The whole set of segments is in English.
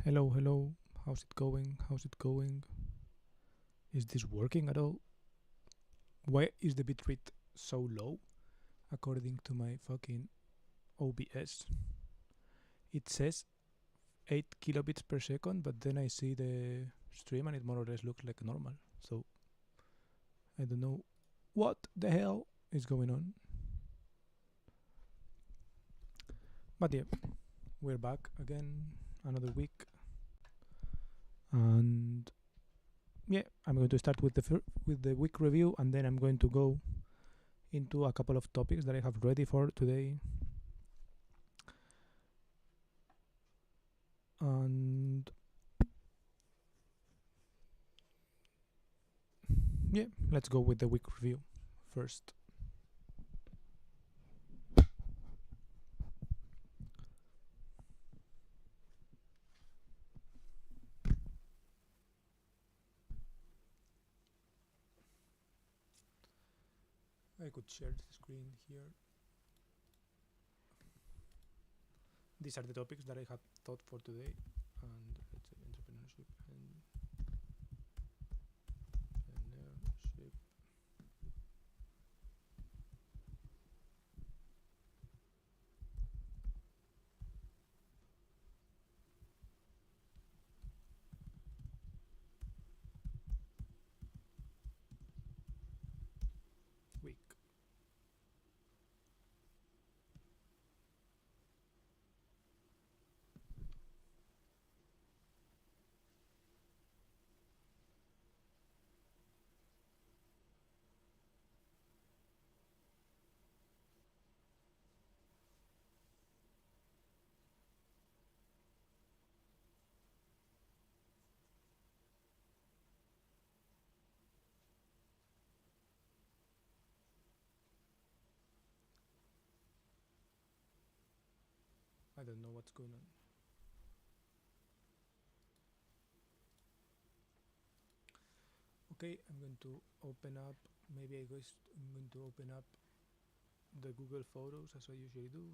Hello, hello. How's it going? How's it going? Is this working at all? Why is the bitrate so low? According to my fucking OBS, it says 8 kilobits per second, but then I see the stream and it more or less looks like normal. So I don't know what the hell is going on. But yeah, we're back again, another week, and yeah, I'm going to start with the week review, and then I'm going to go into a couple of topics that I have ready for today. And yeah, let's go with the week review first. I could share the screen here. These are the topics that I have thought for today, and let's say entrepreneurship and entrepreneurship. Week. I don't know what's going on. Okay, I'm going to open up. Maybe I'm going to open up the Google Photos as I usually do.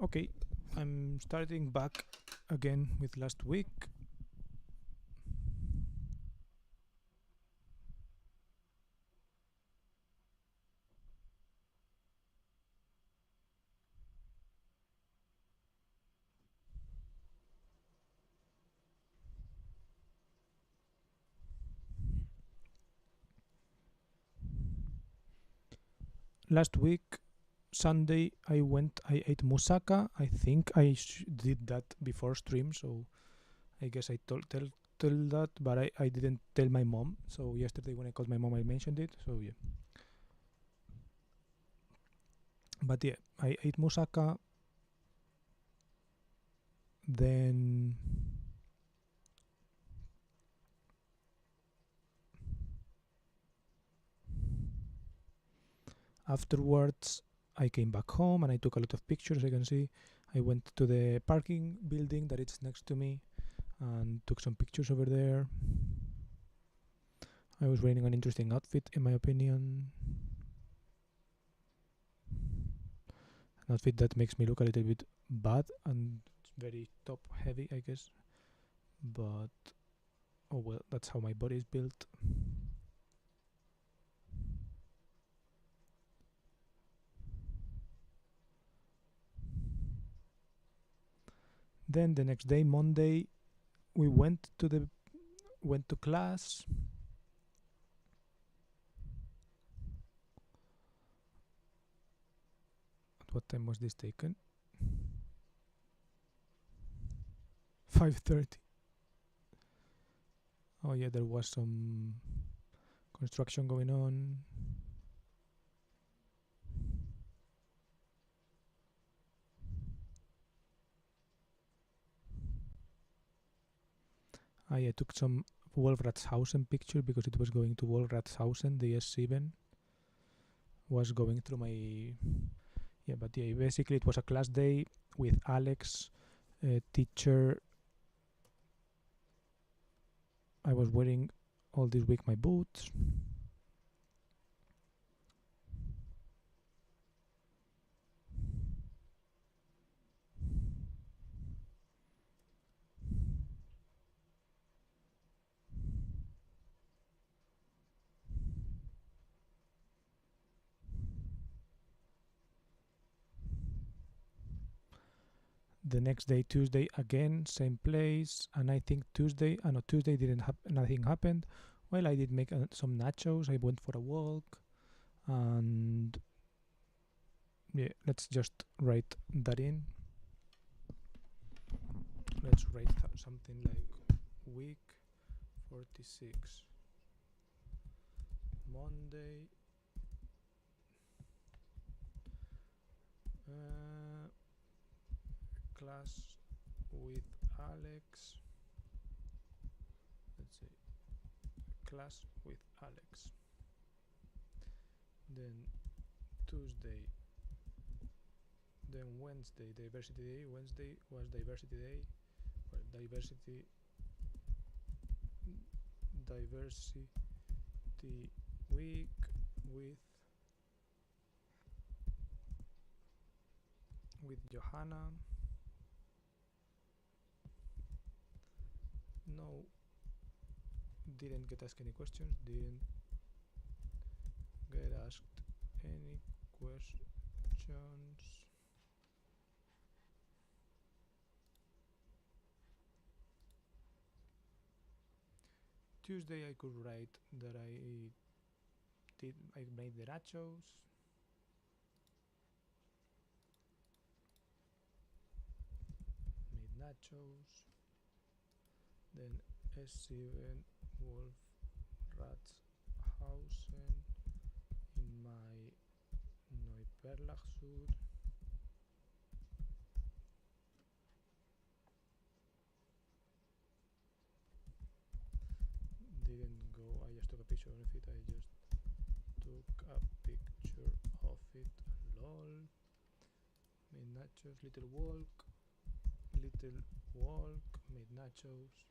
Okay, I'm starting back again with last week. Last week, Sunday, I ate moussaka. I think I did that before stream, so I guess I tell that, but I didn't tell my mom. So yesterday when I called my mom, I mentioned it. So yeah. But yeah, I ate moussaka. Then afterwards, I came back home and I took a lot of pictures. As you can see, I went to the parking building that it's next to me and took some pictures over there. I was wearing an interesting outfit, in my opinion. An outfit that makes me look a little bit bad and it's very top heavy, I guess. But oh well, that's how my body is built. Then the next day, Monday, we went to class. At what time was this taken? 5:30. Oh yeah, there was some construction going on. I took some Wolfratshausen picture because it was going to Wolfratshausen. The S7 was going through my but yeah, basically it was a class day with Alex, teacher. I was wearing all this week my boots. The next day, Tuesday, again same place, and I think Tuesday didn't nothing happened. Well, I did make some nachos. I went for a walk, and yeah, let's just write that in. Let's write something like week 46, Monday, class with Alex. Let's say class with Alex. Then Tuesday, then Wednesday, diversity day. Wednesday was diversity day. Well, diversity week with Johanna. No, didn't get asked any questions. Didn't get asked any questions. Tuesday I could write that I made the nachos. Made nachos. Then S7 Wolfratshausen in my Neuperlach suit. Didn't go, I just took a picture of it. I just took a picture of it. Lol. Made nachos, little walk, made nachos.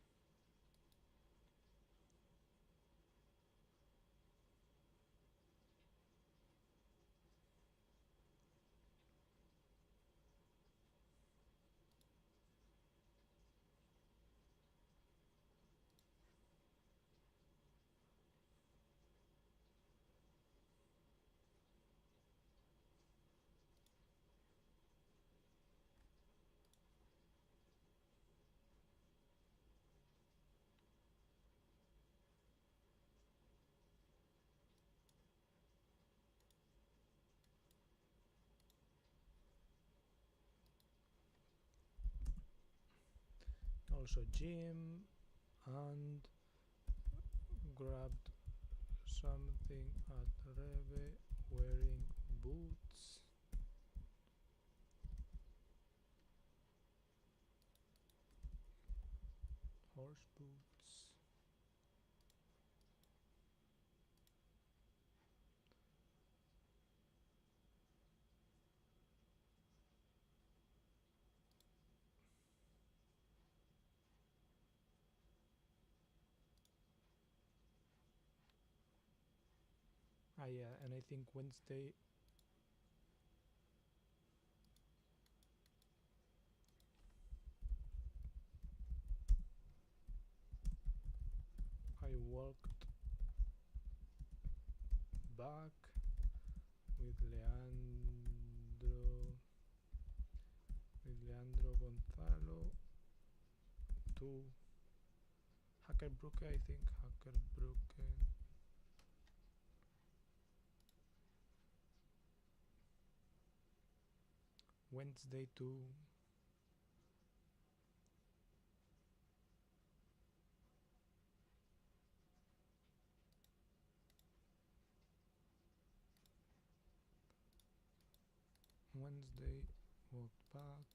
Also gym and grabbed something at Reve wearing boots. Horse boots. Yeah, and I think Wednesday I walked back with Leandro Gonzalo to Hackerbrücke, I think. Hackerbrücke. Wednesday to Wednesday, walked back.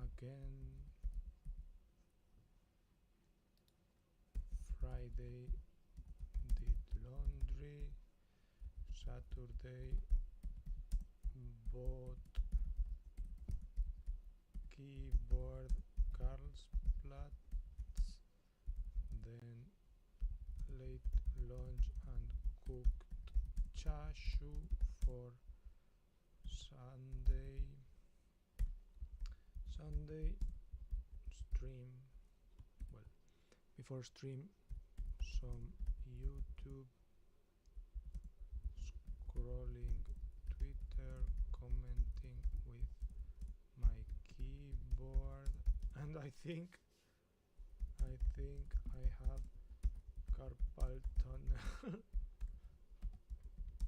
Again. Friday, did laundry. Saturday, bought keyboard Carlsplatz. Then late lunch and cooked chashu for Sunday. Stream. Well, before stream, some YouTube, scrolling Twitter, commenting with my keyboard, and I think I have carpal tunnel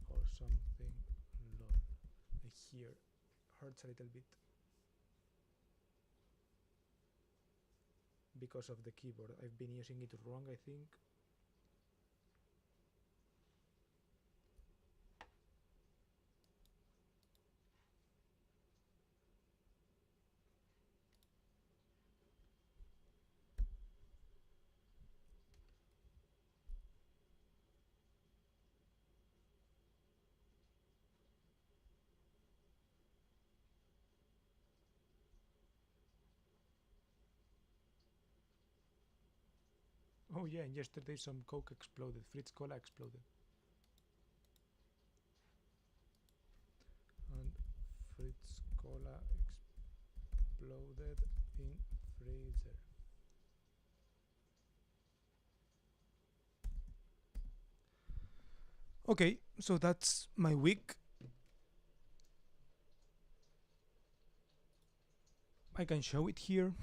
or something. Lol. Here hurts a little bit because of the keyboard. I've been using it wrong, I think. Oh yeah, and yesterday some Coke exploded. Fritz Cola exploded. And Fritz Cola exploded in freezer. Okay, so that's my week. I can show it here.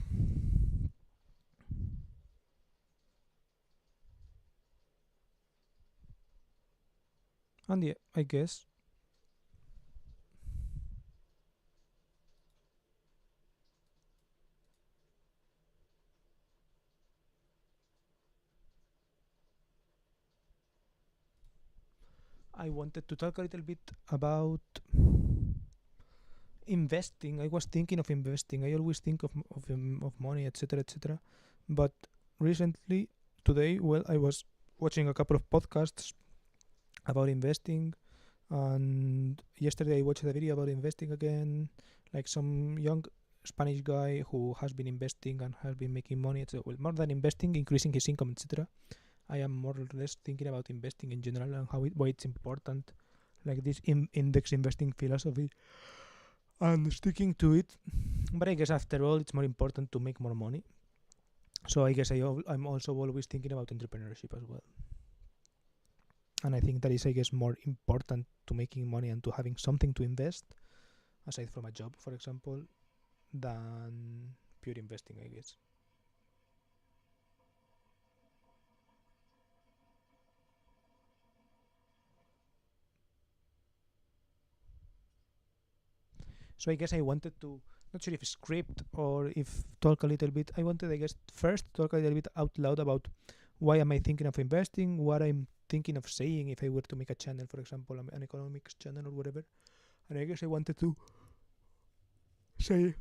And yeah, I guess I wanted to talk a little bit about investing. I was thinking of investing. I always think of money, etc., etc. But recently, today, well, I was watching a couple of podcasts about investing, and yesterday I watched a video about investing again, like some young Spanish guy who has been investing and has been making money. Well, more than investing, increasing his income, etc. I am more or less thinking about investing in general and why it's important, like this index investing philosophy, and sticking to it. But I guess after all, it's more important to make more money. So I guess I'm also always thinking about entrepreneurship as well. And I think that is, I guess, more important to making money and to having something to invest, aside from a job, for example, than pure investing, I guess. So I guess I wanted to not sure if script or if talk a little bit. I wanted, I guess, first talk a little bit out loud about why am I thinking of investing, what I'm thinking of saying if I were to make a channel, for example, an economics channel or whatever. And I guess I wanted to say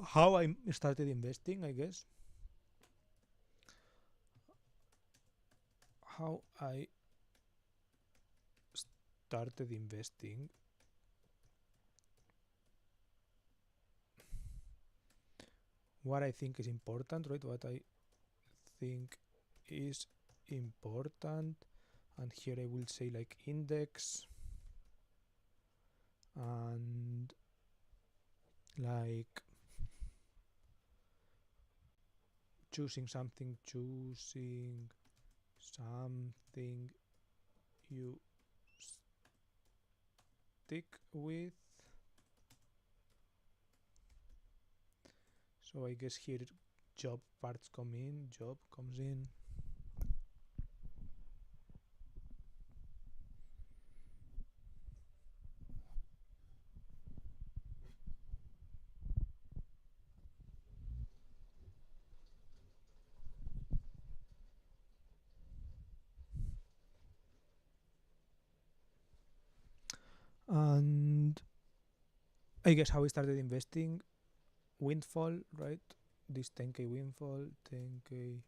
how I started investing, I guess. How I started investing. What I think is important, right? What I think is important. And here I will say like index and like choosing something you stick with. So I guess here job parts come in, job comes in. And I guess how I started investing, windfall, right? This 10k windfall, 10k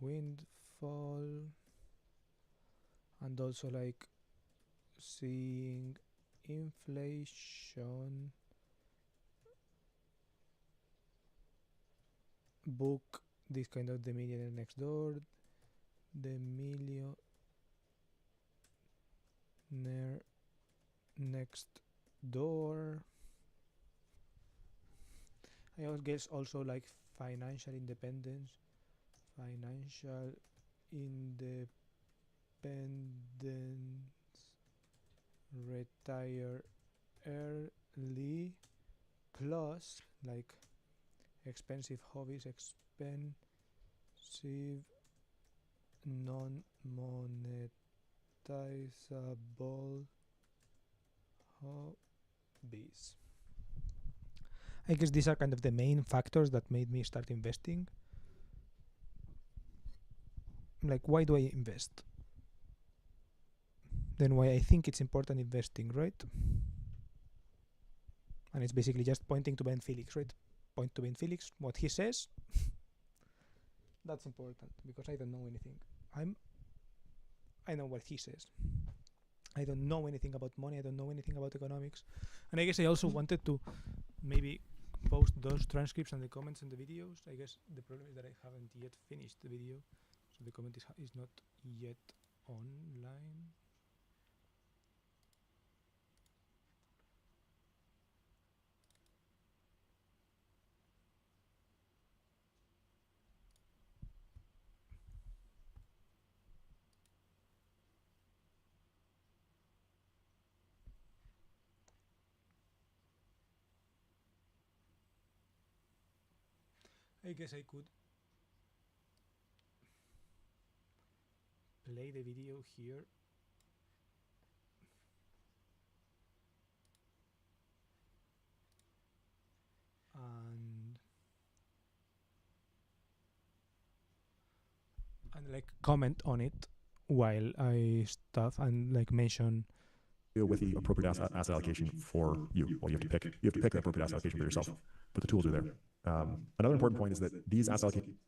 windfall, and also like seeing inflation, book this kind of the millionaire next door, the millionaire next door. I guess also like financial independence, retire early, plus like expensive hobbies, expensive non-monetizable hobbies. I guess these are kind of the main factors that made me start investing. Like, why do I invest? Then why I think it's important investing, right? And it's basically just pointing to Ben Felix, right? Point to Ben Felix, what he says. That's important because I don't know anything. I know what he says. I don't know anything about money. I don't know anything about economics. And I guess I also wanted to maybe post those transcripts and the comments in the videos. I guess the problem is that I haven't yet finished the video, so the comment is not yet online. I guess I could play the video here. And like comment on it while I stuff and like mention with the appropriate asset allocation for you. Well, you have to pick the appropriate asset allocation for yourself, but the tools are there. Another important point is that these asset allocations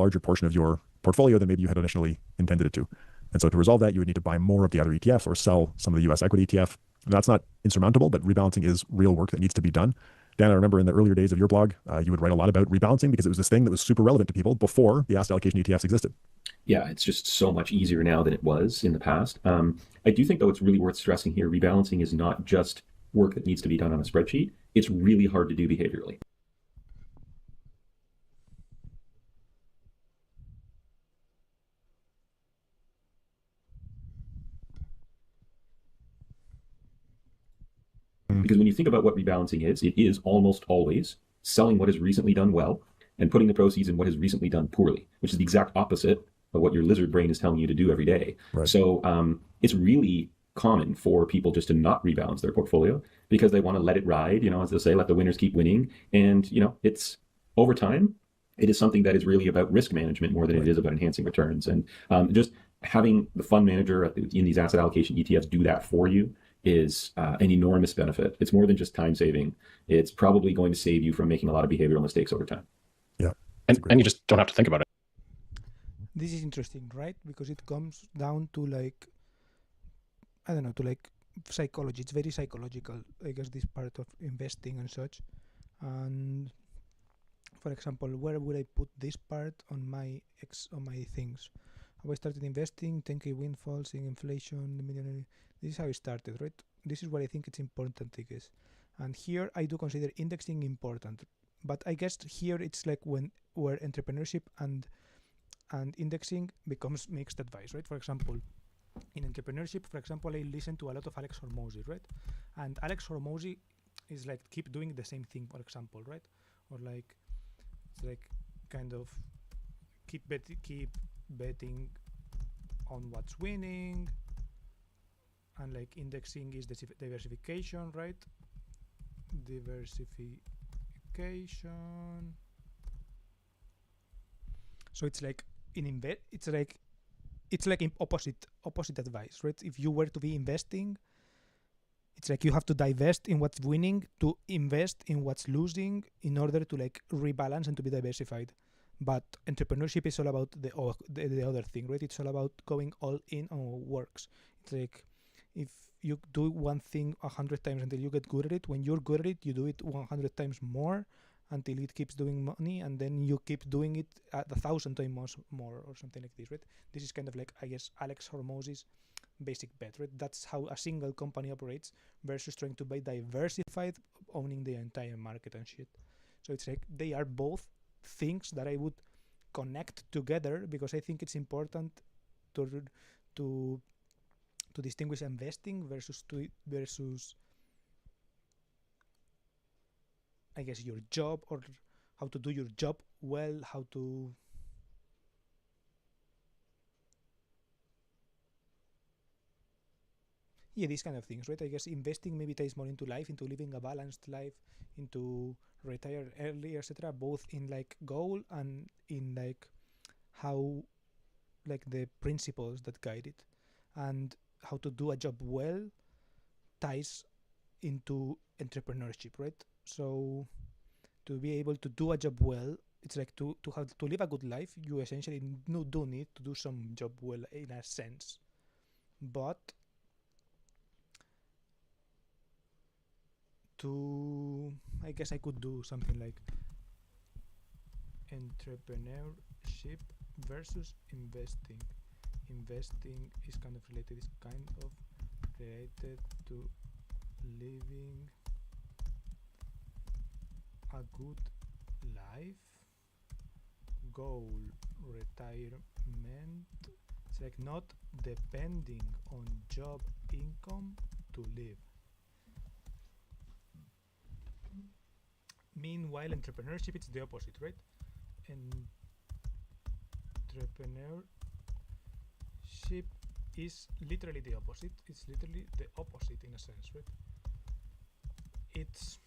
larger portion of your portfolio than maybe you had initially intended it to. And so to resolve that, you would need to buy more of the other ETFs or sell some of the US equity ETF. And that's not insurmountable, but rebalancing is real work that needs to be done. Dan, I remember in the earlier days of your blog, you would write a lot about rebalancing because it was this thing that was super relevant to people before the asset allocation ETFs existed. Yeah, it's just so much easier now than it was in the past. I do think, though, it's really worth stressing here, rebalancing is not just work that needs to be done on a spreadsheet. It's really hard to do behaviorally. Because when you think about what rebalancing is, it is almost always selling what has recently done well and putting the proceeds in what has recently done poorly, which is the exact opposite of what your lizard brain is telling you to do every day. Right. So it's really common for people just to not rebalance their portfolio because they want to let it ride, as they'll say, let the winners keep winning. And, it's over time, it is something that is really about risk management more than it is about enhancing returns. And just having the fund manager in these asset allocation ETFs do that for you is an enormous benefit. It's more than just time saving. It's probably going to save you from making a lot of behavioral mistakes over time. Yeah. And you just don't have to think about it. This is interesting, right? Because it comes down to psychology. It's very psychological, I guess, this part of investing and such. And for example, where would I put this part on my things? How I started investing, 10K windfall, seeing inflation, the millionaire. This is how I started, right? This is what I think it's important, I guess. And here I do consider indexing important. But I guess here it's like where entrepreneurship and indexing becomes mixed advice, right? For example, in entrepreneurship, I listen to a lot of Alex Hormozi, right? And Alex Hormozi is like keep doing the same thing, for example, right? Or like it's like kind of keep betting on what's winning, and like indexing is diversification, right? Diversification. So it's like it's like in opposite advice, right? If you were to be investing, it's like you have to divest in what's winning to invest in what's losing in order to like rebalance and to be diversified. But entrepreneurship is all about the other thing, right? It's all about going all in on what works. It's like if you do one thing 100 times until you get good at it, when you're good at it, you do it 100 times more until it keeps doing money, and then you keep doing it at 1,000 times more or something like this, right? This is kind of like, I guess, Alex Hormozi's basic bet, right? That's how a single company operates versus trying to be diversified, owning the entire market and shit. So it's like they are both things that I would connect together because I think it's important to distinguish investing versus I guess your job, or how to do your job well, how to these kind of things, right? I guess investing maybe ties more into life, into living a balanced life, into retire early, etc. Both in like goal and in like how like the principles that guide it, and how to do a job well ties into entrepreneurship, right? So to be able to do a job well, it's like to have to live a good life, you essentially do need to do some job well in a sense. But I guess I could do something like entrepreneurship versus investing. Investing is kind of related to living a good life, goal, retirement. It's like not depending on job income to live. Meanwhile, entrepreneurship, it's the opposite, right? Entrepreneurship is literally the opposite. It's literally the opposite in a sense, right? It's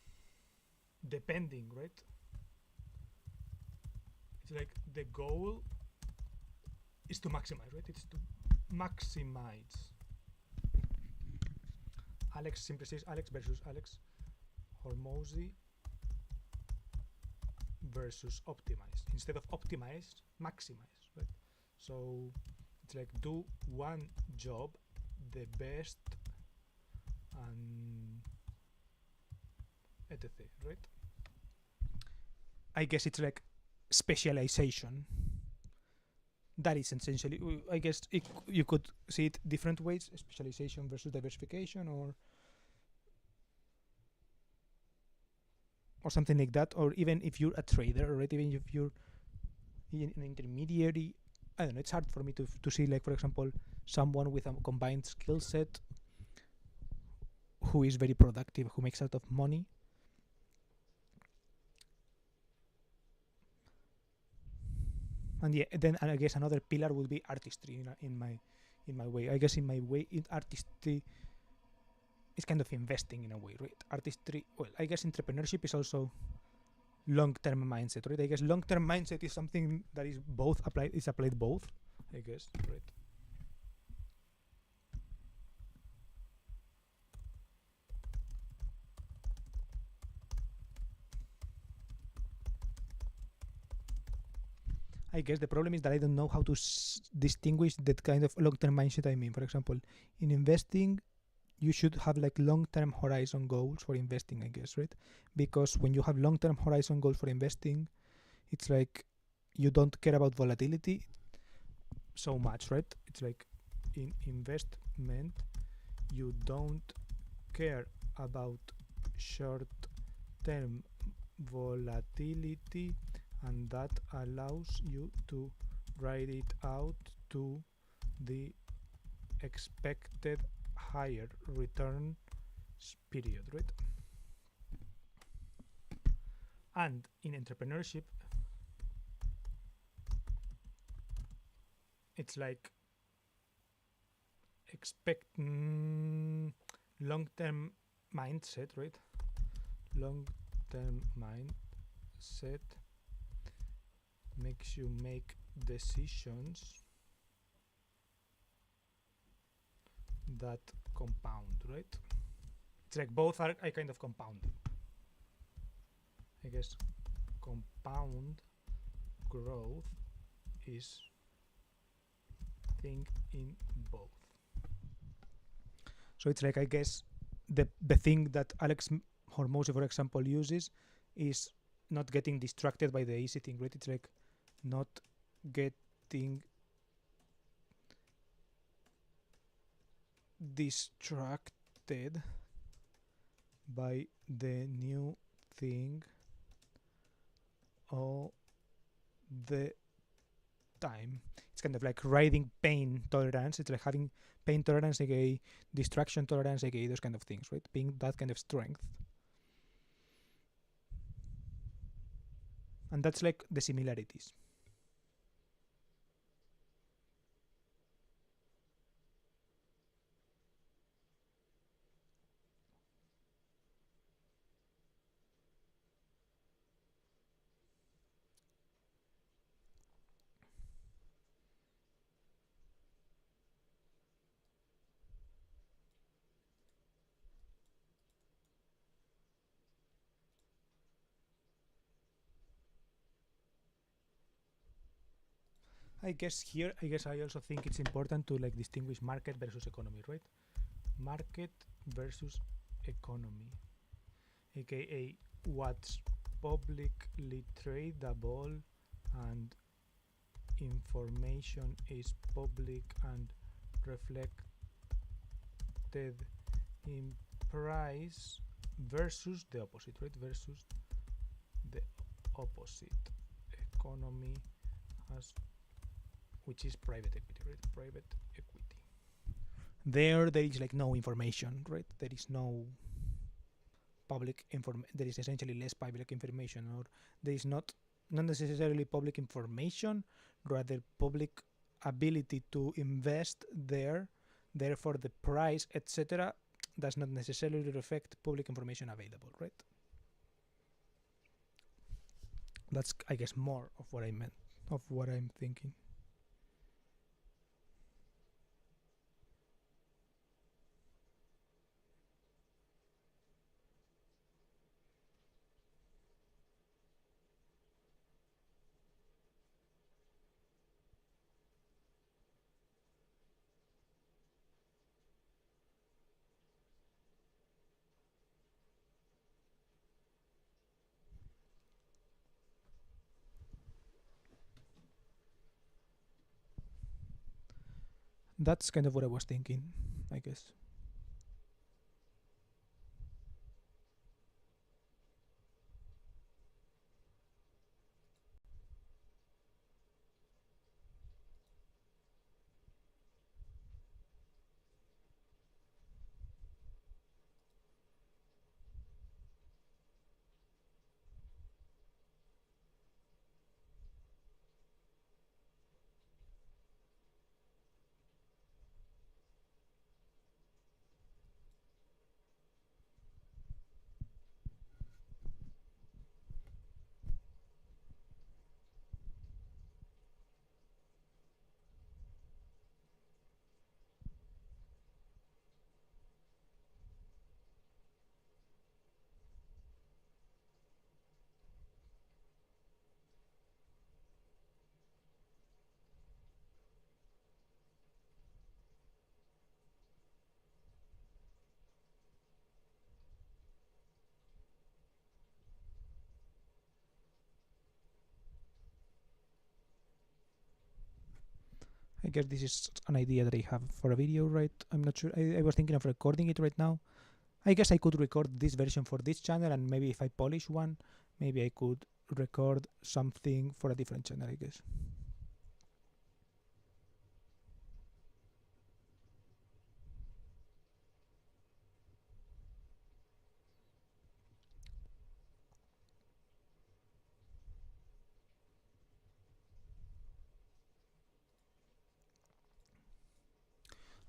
depending, right? It's like the goal is to maximize, right? It's to maximize. Alex simply says Alex versus Alex Hormozi versus optimized. Instead of optimized, maximize, right? So it's like do one job the best and etc, right? I guess it's like specialization. That is essentially, I guess you could see it different ways: specialization versus diversification, or something like that. Or even if you're a trader, right? Even if you're an intermediary, I don't know. It's hard for me to see, like, for example, someone with a combined skill set who is very productive, who makes a lot of money. And yeah, then I guess another pillar would be artistry in my way. I guess in my way, artistry is kind of investing in a way, right? Artistry, well, I guess entrepreneurship is also long-term mindset, right? I guess long-term mindset is something that is applied both, I guess, right? I guess the problem is that I don't know how to distinguish that kind of long-term mindset. I mean, for example, in investing, you should have like long-term horizon goals for investing, I guess, right? Because when you have long-term horizon goals for investing, it's like you don't care about volatility so much, right? It's like in investment, you don't care about short-term volatility, and that allows you to ride it out to the expected higher return period, right? And in entrepreneurship, it's like expect long-term mindset, right? Long-term mindset makes you make decisions that compound, right? It's like both are kind of compound. I guess compound growth is thing in both. So it's like, I guess the thing that Alex Hormozy, for example, uses is not getting distracted by the easy thing, right? It's like not getting distracted by the new thing all the time. It's kind of like riding pain tolerance. It's like having pain tolerance, aka distraction tolerance, aka those kind of things, right? Being that kind of strength. And that's like the similarities. I guess I also think it's important to like distinguish market versus economy, right? Market versus economy, aka what's publicly tradable and information is public and reflected in price, versus the opposite, right? Versus the opposite, economy as, which is private equity, right? Private equity. There is like no information, right? There is no public information. There is essentially less public information, or there is not necessarily public information, rather public ability to invest there. Therefore, the price, etc., does not necessarily reflect public information available, right? That's, I guess, more of what I meant, of what I'm thinking. That's kind of what I was thinking, I guess. I guess this is an idea that I have for a video, right? I'm not sure. I was thinking of recording it right now. I guess I could record this version for this channel, and maybe if I polish one, maybe I could record something for a different channel, I guess.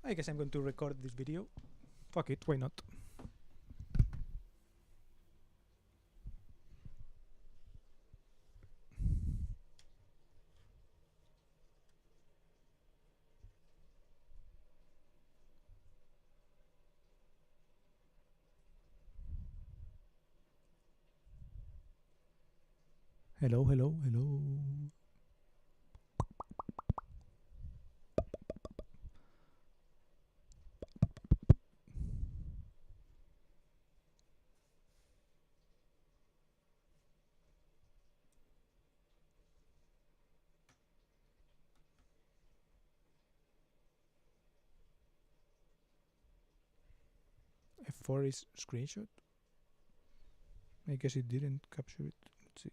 I guess I'm going to record this video. Fuck it, why not? Hello, hello, hello. F4 is screenshot. I guess it didn't capture it. Let's see.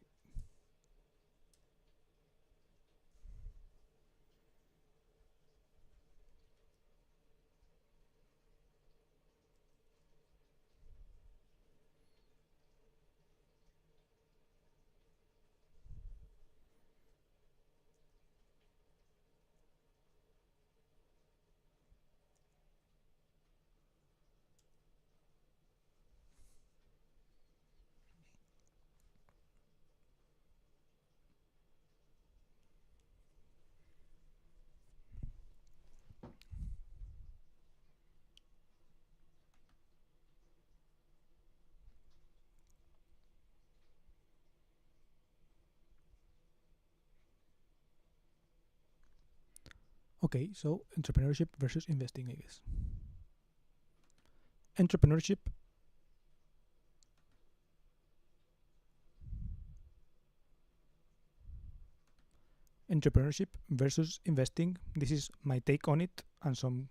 Okay, so entrepreneurship versus investing, I guess. Entrepreneurship versus investing. This is my take on it and some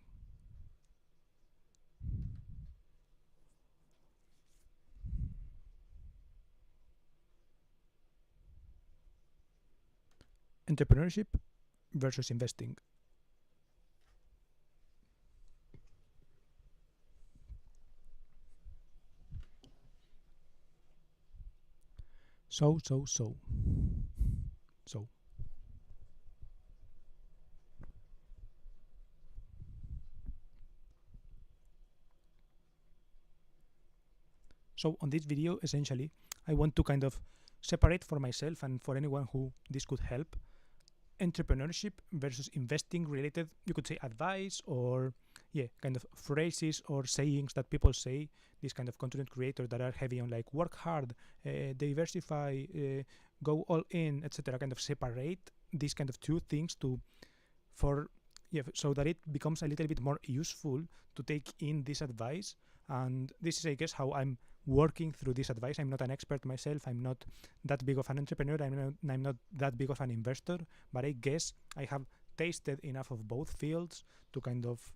entrepreneurship versus investing. So. So on this video, essentially, I want to kind of separate for myself and for anyone who this could help, entrepreneurship versus investing related, you could say, advice or kind of phrases or sayings that people say, these kind of content creators that are heavy on like work hard, diversify, go all in, etc. Kind of separate these kind of two things so that it becomes a little bit more useful to take in this advice. And this is, I guess, how I'm working through this advice. I'm not an expert myself. I'm not that big of an entrepreneur. I'm not that big of an investor. But I guess I have tasted enough of both fields to kind of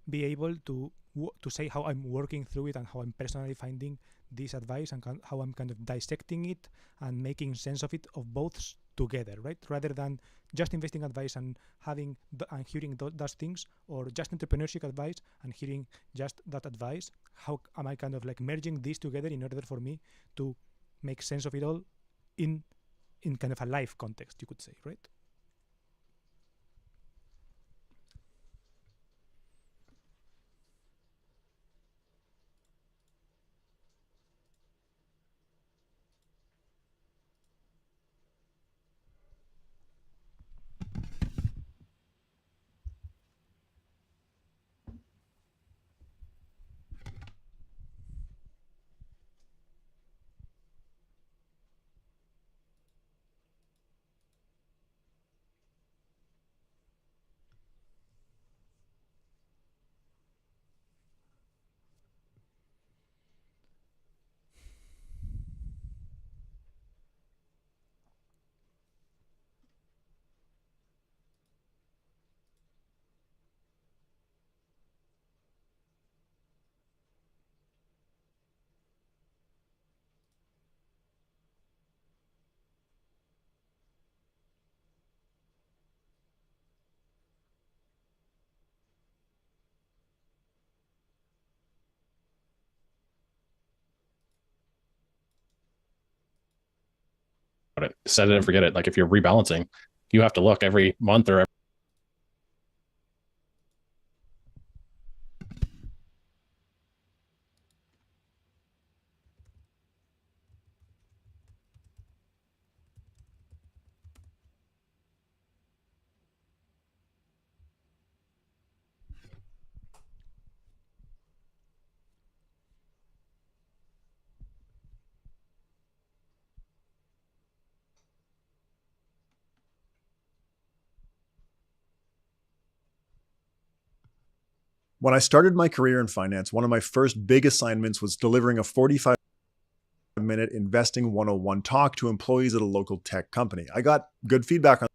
be able to say how I'm working through it and how I'm personally finding this advice and how I'm kind of dissecting it and making sense of it of both together, right? Rather than just investing advice and having and hearing those things, or just entrepreneurship advice and hearing just that advice. How am I kind of like merging these together in order for me to make sense of it all in kind of a life context, you could say, right? It. Set it and forget it. Like if you're rebalancing, you have to look every month or When I started my career in finance, one of my first big assignments was delivering a 45-minute Investing 101 talk to employees at a local tech company. I got good feedback on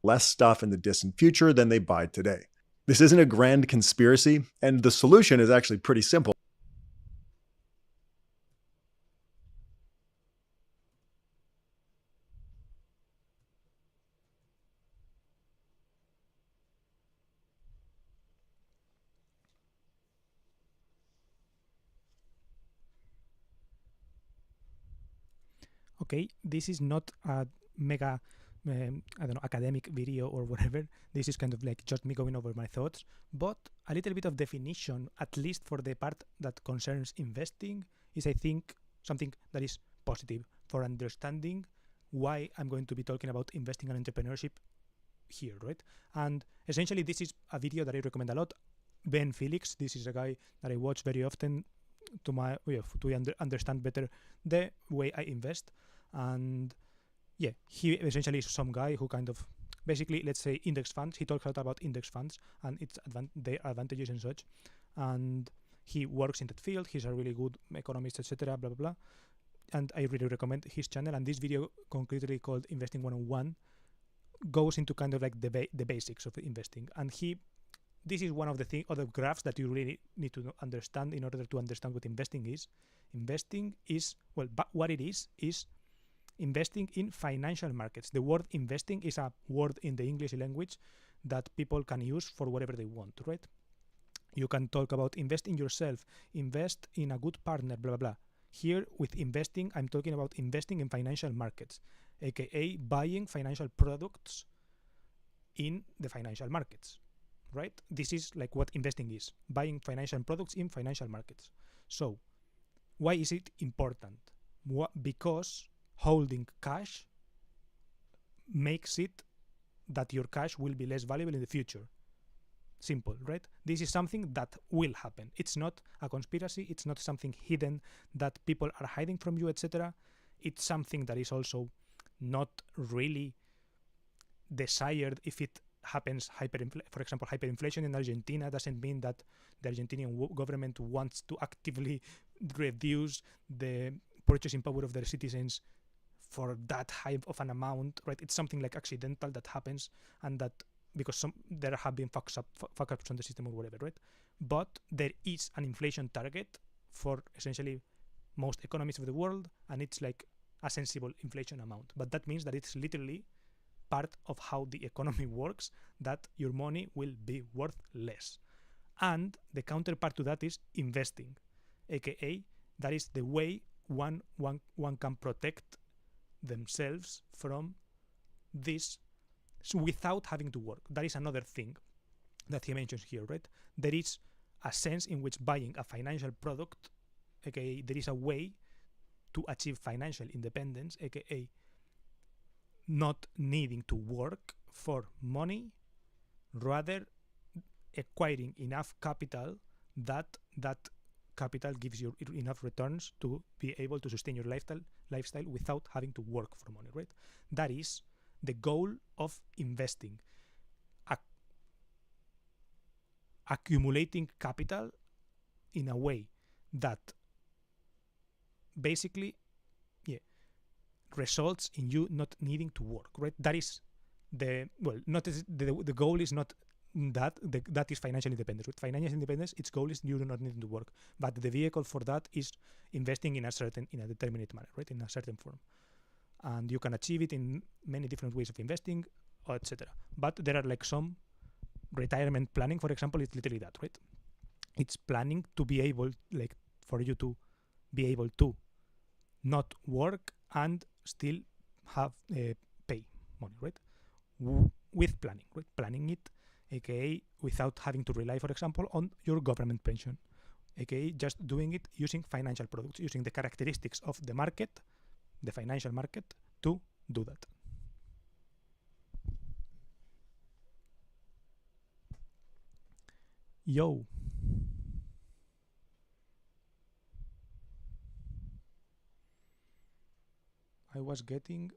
less stuff in the distant future than they buy today. This isn't a grand conspiracy, and the solution is actually pretty simple. Okay, this is not a mega, I don't know, academic video or whatever. This is kind of like just me going over my thoughts, but a little bit of definition, at least for the part that concerns investing, is I think something that is positive for understanding why I'm going to be talking about investing and entrepreneurship here, right? And essentially, this is a video that I recommend a lot. Ben Felix, this is a guy that I watch very often to understand better the way I invest. And yeah, he essentially is some guy who kind of basically, let's say, index funds. He talks a lot about index funds and its their advantages and such. And he works in that field. He's a really good economist, etc. Blah blah blah. And I really recommend his channel. And this video, concretely called Investing 101, goes into kind of like the basics of investing. And this is one of the other graphs that you really need to understand in order to understand what investing is. Investing is, well, but what it is investing in financial markets. The word investing is a word in the English language that people can use for whatever they want, right? You can talk about invest in yourself, invest in a good partner, blah, blah, blah. Here with investing, I'm talking about investing in financial markets, aka buying financial products in the financial markets, right? This is like what investing is, buying financial products in financial markets. So why is it important? Because holding cash makes it that your cash will be less valuable in the future. Simple, right? This is something that will happen. It's not a conspiracy. It's not something hidden that people are hiding from you, etc. It's something that is also not really desired. If it happens, for example, hyperinflation in Argentina doesn't mean that the Argentinian government wants to actively reduce the purchasing power of their citizens for that high of an amount, right? It's something like accidental that happens, and that because there have been fuck ups on the system or whatever, right? But there is an inflation target for essentially most economies of the world, and it's like a sensible inflation amount. But that means that it's literally part of how the economy works, that your money will be worth less. And the counterpart to that is investing, aka that is the way one can protect themselves from this without having to work. That is another thing that he mentions here, right? There is a sense in which buying a financial product, aka there is a way to achieve financial independence, aka not needing to work for money, rather acquiring enough capital that capital gives you enough returns to be able to sustain your lifestyle without having to work for money, right? That is the goal of investing. Accumulating capital in a way that basically results in you not needing to work, right? That is the goal is not that is financial independence. With financial independence, its goal is you do not need to work, but the vehicle for that is investing in a determinate manner, right? In a certain form, and you can achieve it in many different ways of investing, etc. But there are like some retirement planning, for example, it's literally that, right? It's planning to be able, like, for you to be able to not work and still have pay money, right? With planning, right? Planning it, aka without having to rely, for example, on your government pension, aka just doing it using financial products, using the characteristics of the market, the financial market, to do that. Yo. I was getting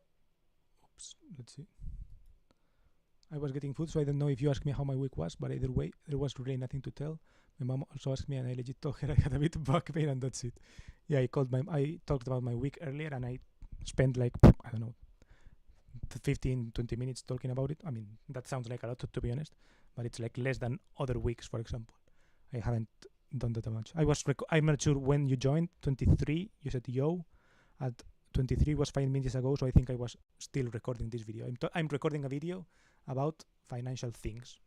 food, so I don't know if you asked me how my week was, but either way, there was really nothing to tell. My mom also asked me, and I legit told her I had a bit of back pain, and that's it. Yeah, I talked about my week earlier, and I spent like, I don't know, 15, 20 minutes talking about it. I mean, that sounds like a lot, to be honest, but it's like less than other weeks, for example. I haven't done that much. I'm not sure when you joined. 23, you said yo. At 23 was 5 minutes ago, so I think I was still recording this video. I'm recording a video about financial things.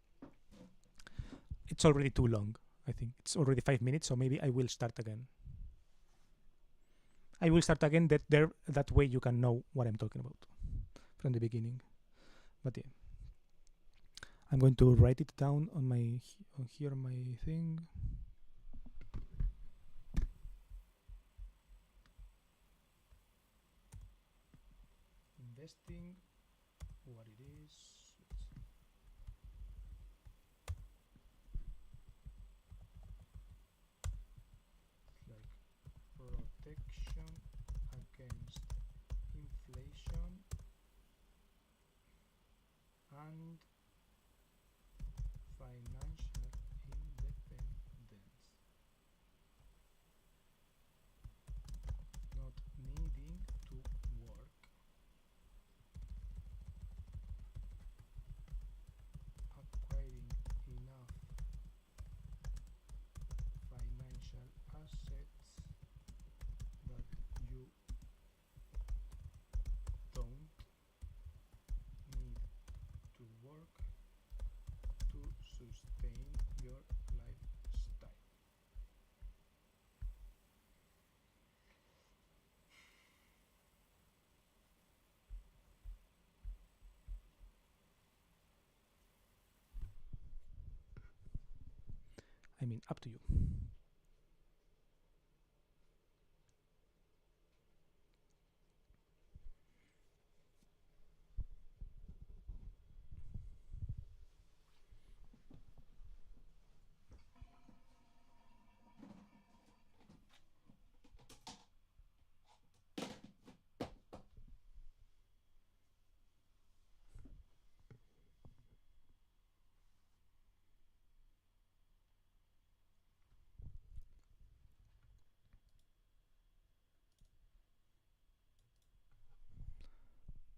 It's already too long. I think it's already 5 minutes, so maybe I will start again. That way you can know what I'm talking about from the beginning. But yeah, I'm going to write it down on my thing. Investing, what it is. It's like protection against inflation and financial independence. Not needing to work. Acquiring enough financial assets that you don't need to work to sustain your lifestyle. I mean, up to you.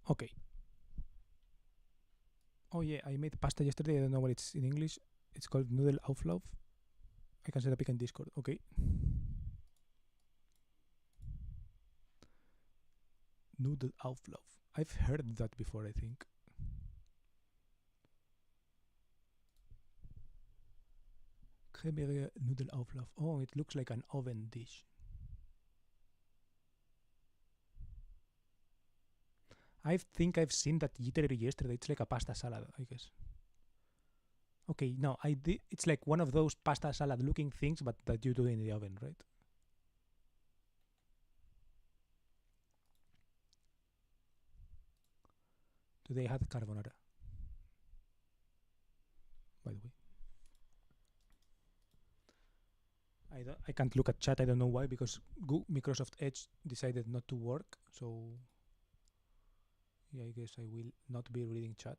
Okay. Oh yeah, I made pasta yesterday. I don't know what it's in English. It's called Nudelauflauf. I can set up in Discord. Okay. Nudelauflauf. I've heard that before, I think. Cremere Nudelauflauf. Oh, it looks like an oven dish. I think I've seen that literally yesterday. It's like a pasta salad, I guess. Okay, no, it's like one of those pasta salad looking things, but that you do in the oven, right? Do they have carbonara? By the way. I can't look at chat. I don't know why, because Microsoft Edge decided not to work. So yeah, I guess I will not be reading chat.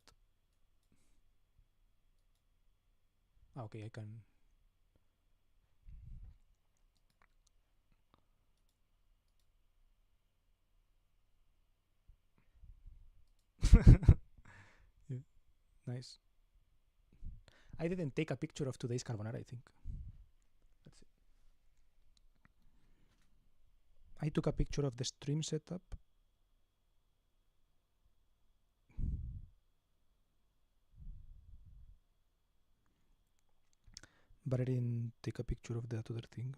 Okay, I can. Yeah, nice. I didn't take a picture of today's carbonara, I think. That's it. I took a picture of the stream setup. But I didn't take a picture of that other thing.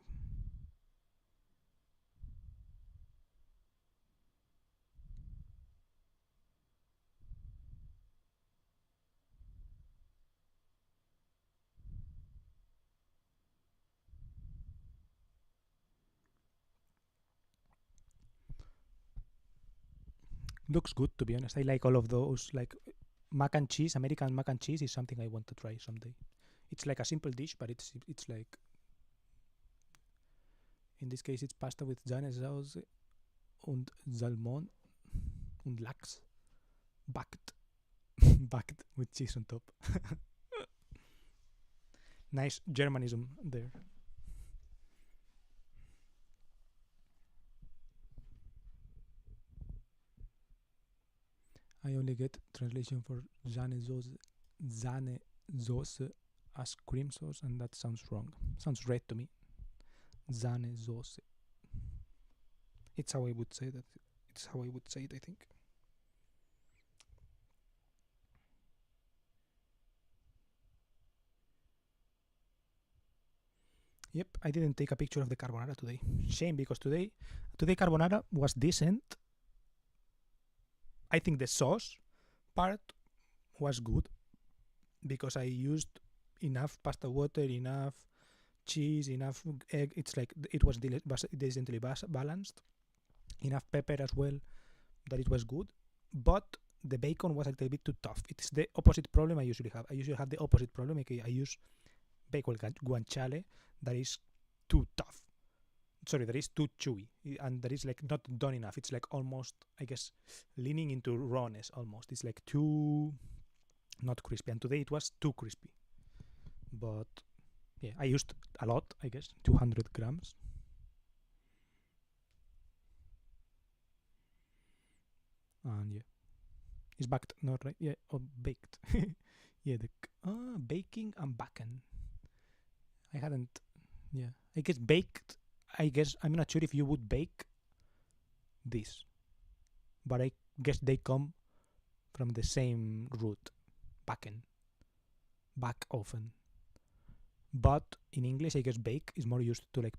Looks good, to be honest. I like all of those. Like mac and cheese, American mac and cheese is something I want to try someday. It's like a simple dish, but it's like, in this case, it's pasta with Sahnesauce und Salmon und Lachs backed backed with cheese on top. Nice Germanism there. I only only get translation for Zane sauce as cream sauce, and that sounds wrong. Sounds red to me. Zane sauce. It's how I would say that. It's how I would say it, I think. Yep, I didn't take a picture of the carbonara today. Shame, because today carbonara was decent. I think the sauce part was good because I used enough pasta water, enough cheese, enough egg. It's like it was decently balanced. Enough pepper as well, that it was good. But the bacon was a little bit too tough. It's the opposite problem I usually have. I usually have the opposite problem. Okay, I use bacon guanciale that is too tough. Sorry, that is too chewy, and that is like not done enough. It's like almost, I guess, leaning into rawness almost. It's like too not crispy, and today it was too crispy. But yeah, I used a lot, I guess, 200 grams. And yeah, it's baked, not right? Yeah, or baked. Yeah, baking and backen. I hadn't, yeah. I guess baked, I'm not sure if you would bake this. But I guess they come from the same root, backen, bake oven. But in English, I guess bake is more used to like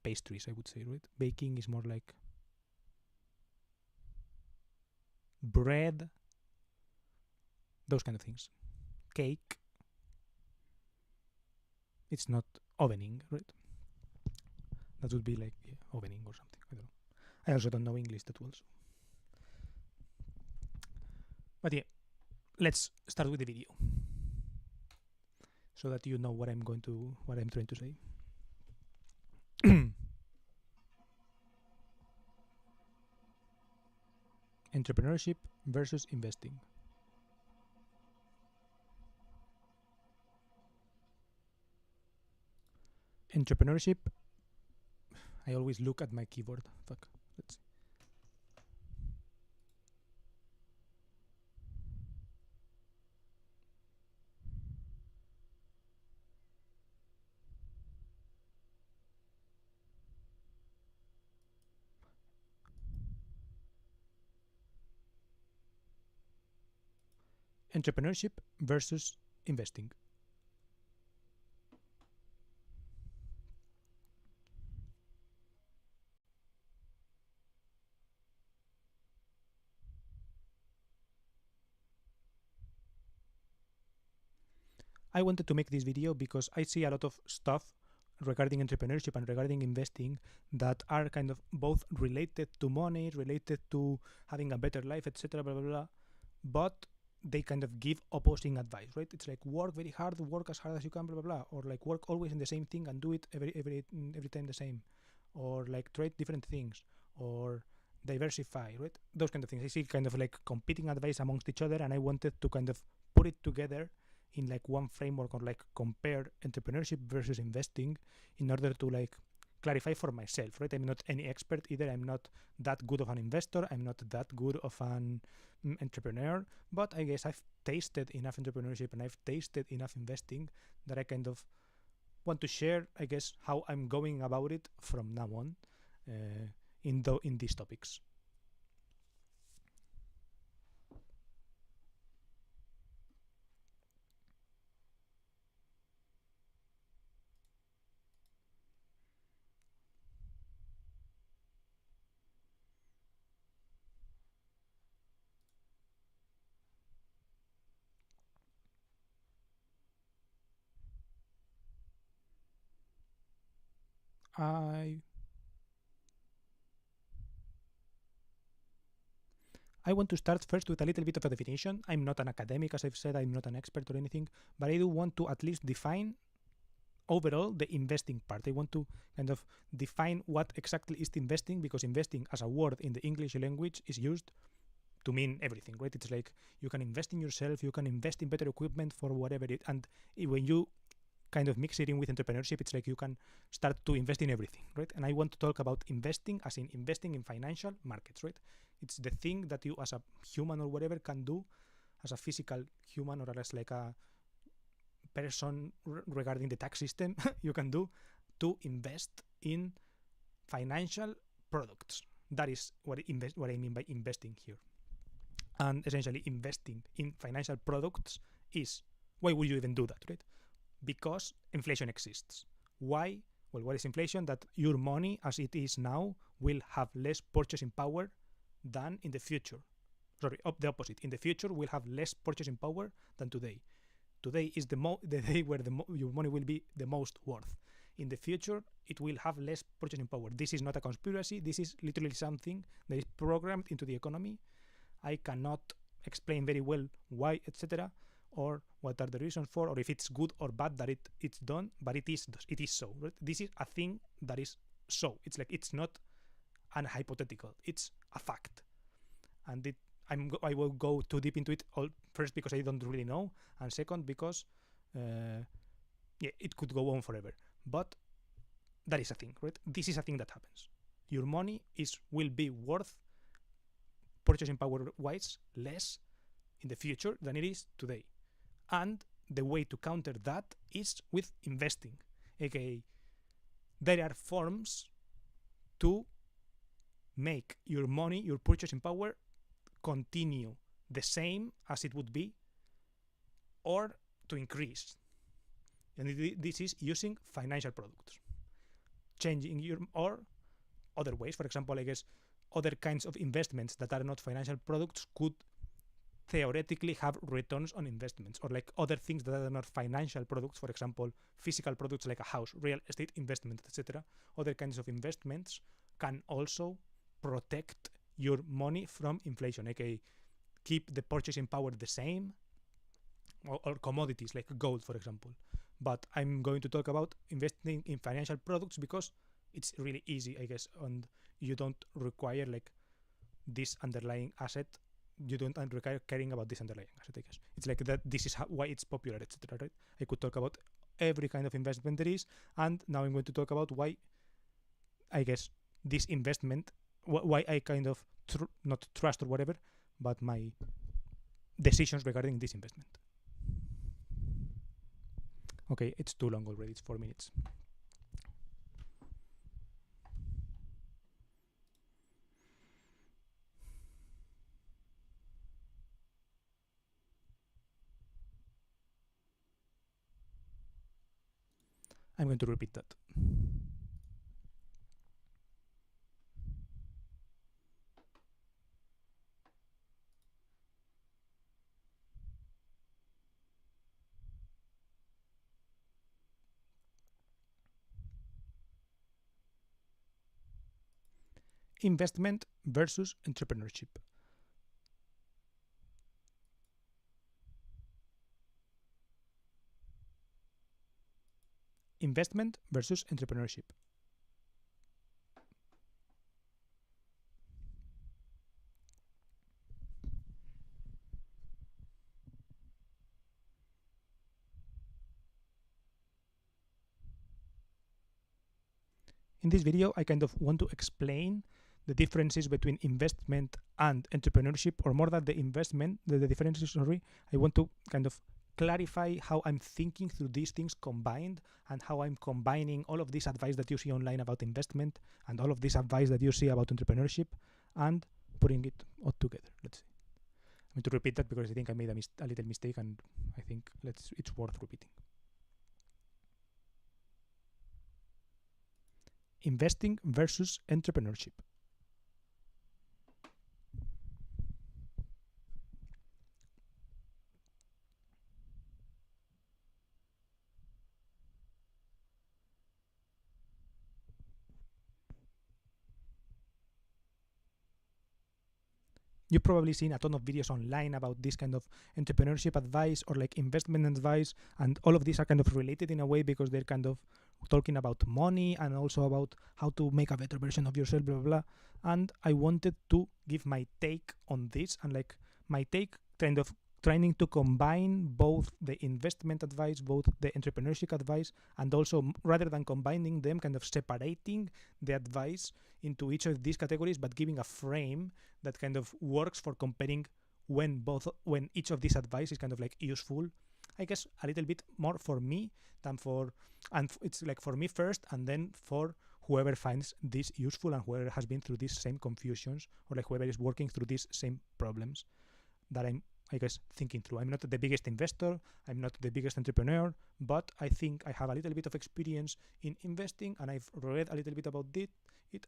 pastries, I would say, right? Baking is more like bread, those kind of things. Cake. It's not ovening, right? That would be like ovening or something. I don't know. I also don't know English that well. So. But yeah, let's start with the video so that you know what I'm trying to say. Entrepreneurship versus investing. Entrepreneurship. I always look at my keyboard. Fuck. Let's see. Entrepreneurship versus investing. I wanted to make this video because I see a lot of stuff regarding entrepreneurship and regarding investing that are kind of both related to money, related to having a better life, etc., blah, blah, blah. But they kind of give opposing advice, right? It's like work very hard, work as hard as you can, blah, blah, blah. Or like work always in the same thing and do it every time the same. Or like trade different things. Or diversify, right? Those kind of things. I see kind of like competing advice amongst each other, and I wanted to kind of put it together in like one framework, or like compare entrepreneurship versus investing in order to like clarify for myself, right? I'm not any expert either. I'm not that good of an investor. I'm not that good of an entrepreneur, but I guess I've tasted enough entrepreneurship and I've tasted enough investing that I kind of want to share, I guess, how I'm going about it from now on in these topics. I want to start first with a little bit of a definition. I'm not an academic, as I've said. I'm not an expert or anything, but I do want to at least define overall the investing part. I want to kind of define what exactly is investing, because investing as a word in the English language is used to mean everything, right? It's like you can invest in yourself, you can invest in better equipment for whatever it, and when you kind of mix it in with entrepreneurship, it's like you can start to invest in everything, right? And I want to talk about investing as in investing in financial markets, right? It's the thing that you as a human or whatever can do as a physical human or as like a person regarding the tax system you can do to invest in financial products. That is what I mean by investing here. And essentially investing in financial products is, why would you even do that, right? Because inflation exists. Why? Well, what is inflation? That your money as it is now will have less purchasing power than in the future. Sorry, the opposite. In the future, we'll have less purchasing power than today. Today is the day where your money will be the most worth. In the future, it will have less purchasing power. This is not a conspiracy. This is literally something that is programmed into the economy. I cannot explain very well why, etc., or what are the reasons for, or if it's good or bad that it's done, but it is so. Right? This is a thing that is so. It's like it's not an hypothetical. It's a fact, and I will go too deep into it. First, because I don't really know, and second, because it could go on forever. But that is a thing, right? This is a thing that happens. Your money will be worth purchasing power wise less in the future than it is today. And the way to counter that is with investing. Okay, there are forms to make your money, your purchasing power, continue the same as it would be, or to increase. And this is using financial products, changing or other ways. For example, I guess other kinds of investments that are not financial products could theoretically have returns on investments, or like other things that are not financial products, for example, physical products like a house, real estate investment, etc. Other kinds of investments can also protect your money from inflation, aka keep the purchasing power the same, or commodities like gold, for example. But I'm going to talk about investing in financial products because it's really easy, I guess, and you don't require like this underlying asset. You don't require caring about this underlying asset, I guess. It's like that. This is why it's popular, etc. Right? I could talk about every kind of investment there is, and now I'm going to talk about why, I guess, this investment, why I kind of not trust or whatever, but my decisions regarding this investment. Okay, it's too long already. It's 4 minutes. I'm going to repeat that. Investment versus entrepreneurship. Investment versus entrepreneurship. In this video, I kind of want to explain the differences between investment and entrepreneurship, or more than the investment, the differences, sorry. I want to kind of clarify how I'm thinking through these things combined, and how I'm combining all of this advice that you see online about investment and all of this advice that you see about entrepreneurship and putting it all together. Let's see. I'm going to repeat that because I think I made a little mistake, and I think it's worth repeating. Investing versus entrepreneurship. You've probably seen a ton of videos online about this kind of entrepreneurship advice or like investment advice, and all of these are kind of related in a way because they're kind of talking about money and also about how to make a better version of yourself, blah, blah, blah. And I wanted to give my take on this, and like my take kind of trying to combine both the investment advice, both the entrepreneurship advice, and also rather than combining them, kind of separating the advice into each of these categories, but giving a frame that kind of works for comparing when each of these advice is kind of like useful. I guess a little bit more for me than it's like for me first, and then for whoever finds this useful and whoever has been through these same confusions, or like whoever is working through these same problems that I'm, I guess, thinking through. I'm not the biggest investor, I'm not the biggest entrepreneur, but I think I have a little bit of experience in investing, and I've read a little bit about it,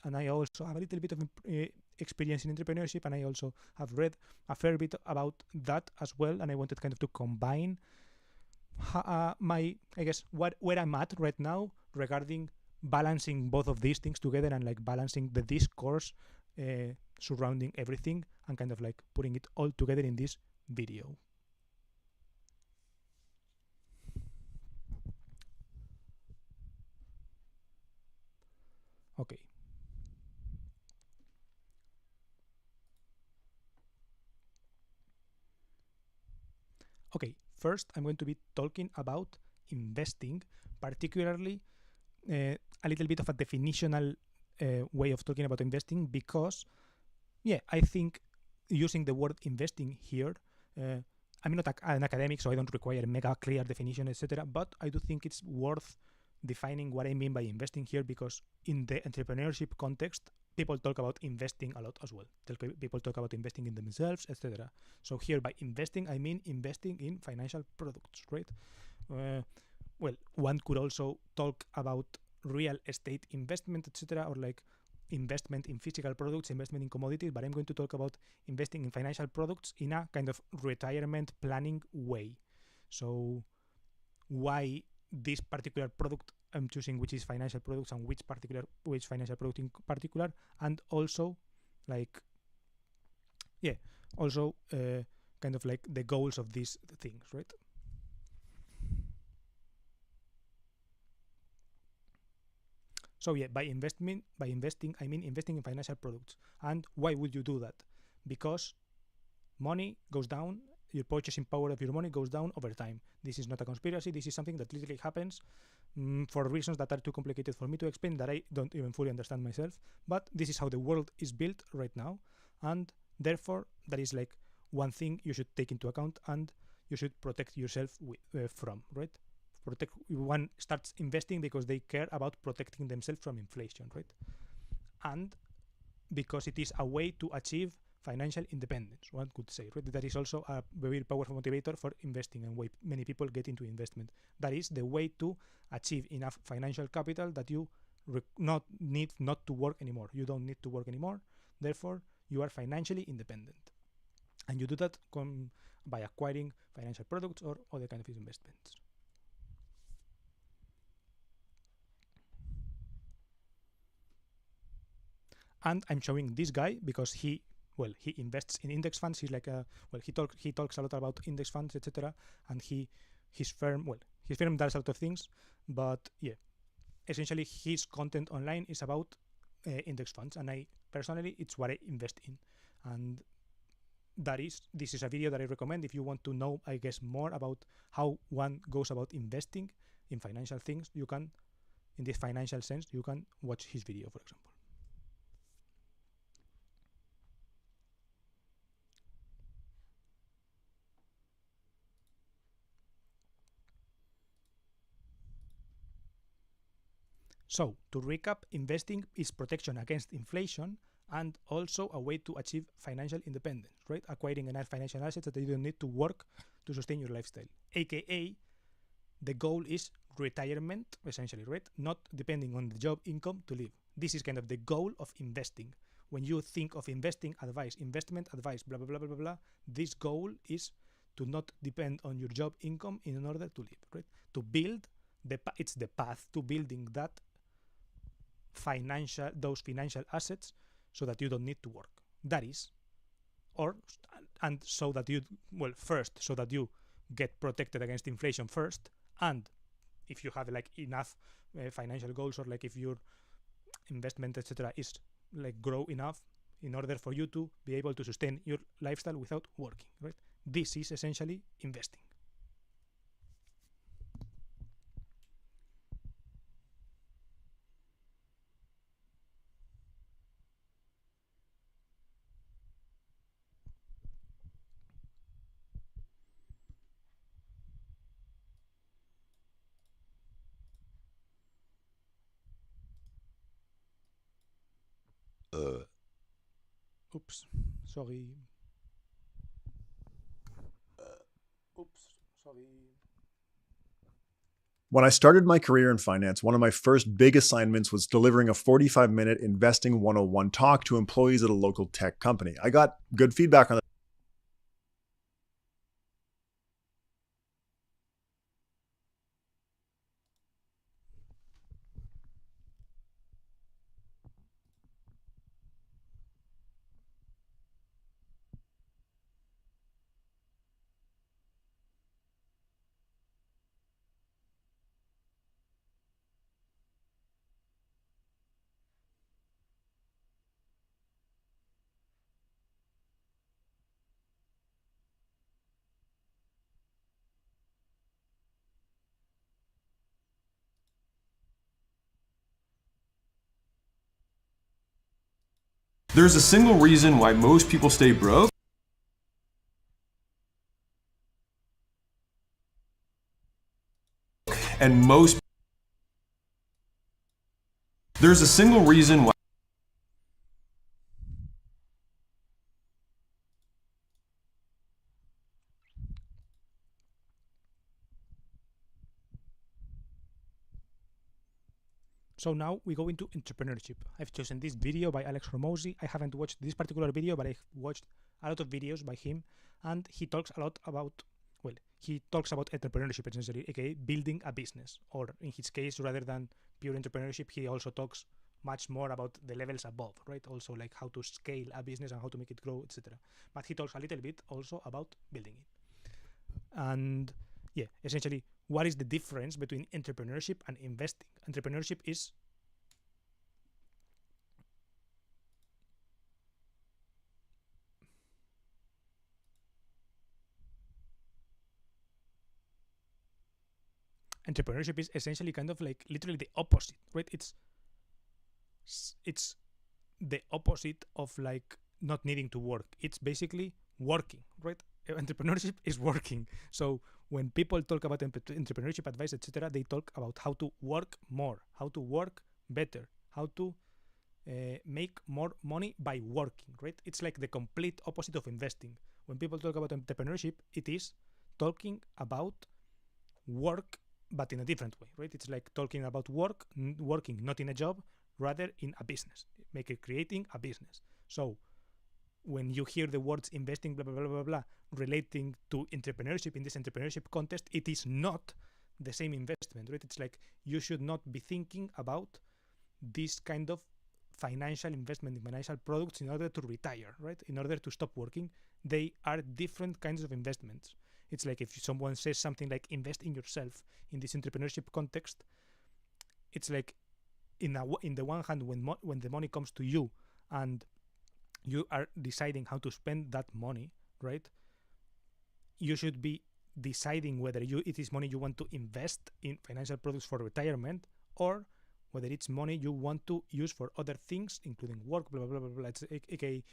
and I also have a little bit of experience in entrepreneurship, and I also have read a fair bit about that as well, and I wanted kind of to combine my, I guess, where I'm at right now regarding balancing both of these things together, and like balancing the discourse surrounding everything, and kind of like putting it all together in this video. Okay. Okay, first I'm going to be talking about investing, particularly a little bit of a definitional way of talking about investing, because I think using the word investing here, I'm not an academic, so I don't require a mega clear definition, etc. But I do think it's worth defining what I mean by investing here, because in the entrepreneurship context, people talk about investing a lot as well. People talk about investing in themselves, etc. So here by investing, I mean investing in financial products, right? Well, one could also talk about real estate investment, etc., or like investment in physical products, investment in commodities, but I'm going to talk about investing in financial products in a kind of retirement planning way. So why this particular product I'm choosing, which is financial products, and which financial product in particular, and also like kind of like the goals of these things, right? So by investing, I mean investing in financial products. And why would you do that? Because money goes down, your purchasing power of your money goes down over time. This is not a conspiracy. This is something that literally happens for reasons that are too complicated for me to explain, that I don't even fully understand myself. But this is how the world is built right now. And therefore, that is like one thing you should take into account, and you should protect yourself from, right? One starts investing because they care about protecting themselves from inflation, right? And because it is a way to achieve financial independence, one could say, right? That is also a very powerful motivator for investing, and why many people get into investment. That is the way to achieve enough financial capital that you not to work anymore. You don't need to work anymore. Therefore, you are financially independent. And you do that by acquiring financial products or other kind of investments. And I'm showing this guy because he invests in index funds. He's like he talks a lot about index funds, etc. And his firm does a lot of things, but essentially his content online is about index funds, and I personally, it's what I invest in. And this is a video that I recommend if you want to know, I guess, more about how one goes about investing in financial things. You can, in this financial sense, you can watch his video, for example. So, to recap, investing is protection against inflation and also a way to achieve financial independence, right? Acquiring enough financial assets that you don't need to work to sustain your lifestyle. AKA, the goal is retirement, essentially, right? Not depending on the job income to live. This is kind of the goal of investing. When you think of investment advice, blah, blah, blah, blah, blah, blah, this goal is to not depend on your job income in order to live, right? To build, it's the path to building those financial assets so that you don't need to work. That is, so that you get protected against inflation first, and if you have like enough financial goals, or like if your investment, etc., is like grow enough in order for you to be able to sustain your lifestyle without working, right? This is essentially investing. Oops, sorry. Oops, sorry. When I started my career in finance, one of my first big assignments was delivering a 45-minute investing 101 talk to employees at a local tech company. I got good feedback on the There's a single reason why most people stay broke. And there's a single reason why. So now we go into entrepreneurship. I've chosen this video by Alex Hormozi. I haven't watched this particular video, but I've watched a lot of videos by him, and he talks a lot about, well, he talks about entrepreneurship essentially, aka building a business, or in his case, rather than pure entrepreneurship, he also talks much more about the levels above, right? Also like how to scale a business and how to make it grow, etc. But he talks a little bit also about building it. And yeah, essentially, what is the difference between entrepreneurship and investing? Entrepreneurship is essentially kind of like literally the opposite, right? It's the opposite of like not needing to work. It's basically working, right? Entrepreneurship is working. So when people talk about entrepreneurship advice, etc., they talk about how to work more, how to work better, how to make more money by working, right? It's like the complete opposite of investing. When people talk about entrepreneurship, it is talking about work, but in a different way, right? It's like talking about working not in a job, rather in a business, creating a business. So when you hear the words investing, blah, blah, blah, blah, blah, relating to entrepreneurship in this entrepreneurship context, it is not the same investment, right? It's like you should not be thinking about this kind of financial investment in financial products in order to retire, right? In order to stop working. They are different kinds of investments. It's like if someone says something like invest in yourself in this entrepreneurship context, it's like in the one hand, when the money comes to you and you are deciding how to spend that money, right? You should be deciding whether it is money you want to invest in financial products for retirement, or whether it's money you want to use for other things, including work, blah, blah, blah, blah, blah. It's okay.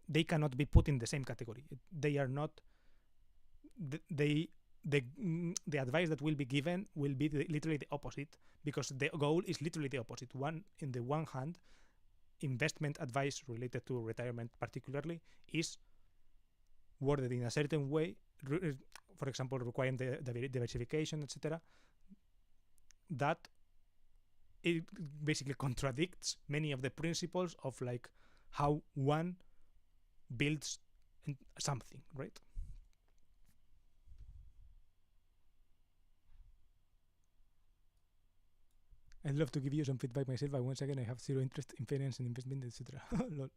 They cannot be put in the same category. They are not. The advice that will be given will be literally the opposite, because the goal is literally the opposite. In the one hand, investment advice related to retirement particularly is worded in a certain way, for example, requiring the diversification, etc., that it basically contradicts many of the principles of like how one builds something, right? I'd love to give you some feedback myself, but once again, I have zero interest in finance and investment, etc. Lol.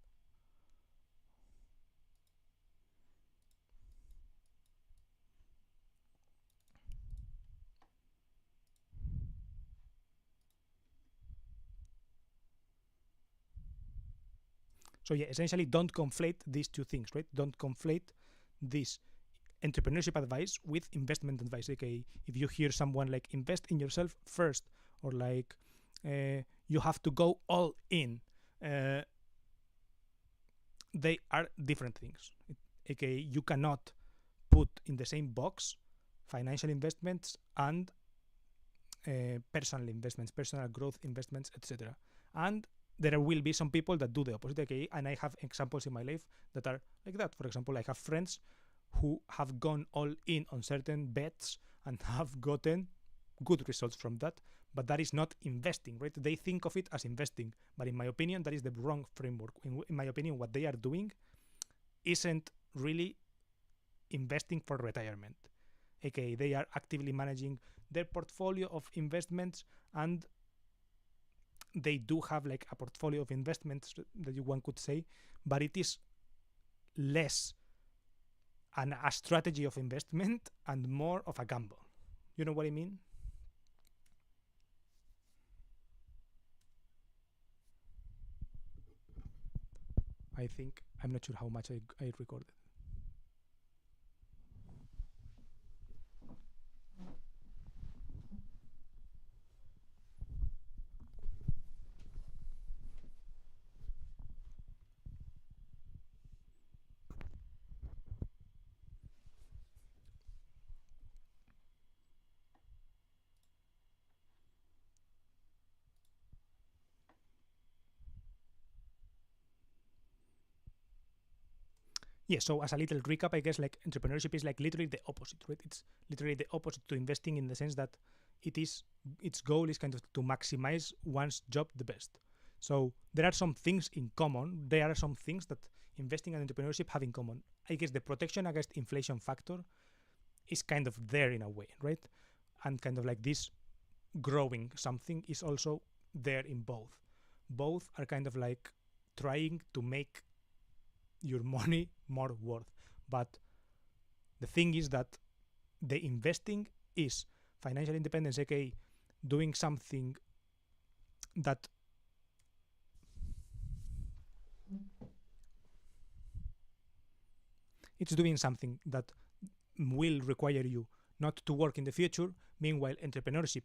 So yeah, essentially don't conflate these two things, right? Don't conflate this entrepreneurship advice with investment advice. Okay, if you hear someone like invest in yourself first, or like you have to go all in, they are different things. Okay, you cannot put in the same box financial investments and personal investments, personal growth investments, etc. And there will be some people that do the opposite. Okay, and I have examples in my life that are like that. For example, I have friends who have gone all in on certain bets and have gotten good results from that, but that is not investing, right? They think of it as investing, but in my opinion, that is the wrong framework. In my opinion, what they are doing isn't really investing for retirement. Okay, they are actively managing their portfolio of investments, and they do have like a portfolio of investments that one could say, but it is less a strategy of investment and more of a gamble. You know what I mean? I think, I'm not sure how much I recorded. Yeah, so as a little recap, I guess like entrepreneurship is like literally the opposite, right? It's literally the opposite to investing in the sense that its goal is kind of to maximize one's job the best. So there are some things in common. There are some things that investing and entrepreneurship have in common. I guess the protection against inflation factor is kind of there in a way, right? And kind of like this growing something is also there in both. Both are kind of like trying to make your money more worth. But the thing is that the investing is financial independence, aka doing something that it's doing something that will require you not to work in the future. Meanwhile, entrepreneurship,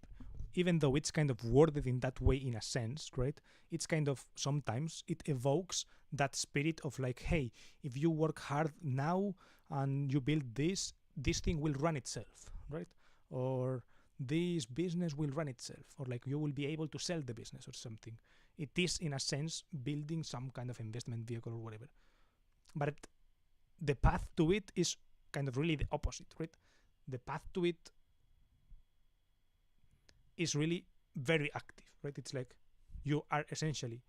even though it's kind of worded in that way in a sense, right? It's kind of, sometimes it evokes that spirit of like, hey, if you work hard now and you build this thing will run itself, right? Or this business will run itself, or like you will be able to sell the business or something. It is, in a sense, building some kind of investment vehicle or whatever. But the path to it is kind of really the opposite, right? The path to it is really very active, right? It's like you are essentially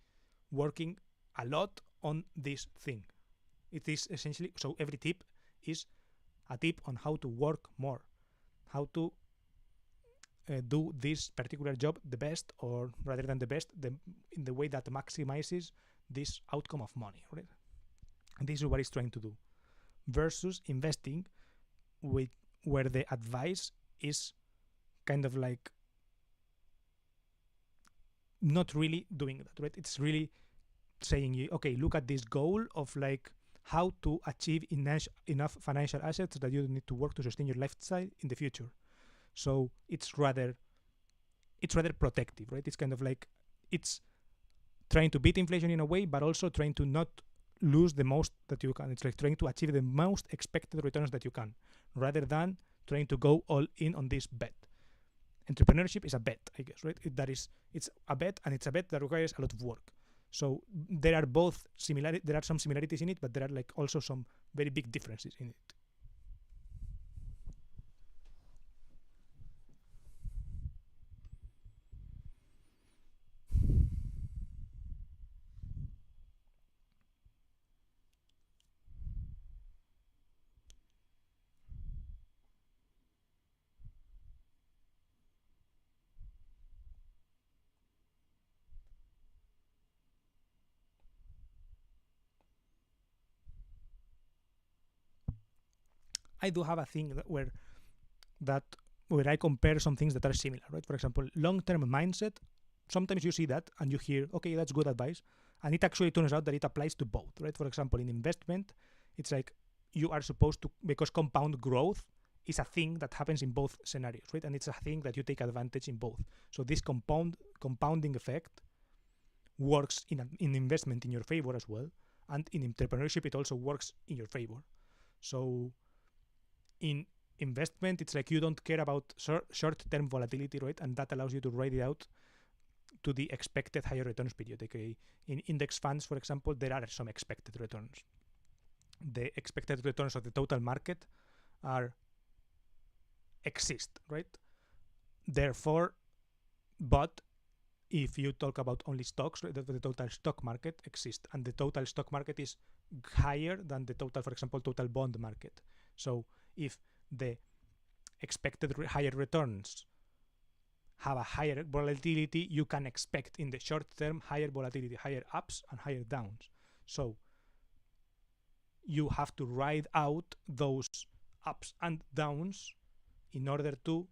working a lot on this thing. It is essentially, so every tip is a tip on how to work more, how to do this particular job the best, or rather than the best, in the way that maximizes this outcome of money, right? And this is what it's trying to do. Versus investing, where the advice is kind of like not really doing that, right? It's really saying you, okay, look at this goal of like how to achieve enough financial assets that you don't need to work to sustain your lifestyle in the future. So it's rather protective, right? It's kind of like, it's trying to beat inflation in a way, but also trying to not lose the most that you can. It's like trying to achieve the most expected returns that you can, rather than trying to go all in on this bet. Entrepreneurship is a bet, I guess, right? It's a bet, and it's a bet that requires a lot of work. So there are some similarities in it, but there are like also some very big differences in it. I do have a thing where I compare some things that are similar, right? For example, long-term mindset. Sometimes you see that and you hear, okay, that's good advice, and it actually turns out that it applies to both, right? For example, in investment, it's like you are supposed to, because compound growth is a thing that happens in both scenarios, right? And it's a thing that you take advantage in both. So this compounding effect works in investment in your favor as well, and in entrepreneurship it also works in your favor. So in investment, it's like you don't care about short-term volatility, right? And that allows you to ride it out to the expected higher returns period. Okay, in index funds, for example, there are some expected returns. The expected returns of the total market exist, right? Therefore, but if you talk about only stocks, right, the total stock market exists, and the total stock market is higher than the total, for example, total bond market. So if the expected higher returns have a higher volatility, you can expect in the short term higher volatility, higher ups and higher downs. So you have to ride out those ups and downs in order to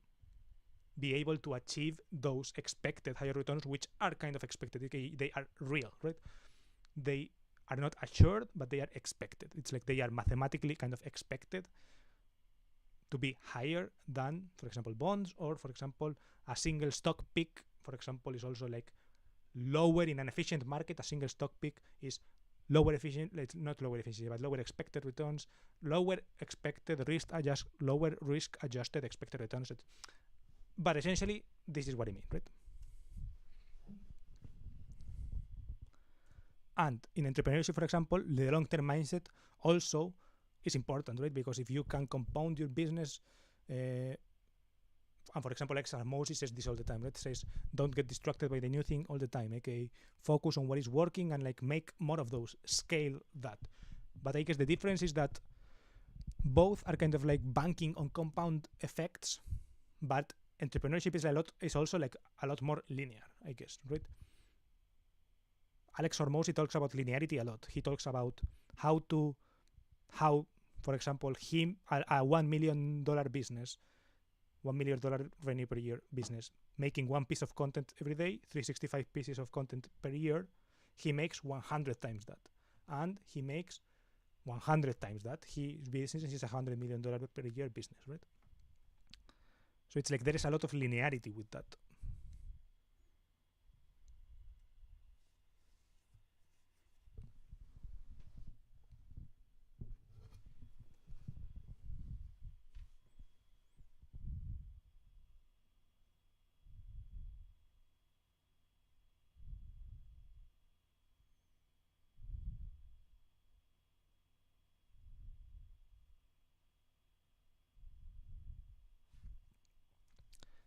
be able to achieve those expected higher returns, which are kind of expected. Okay, they are real, right? They are not assured, but they are expected. It's like they are mathematically kind of expected to be higher than, for example, bonds, or for example, a single stock pick, for example, is also like lower in an efficient market. A single stock pick is lower efficient, not lower efficiency, but lower expected returns, lower risk adjusted expected returns. But essentially, this is what I mean, right? And in entrepreneurship, for example, the long-term mindset also is important, right? Because if you can compound your business, and for example, Alexa Moses says this all the time, right? Says, don't get distracted by the new thing all the time, okay? Focus on what is working and like make more of those, scale that. But I guess the difference is that both are kind of like banking on compound effects, but entrepreneurship is also like a lot more linear, I guess, right? Alex Hormozi talks about linearity a lot. He talks about how, for example, a $1 million business, $1 million revenue per year business, making one piece of content every day, 365 pieces of content per year, he makes 100 times that. And he makes 100 times that. His business is a $100 million per year business, right? So it's like there is a lot of linearity with that.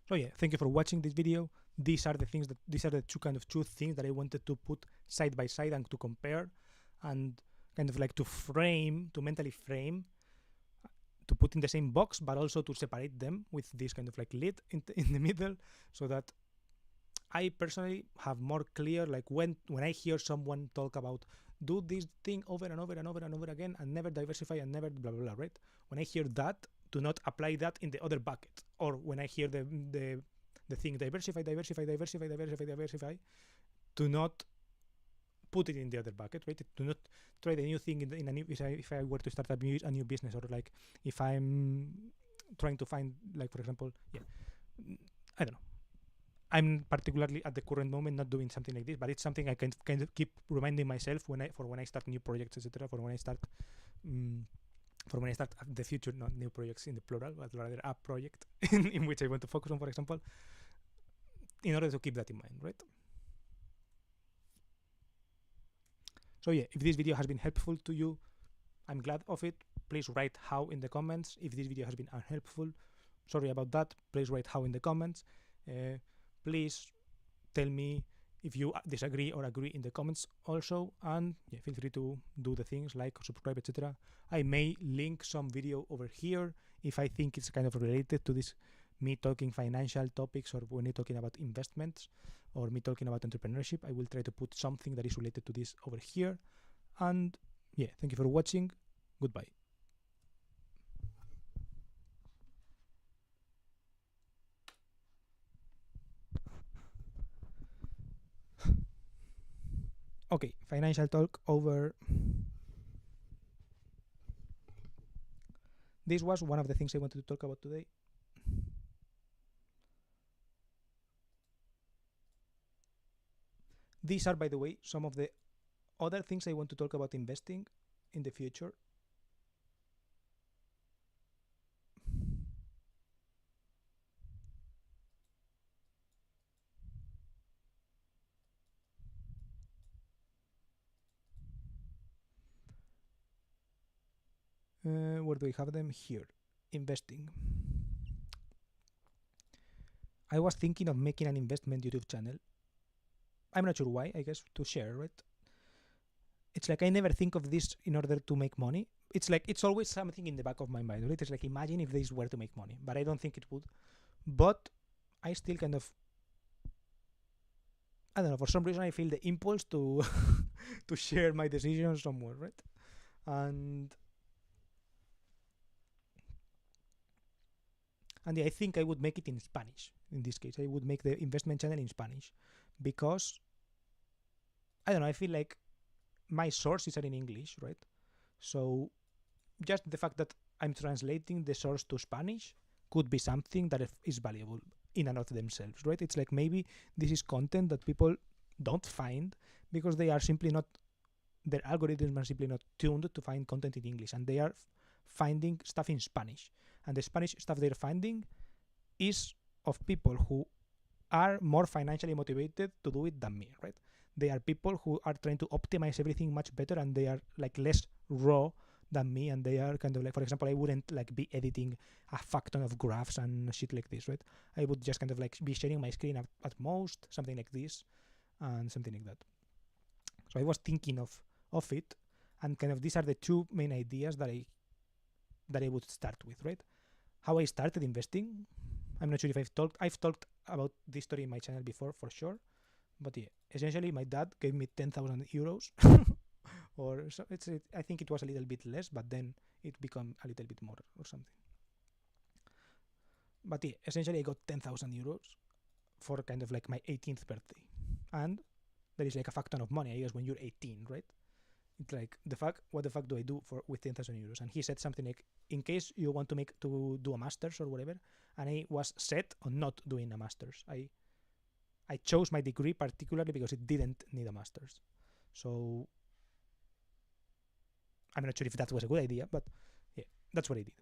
So yeah, thank you for watching this video. These are the two things that I wanted to put side by side and to compare, and kind of like to mentally frame, to put in the same box, but also to separate them with this kind of like lid in the middle, so that I personally have more clear, like when I hear someone talk about do this thing over and over and over and over again and never diversify and never blah blah blah, right? When I hear that, do not apply that in the other bucket. Or when I hear the thing diversify, do not put it in the other bucket, right? Do not try the new thing in a new. If I were to start a new business, or like if I'm trying to find, like for example, I don't know. I'm particularly at the current moment not doing something like this, but it's something I can kind of keep reminding myself when I start new projects, etc. For when I start the future, not new projects in the plural, but rather a project in which I want to focus on, for example, in order to keep that in mind, right? So yeah, if this video has been helpful to you, I'm glad of it. Please write how in the comments. If this video has been unhelpful, sorry about that. Please write how in the comments. Please tell me if you disagree or agree in the comments also, and yeah, feel free to do the things like subscribe, etc. I may link some video over here if I think it's kind of related to this, me talking financial topics, or when you're talking about investments, or me talking about entrepreneurship. I will try to put something that is related to this over here. And yeah, thank you for watching. Goodbye. Okay, financial talk over. this was one of the things I wanted to talk about today. These are, by the way, some of the other things I want to talk about investing in the future. Where do I have them? Here. Investing. I was thinking of making an investment YouTube channel. I'm not sure why, I guess, to share, right? It's like I never think of this in order to make money. It's like it's always something in the back of my mind, right? It's like imagine if this were to make money, but I don't think it would. But I still kind of, I don't know, for some reason I feel the impulse to to share my decisions somewhere, right? And yeah, I think I would make it in Spanish. In this case, I would make the investment channel in Spanish because, I don't know, I feel like my sources are in English, right? So just the fact that I'm translating the source to Spanish could be something that is valuable in and of themselves, right? It's like maybe this is content that people don't find because they are simply not, their algorithms are simply not tuned to find content in English, and they are finding stuff in Spanish. And the Spanish stuff they're finding is of people who are more financially motivated to do it than me, right? They are people who are trying to optimize everything much better, and they are like less raw than me, and they are kind of like, for example, I wouldn't like be editing a fuck ton of graphs and shit like this, right? I would just kind of like be sharing my screen at most, something like this, and something like that. So I was thinking of it, and kind of these are the two main ideas that I would start with, right? How I started investing. I'm not sure if I've talked about this story in my channel before, for sure. But yeah, essentially my dad gave me 10,000 euros or so I think it was a little bit less, but then it became a little bit more or something. But yeah, essentially I got 10,000 euros for kind of like my 18th birthday. And that is like a fuck ton of money, I guess, when you're 18, right? It's like, what the fuck do I do with 10,000 euros? And he said something like, in case you want to do a master's or whatever, and I was set on not doing a master's. I chose my degree particularly because it didn't need a master's. So I'm not sure if that was a good idea, but yeah, that's what I did.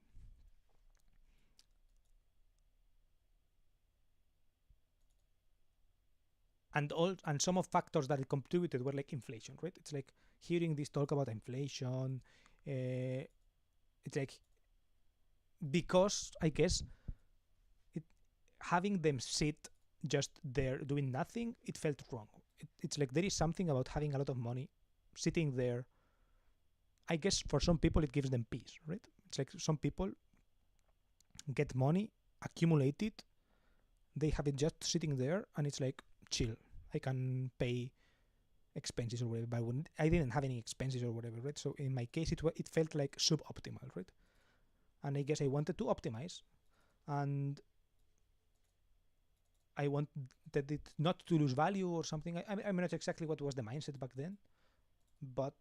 And some of factors that contributed were like inflation, right? It's like hearing this talk about inflation. It's like, because I guess having them sit just there doing nothing, it felt wrong. It's like there is something about having a lot of money sitting there. I guess for some people it gives them peace, right? It's like some people get money, accumulate it, they have it just sitting there, and it's like, chill, I can pay expenses or whatever. But I didn't have any expenses or whatever, right? So in my case, it felt like suboptimal, right? And I guess I wanted to optimize, and I wanted it not to lose value or something. I'm not exactly what was the mindset back then, but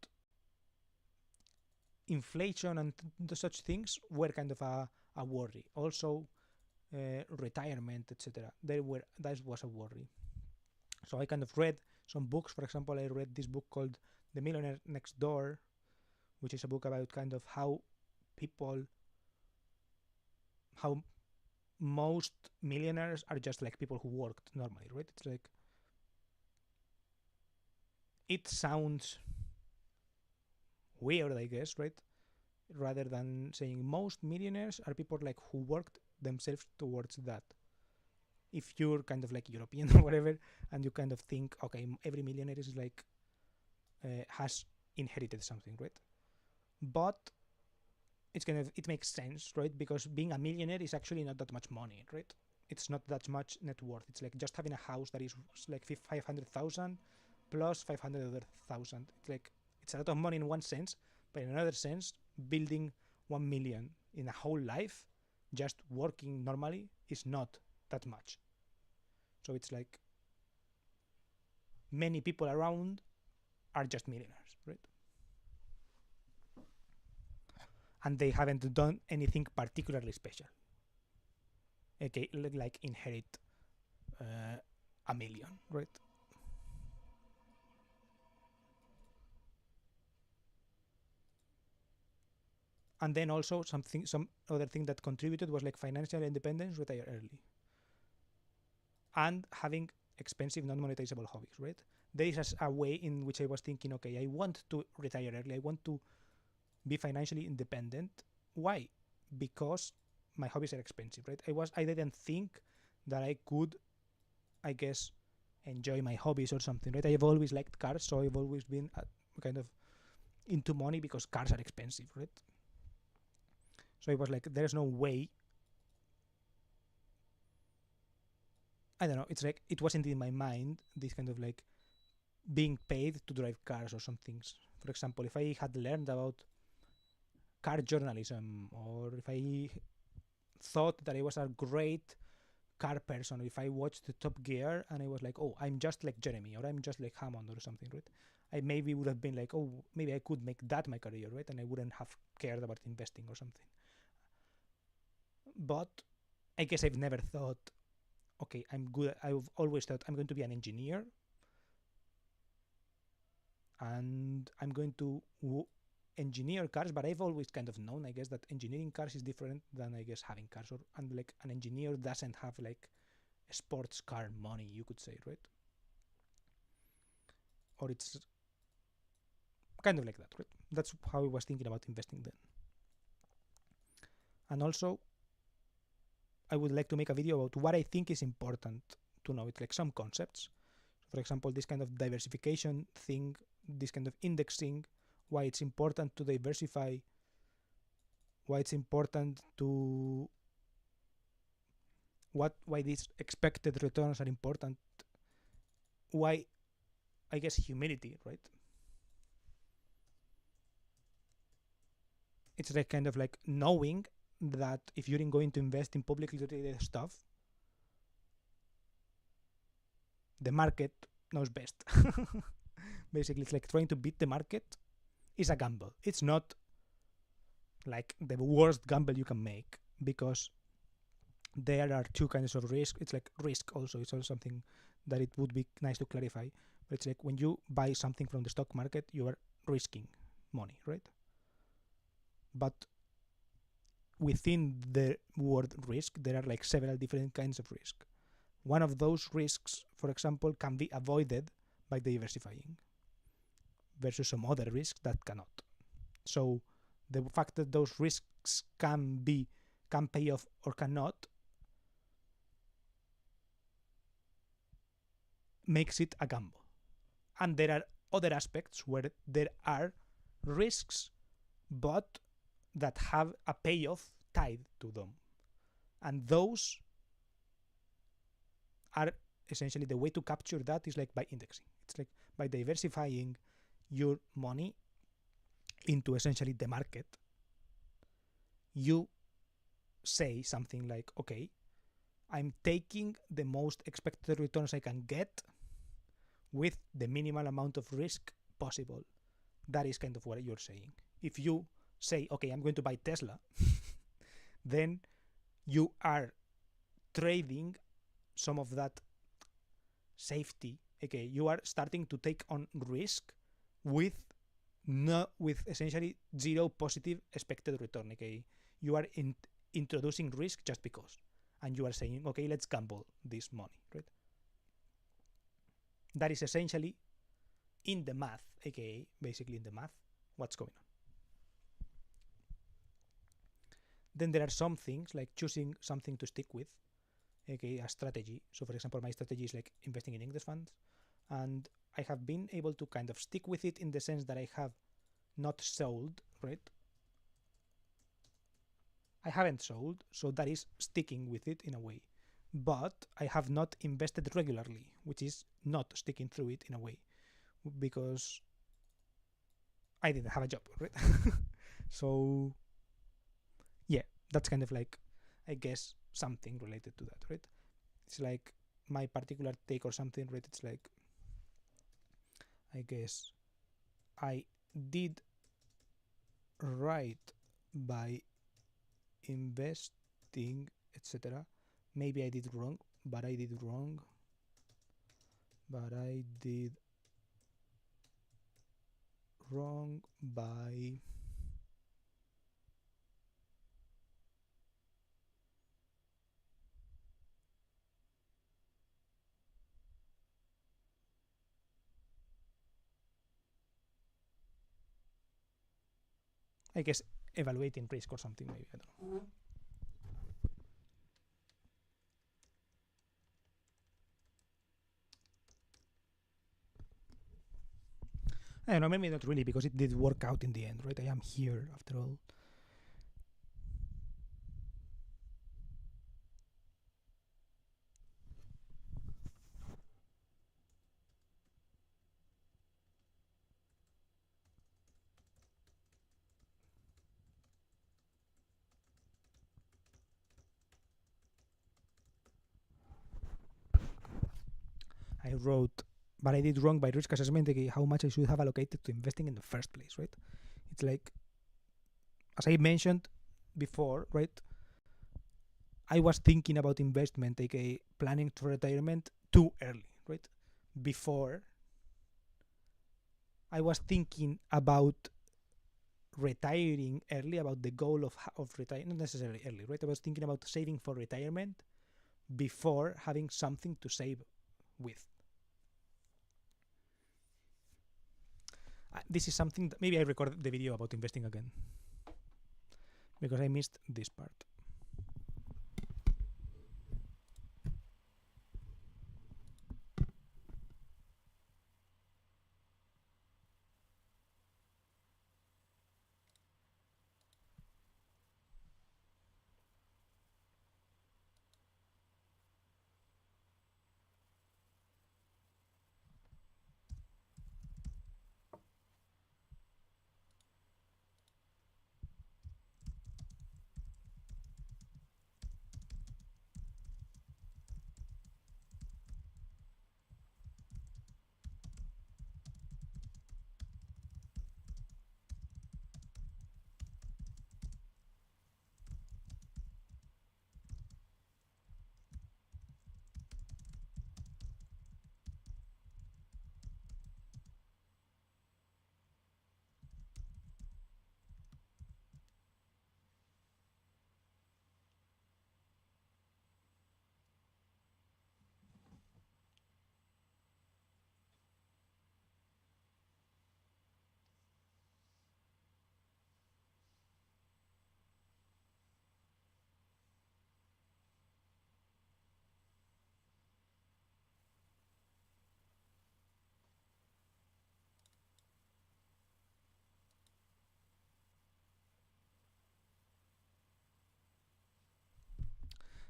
inflation and such things were kind of a worry. Also, retirement, etc. That was a worry. So I kind of read some books. For example, I read this book called The Millionaire Next Door, which is a book about kind of how most millionaires are just like people who worked normally, right? It's like, it sounds weird, I guess, right? Rather than saying most millionaires are people like who worked themselves towards that. If you're kind of like European or whatever, and you kind of think, okay, every millionaire is like has inherited something, right? But it makes sense, right? Because being a millionaire is actually not that much money, right? It's not that much net worth. It's like just having a house that is like 500,000 plus 500,000. It's like, it's a lot of money in one sense, but in another sense, building 1 million in a whole life, just working normally, is not that much. So it's like many people around are just millionaires, right? and they haven't done anything particularly special. Okay, like inherit a million, right? And then also some other thing that contributed was like financial independence, retire early, and having expensive non-monetizable hobbies, right? There is a way in which I was thinking, okay, I want to retire early, I want to be financially independent. Why? Because my hobbies are expensive, right? I didn't think that I could, I guess, enjoy my hobbies or something, right? I've always liked cars, so I've always been kind of into money because cars are expensive, right? So I was like, there's no way. I don't know. It's like it wasn't in my mind, this kind of like being paid to drive cars or some things. For example, if I had learned about car journalism, or if I thought that I was a great car person, if I watched the Top Gear and I was like, oh, I'm just like Jeremy, or I'm just like Hammond or something, right? I maybe would have been like, oh, maybe I could make that my career, right? And I wouldn't have cared about investing or something. But I guess I've never thought, okay, I've always thought I'm going to be an engineer and I'm going to engineer cars, but I've always kind of known, I guess, that engineering cars is different than, I guess, having cars, and like an engineer doesn't have like sports car money, you could say, right? Or it's kind of like that, right? That's how I was thinking about investing then. And also, I would like to make a video about what I think is important to know. It's like some concepts. For example, this kind of diversification thing, this kind of indexing, why it's important to diversify, why it's important to why these expected returns are important, why, I guess, humility, right? It's like kind of like knowing that if you're going to invest in publicly traded stuff, the market knows best. Basically, it's like trying to beat the market is a gamble. It's not like the worst gamble you can make, because there are two kinds of risk. It's like risk also. It's also something that it would be nice to clarify. But it's like when you buy something from the stock market, you are risking money, right? But within the word risk, there are like several different kinds of risk. One of those risks, for example, can be avoided by diversifying versus some other risks that cannot. So the fact that those risks can pay off or cannot makes it a gamble. And there are other aspects where there are risks but that have a payoff tied to them. And those are essentially, the way to capture that is like by indexing. It's like by diversifying your money into essentially the market. You say something like, okay, I'm taking the most expected returns I can get with the minimal amount of risk possible. That is kind of what you're saying. If you say, okay, I'm going to buy Tesla, then you are trading some of that safety. Okay, you are starting to take on risk with essentially zero positive expected return. Okay, you are introducing risk just because, and you are saying, okay, let's gamble this money, right? That is essentially in the math, aka basically in the math, what's going on. Then there are some things like choosing something to stick with, aka a strategy. So for example, my strategy is like investing in index funds, and I have been able to kind of stick with it in the sense that I have not sold, right? I haven't sold, so that is sticking with it in a way. But I have not invested regularly, which is not sticking through it in a way, because I didn't have a job, right? So yeah, that's kind of like, I guess, something related to that, right? It's like my particular take or something, right? It's like, I guess I did right by investing, etc. Maybe I did wrong, but I did wrong. But I did wrong by I guess evaluating risk or something, maybe, I don't know. I don't know, maybe not really, because it did work out in the end, right? I am here after all. I wrote, but I did wrong by risk assessment, like how much I should have allocated to investing in the first place, right? It's like, as I mentioned before, right? I was thinking about investment, aka planning for retirement, too early, right? Before I was thinking about retiring early, about the goal of retiring, not necessarily early, right? I was thinking about saving for retirement before having something to save with. This is something that maybe I recorded the video about investing again because I missed this part.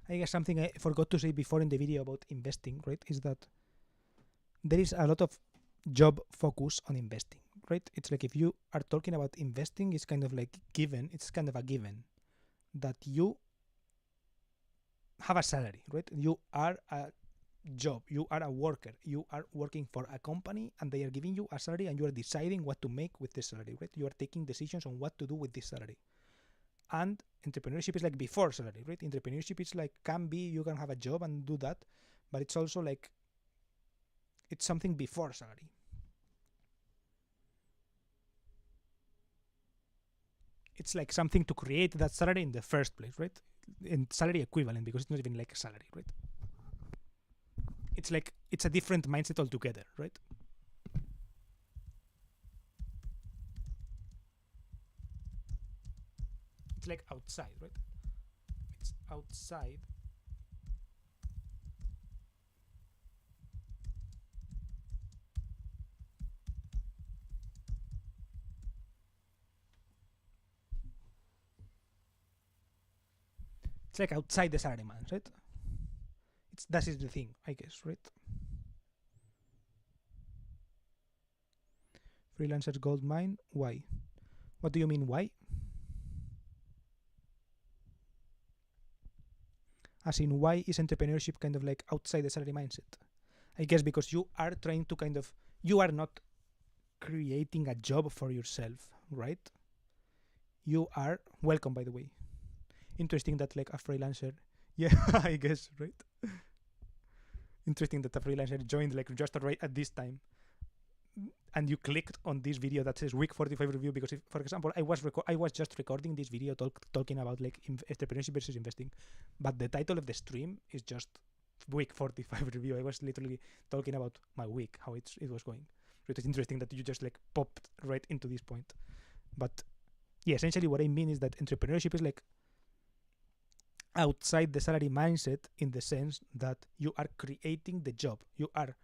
I guess something I forgot to say before in the video about investing, right, is that there is a lot of job focus on investing, right? It's like if you are talking about investing, it's kind of like given, it's kind of a given that you have a salary, right? You are a job, you are a worker, you are working for a company and they are giving you a salary and you are deciding what to make with this salary, right? You are taking decisions on what to do with this salary. And entrepreneurship is like before salary, right? Entrepreneurship is like, can be, you can have a job and do that, but it's also like, it's something before salary. It's like something to create that salary in the first place, right? In salary equivalent, because it's not even like a salary, right? It's like, it's a different mindset altogether, right? It's like outside, right? It's outside. It's like outside the salaryman, right? That is the thing, I guess, right? Freelancers gold mine, why? What do you mean, why? As in, why is entrepreneurship kind of like outside the salary mindset? I guess because you are trying to kind of, you are not creating a job for yourself, right? you are welcome, by the way. Interesting that like a freelancer, yeah, I guess, right? Interesting that a freelancer joined like just right at this time, and you clicked on this video that says week 45 review because, if, for example, I was just recording this video talking about like entrepreneurship versus investing, but the title of the stream is just week 45 review. I was literally talking about my week, how it was going. It is interesting that you just like popped right into this point. But yeah, essentially what I mean is that entrepreneurship is like outside the salary mindset, in the sense that you are creating the job. You are,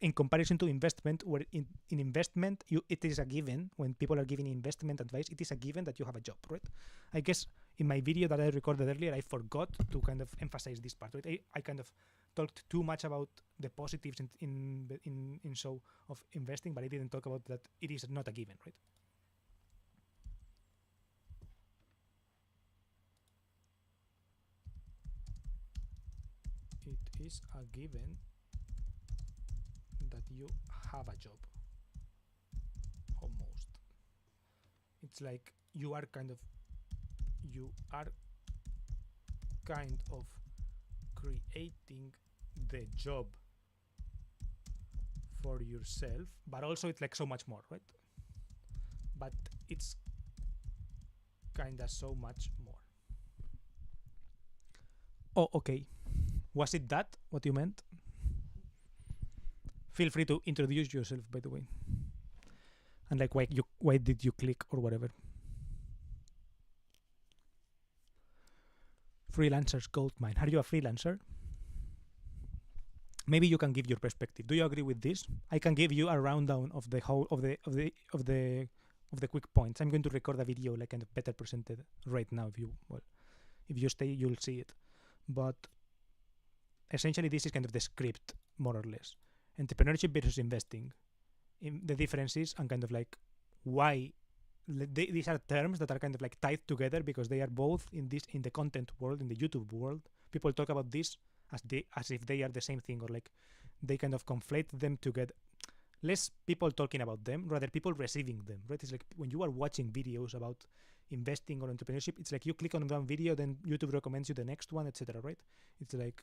in comparison to investment, where in investment it is a given. When people are giving investment advice, it is a given that you have a job, right? I guess in my video that I recorded earlier, I forgot to kind of emphasize this part, right? I kind of talked too much about the positives in show of investing, but I didn't talk about that it is not a given, right? It is a given that you have a job. Almost. It's like you are kind of creating the job for yourself, but also it's like so much more, right? But it's kind of so much more. Oh, okay. Was it that what you meant? Feel free to introduce yourself, by the way, and like why did you click or whatever. Freelancers Goldmine. Are you a freelancer? Maybe you can give your perspective. Do you agree with this? I can give you a rundown of the whole of the quick points. I'm going to record a video like kind of better presented right now. If you stay, you'll see it. But essentially, this is kind of the script, more or less. Entrepreneurship versus investing. The differences and kind of like why these are terms that are kind of like tied together because they are both in the content world, in the YouTube world. People talk about this as if they are the same thing, or like they kind of conflate them together. Less people talking about them, rather people receiving them, right? It's like when you are watching videos about investing or entrepreneurship, it's like you click on one video, then YouTube recommends you the next one, etc., right? It's like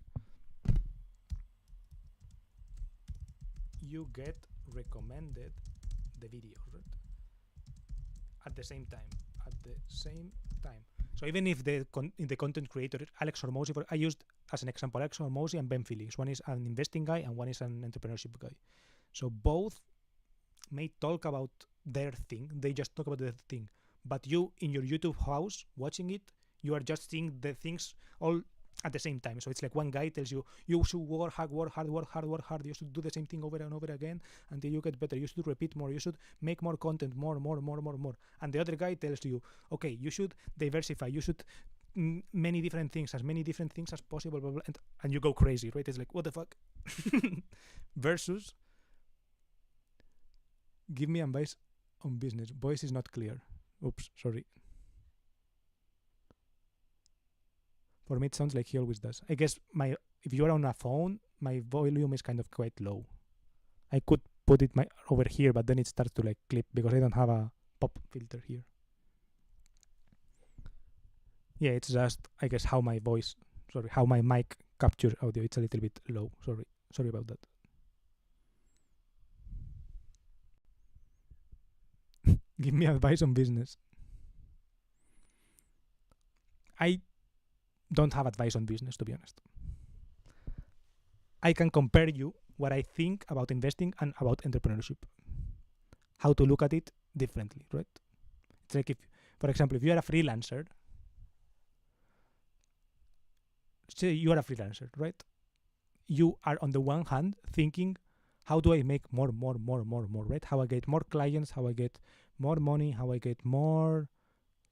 you get recommended the video, right? At the same time. So even if in the content creator, Alex Hormozi, I used as an example Alex Hormozi and Ben Felix. One is an investing guy and one is an entrepreneurship guy. So both may talk about their thing. They just talk about their thing. But you, in your YouTube house, watching it, you are just seeing the things all at the same time. So it's like one guy tells you, you should work hard. You should do the same thing over and over again until you get better. You should repeat more. You should make more content, more. And the other guy tells you, okay, you should diversify. You should many different things as possible, blah, blah, and you go crazy, right? It's like, what the fuck? Versus, give me advice on business. Voice is not clear. Oops, sorry. For me, it sounds like he always does. I guess if you are on a phone, my volume is kind of quite low. I could put it over here, but then it starts to like clip because I don't have a pop filter here. Yeah, it's just, I guess, how my mic captures audio. It's a little bit low. Sorry about that. Give me advice on business. I don't have advice on business, to be honest. I can compare you what I think about investing and about entrepreneurship. How to look at it differently, right? It's like for example, if you are a freelancer, say you are a freelancer, right? You are on the one hand thinking, how do I make more, right? How I get more clients, how I get more money, how I get more,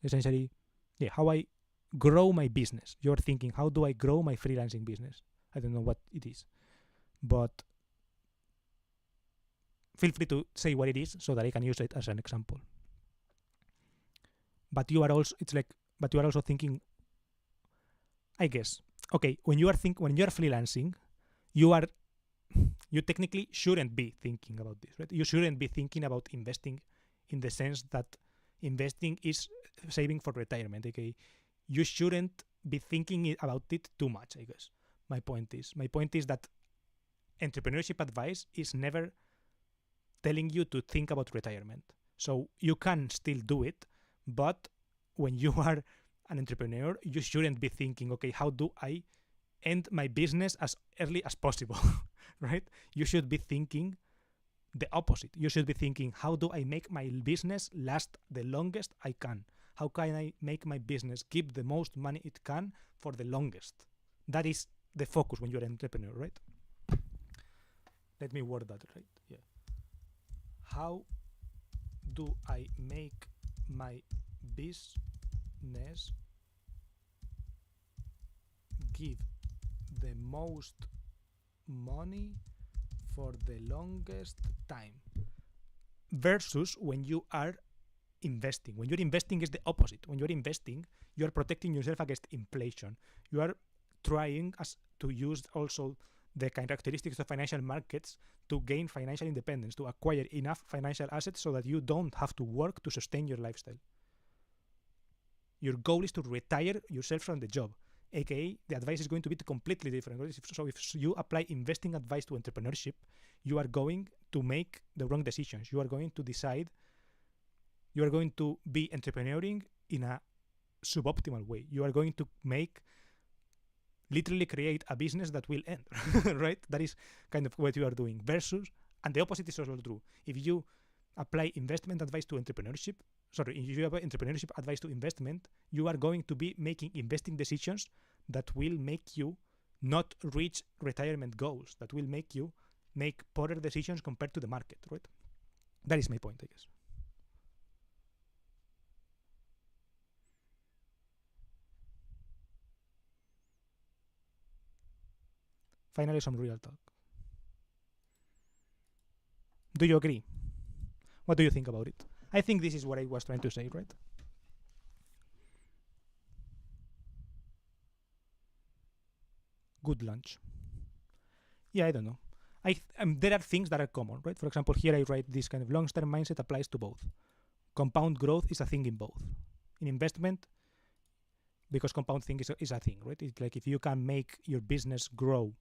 essentially, how I grow my business. You're thinking, how do I grow my freelancing business? I don't know what it is, but feel free to say what it is so that I can use it as an example. But you are also thinking, I guess, okay, when you are freelancing, you technically shouldn't be thinking about this, right? You shouldn't be thinking about investing in the sense that investing is saving for retirement. Okay, you shouldn't be thinking about it too much, I guess. My point is that entrepreneurship advice is never telling you to think about retirement. So you can still do it, but when you are an entrepreneur, you shouldn't be thinking, okay, how do I end my business as early as possible, right? You should be thinking the opposite. You should be thinking, how do I make my business last the longest I can? How can I make my business give the most money it can for the longest? That is the focus when you're an entrepreneur, right? Let me word that right. Yeah. How do I make my business give the most money for the longest time? Versus when you are investing. When you're investing is the opposite. When you're investing, you are protecting yourself against inflation. You are trying to use also the characteristics of financial markets to gain financial independence, to acquire enough financial assets so that you don't have to work to sustain your lifestyle. Your goal is to retire yourself from the job, aka the advice is going to be completely different. So if you apply investing advice to entrepreneurship, you are going to make the wrong decisions. You are going to decide, you are going to be entrepreneuring in a suboptimal way. You are going to literally create a business that will end, right? That is kind of what you are doing. Versus, and the opposite is also true. If you apply investment advice to entrepreneurship, if you apply entrepreneurship advice to investment, you are going to be making investing decisions that will make you not reach retirement goals, that will make you make poorer decisions compared to the market, right? That is my point, I guess. Finally, some real talk. Do you agree? What do you think about it? I think this is what I was trying to say, right? Good lunch. Yeah, I don't know. There are things that are common, right? For example, here I write this kind of long-term mindset applies to both. Compound growth is a thing in both. In investment, because compound thing is a thing, right? It's like if you can make your business grow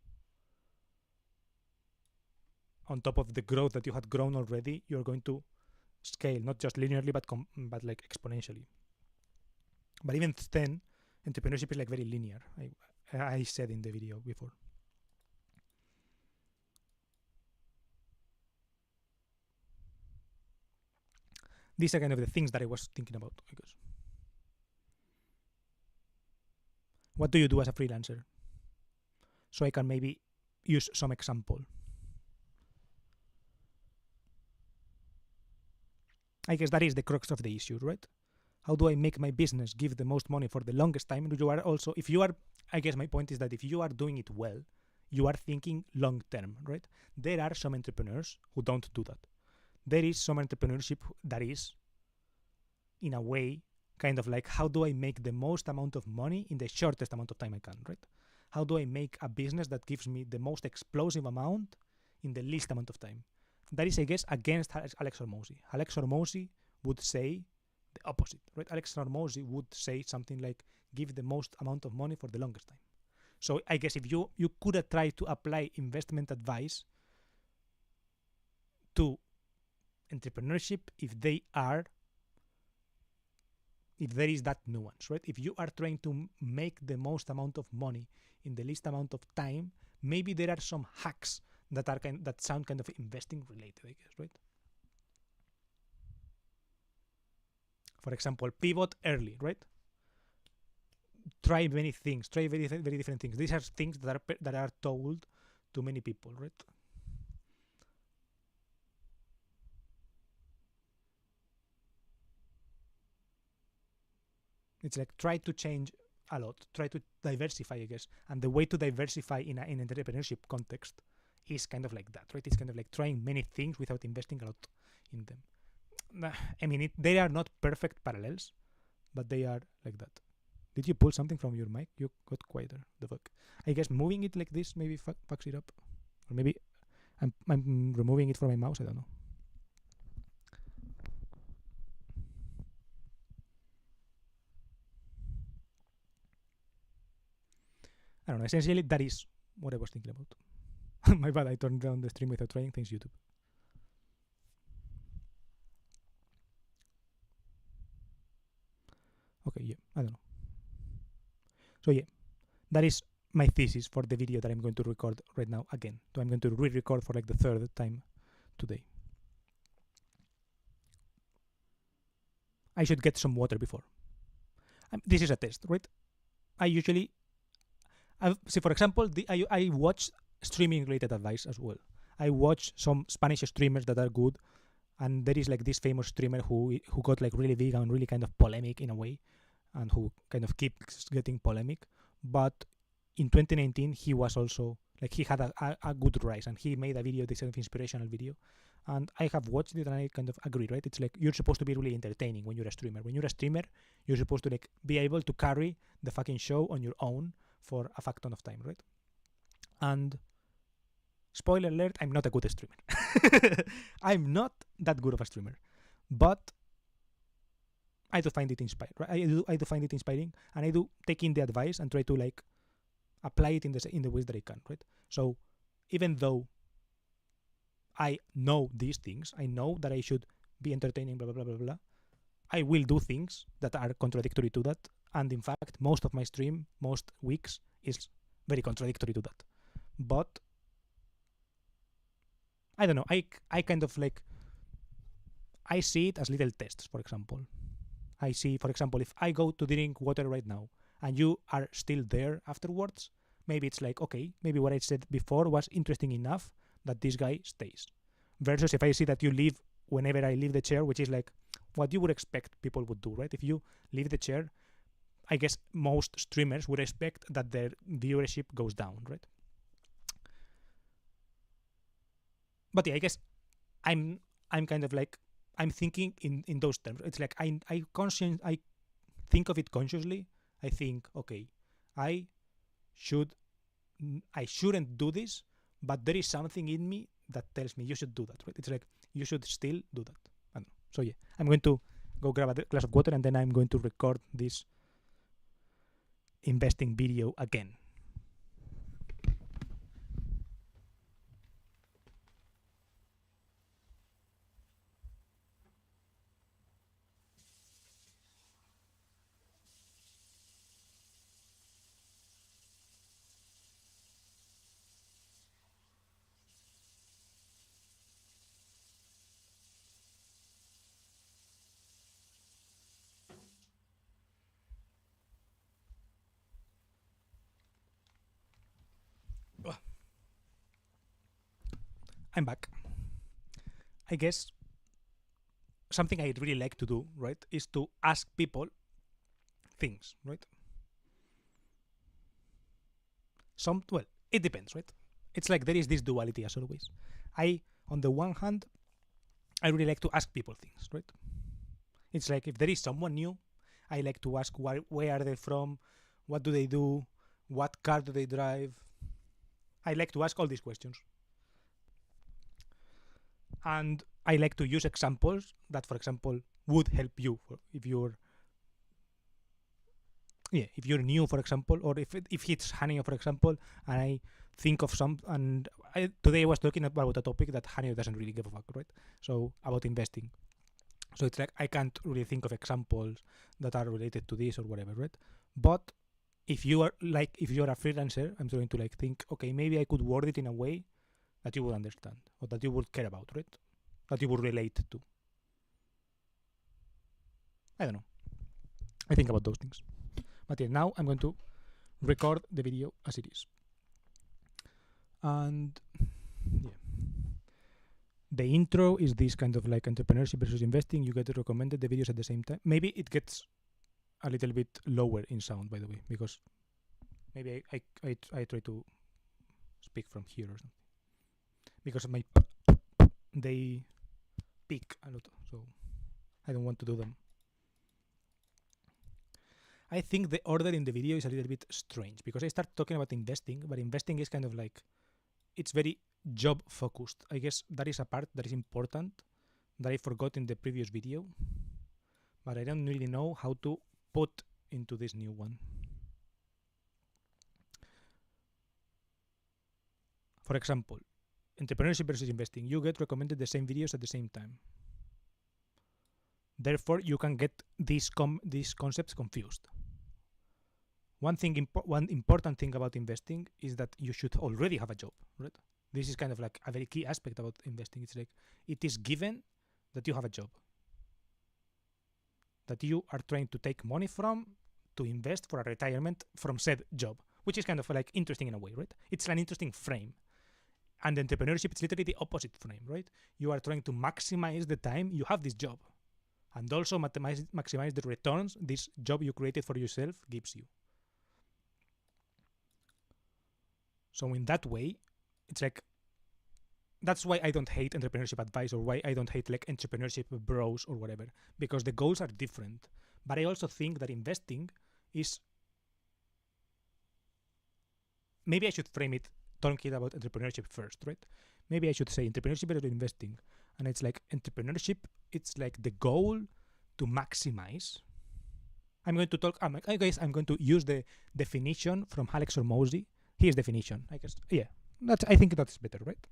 on top of the growth that you had grown already, you're going to scale, not just linearly, but like exponentially. But even then, entrepreneurship is like very linear. I said in the video before. These are kind of the things that I was thinking about, I guess. What do you do as a freelancer? So I can maybe use some example. I guess that is the crux of the issue, right? How do I make my business give the most money for the longest time? I guess my point is that if you are doing it well, you are thinking long term, right? There are some entrepreneurs who don't do that. There is some entrepreneurship that is, in a way, kind of like, how do I make the most amount of money in the shortest amount of time I can, right? How do I make a business that gives me the most explosive amount in the least amount of time? That is, I guess, against Alex Hormozi. Alex Hormozi would say the opposite, right? Alex Hormozi would say something like, give the most amount of money for the longest time. So I guess if you could have tried to apply investment advice to entrepreneurship, if there is that nuance, right? If you are trying to make the most amount of money in the least amount of time, maybe there are some hacks that sound kind of investing related, I guess, right? For example, pivot early, right? Try many things, try very different things. These are things that are told to many people, right? It's like try to change a lot, try to diversify, I guess. And the way to diversify in an entrepreneurship context is kind of like that, right? It's kind of like trying many things without investing a lot in them. I mean, they are not perfect parallels, but they are like that. Did you pull something from your mic? You got quieter. The fuck? I guess moving it like this maybe fucks it up. Or maybe I'm removing it from my mouse. I don't know. I don't know. Essentially, that is what I was thinking about. My bad. I turned down the stream without trying. Thanks, YouTube. Okay, yeah. I don't know. So yeah, that is my thesis for the video that I'm going to record right now again. So I'm going to re-record for like the third time today. I should get some water before. This is a test, right? I usually, see, for example, I watch streaming related advice as well. I watch some Spanish streamers that are good, and there is like this famous streamer who got like really big and really kind of polemic in a way, and who kind of keeps getting polemic. But in 2019, he was also like, he had a good rise, and he made a video, this kind of inspirational video, and I have watched it and I kind of agree, right? It's like you're supposed to be really entertaining when you're a streamer. When you're a streamer, you're supposed to like be able to carry the fucking show on your own for a fuck ton of time, right? And spoiler alert, I'm not a good streamer. I'm not that good of a streamer, but I do find it inspiring, right? I do find it inspiring, and I do take in the advice and try to like apply it in the ways that I can, right? So even though I know these things, I know that I should be entertaining, blah, blah, blah, blah, blah, I will do things that are contradictory to that. And in fact, most of my stream, most weeks, is very contradictory to that. But I don't know, I kind of like, I see it as little tests, for example. I see, for example, if I go to drink water right now and you are still there afterwards, maybe it's like, okay, maybe what I said before was interesting enough that this guy stays. Versus if I see that you leave whenever I leave the chair, which is like what you would expect people would do, right? If you leave the chair, I guess most streamers would expect that their viewership goes down, right? But yeah, I guess I'm kind of like, I'm thinking in those terms. It's like I think of it consciously. I think, okay, I shouldn't do this, but there is something in me that tells me you should do that, right? It's like you should still do that. I don't know. So yeah, I'm going to go grab a glass of water, and then I'm going to record this investing video again. I'm back. I guess something I really like to do, right, is to ask people things, right? Well, it depends, right? It's like there is this duality as always. On the one hand, I really like to ask people things, right? It's like if there is someone new, I like to ask where are they from, what do they do, what car do they drive. I like to ask all these questions. And I like to use examples that, for example, would help you if you're new, for example, or if it's Hanyo, for example, and I think of today I was talking about a topic that Hanyo doesn't really give a fuck, right? So about investing. So it's like I can't really think of examples that are related to this or whatever, right? But if you're a freelancer, I'm trying to like think, okay, maybe I could word it in a way that you would understand, or that you would care about, right? That you would relate to. I don't know. I think about those things. But yeah, now I'm going to record the video as it is. And yeah. The intro is this kind of like entrepreneurship versus investing. You get recommended the videos at the same time. Maybe it gets a little bit lower in sound, by the way, because maybe I try to speak from here or something. Because they peak a lot, so I don't want to do them. I think the order in the video is a little bit strange because I start talking about investing, but investing is kind of like, it's very job focused. I guess that is a part that is important that I forgot in the previous video, but I don't really know how to put into this new one. for example, entrepreneurship versus investing, you get recommended the same videos at the same time. Therefore, you can get these concepts confused. One important thing about investing is that you should already have a job, right? This is kind of like a very key aspect about investing. It's like it is given that you have a job, that you are trying to take money from to invest for a retirement from said job, which is kind of like interesting in a way, right? It's an interesting frame. And entrepreneurship, it's literally the opposite frame, right? You are trying to maximize the time you have this job and also maximize the returns this job you created for yourself gives you. So in that way, it's like, that's why I don't hate entrepreneurship advice, or why I don't hate like entrepreneurship bros or whatever, because the goals are different. But I also think that investing is, maybe I should frame it talking about entrepreneurship first, right? Maybe I should say entrepreneurship is investing. And it's like entrepreneurship, it's like the goal to maximize. I'm going to use the definition from Alex Hormozi. Here's definition, I guess. Yeah, I think that's better, right?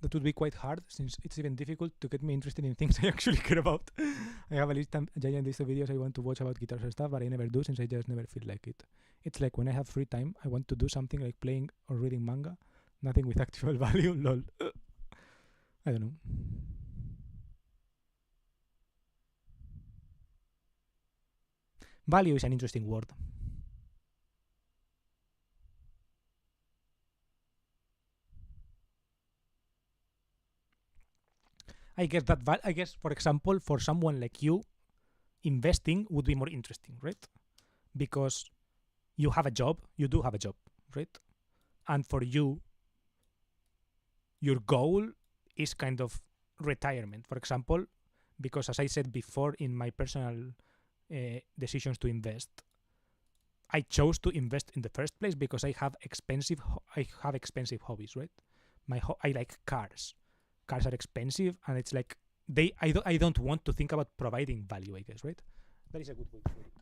That would be quite hard, since it's even difficult to get me interested in things I actually care about. I have a giant list of videos I want to watch about guitars and stuff, but I never do, since I just never feel like it. It's like when I have free time, I want to do something like playing or reading manga, nothing with actual value, lol. I don't know. Value is an interesting word. I guess, for example, for someone like you, investing would be more interesting, right? Because you have a job, you do have a job, right? And for you, your goal is kind of retirement, for example, because as I said before in my personal decisions to invest, I chose to invest in the first place because I have expensive hobbies, right? I like cars. Cars are expensive, and it's like I don't want to think about providing value, I guess, right? That is a good way to put it.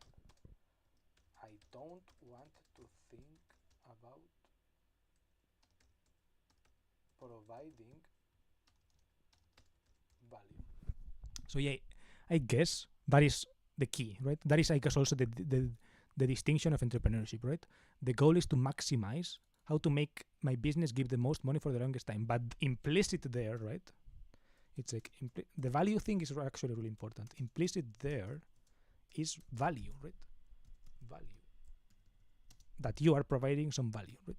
I don't want to think about providing value. So yeah, I guess that is the key, right? That is, I guess, also the distinction of entrepreneurship, right? The goal is to maximize how to make my business give the most money for the longest time. But implicit there, right? It's like the value thing is actually really important. Implicit there is value, right? Value. That you are providing some value, right?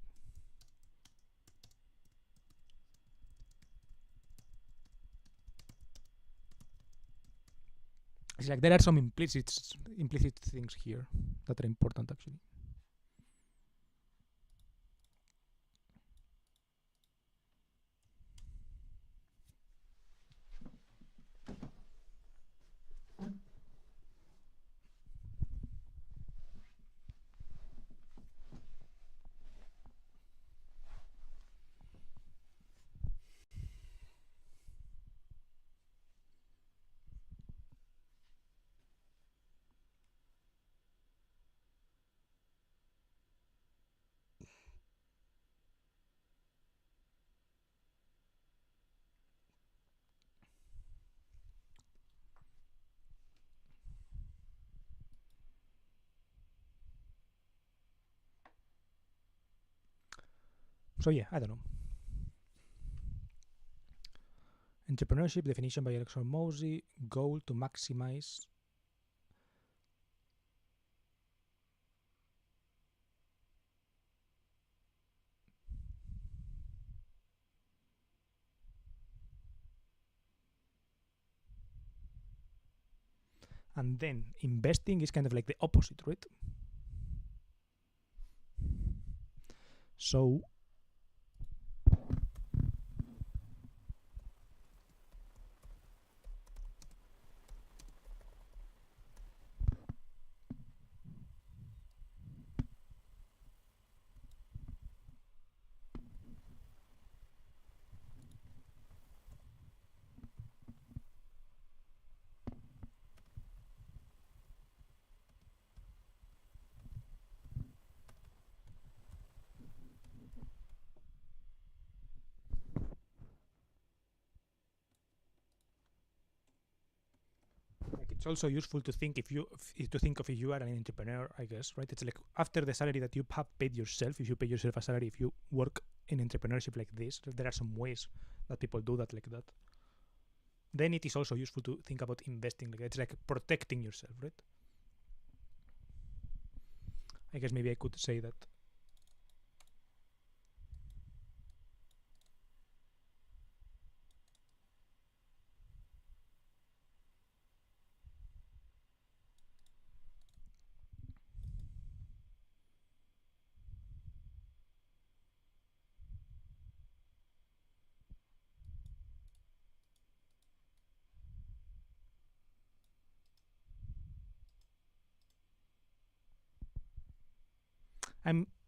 It's like there are some implicit things here that are important, actually. So yeah, I don't know. Entrepreneurship definition by Alex Hormozi, goal to maximize and then investing is kind of like the opposite, right? So It's also useful to think if you are an entrepreneur, I guess, right? It's like after the salary that you have paid yourself, if you pay yourself a salary, if you work in entrepreneurship like this, there are some ways that people do that like that. Then it is also useful to think about investing. Like it's like protecting yourself, right? I guess maybe I could say that.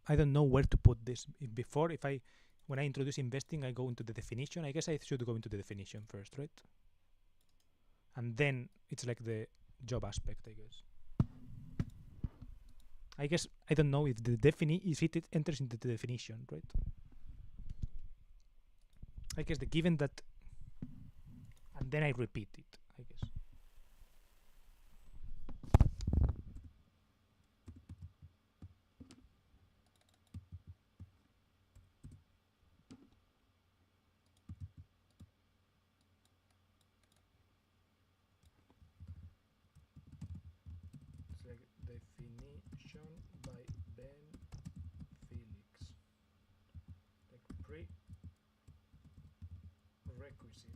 I don't know where to put this. When I introduce investing, I go into the definition. I guess I should go into the definition first, right? And then it's like the job aspect, I guess. I don't know if it enters into the definition, right? I guess the given that, and then I repeat it, I guess. It's like definition by Ben Felix. Like prerequisite.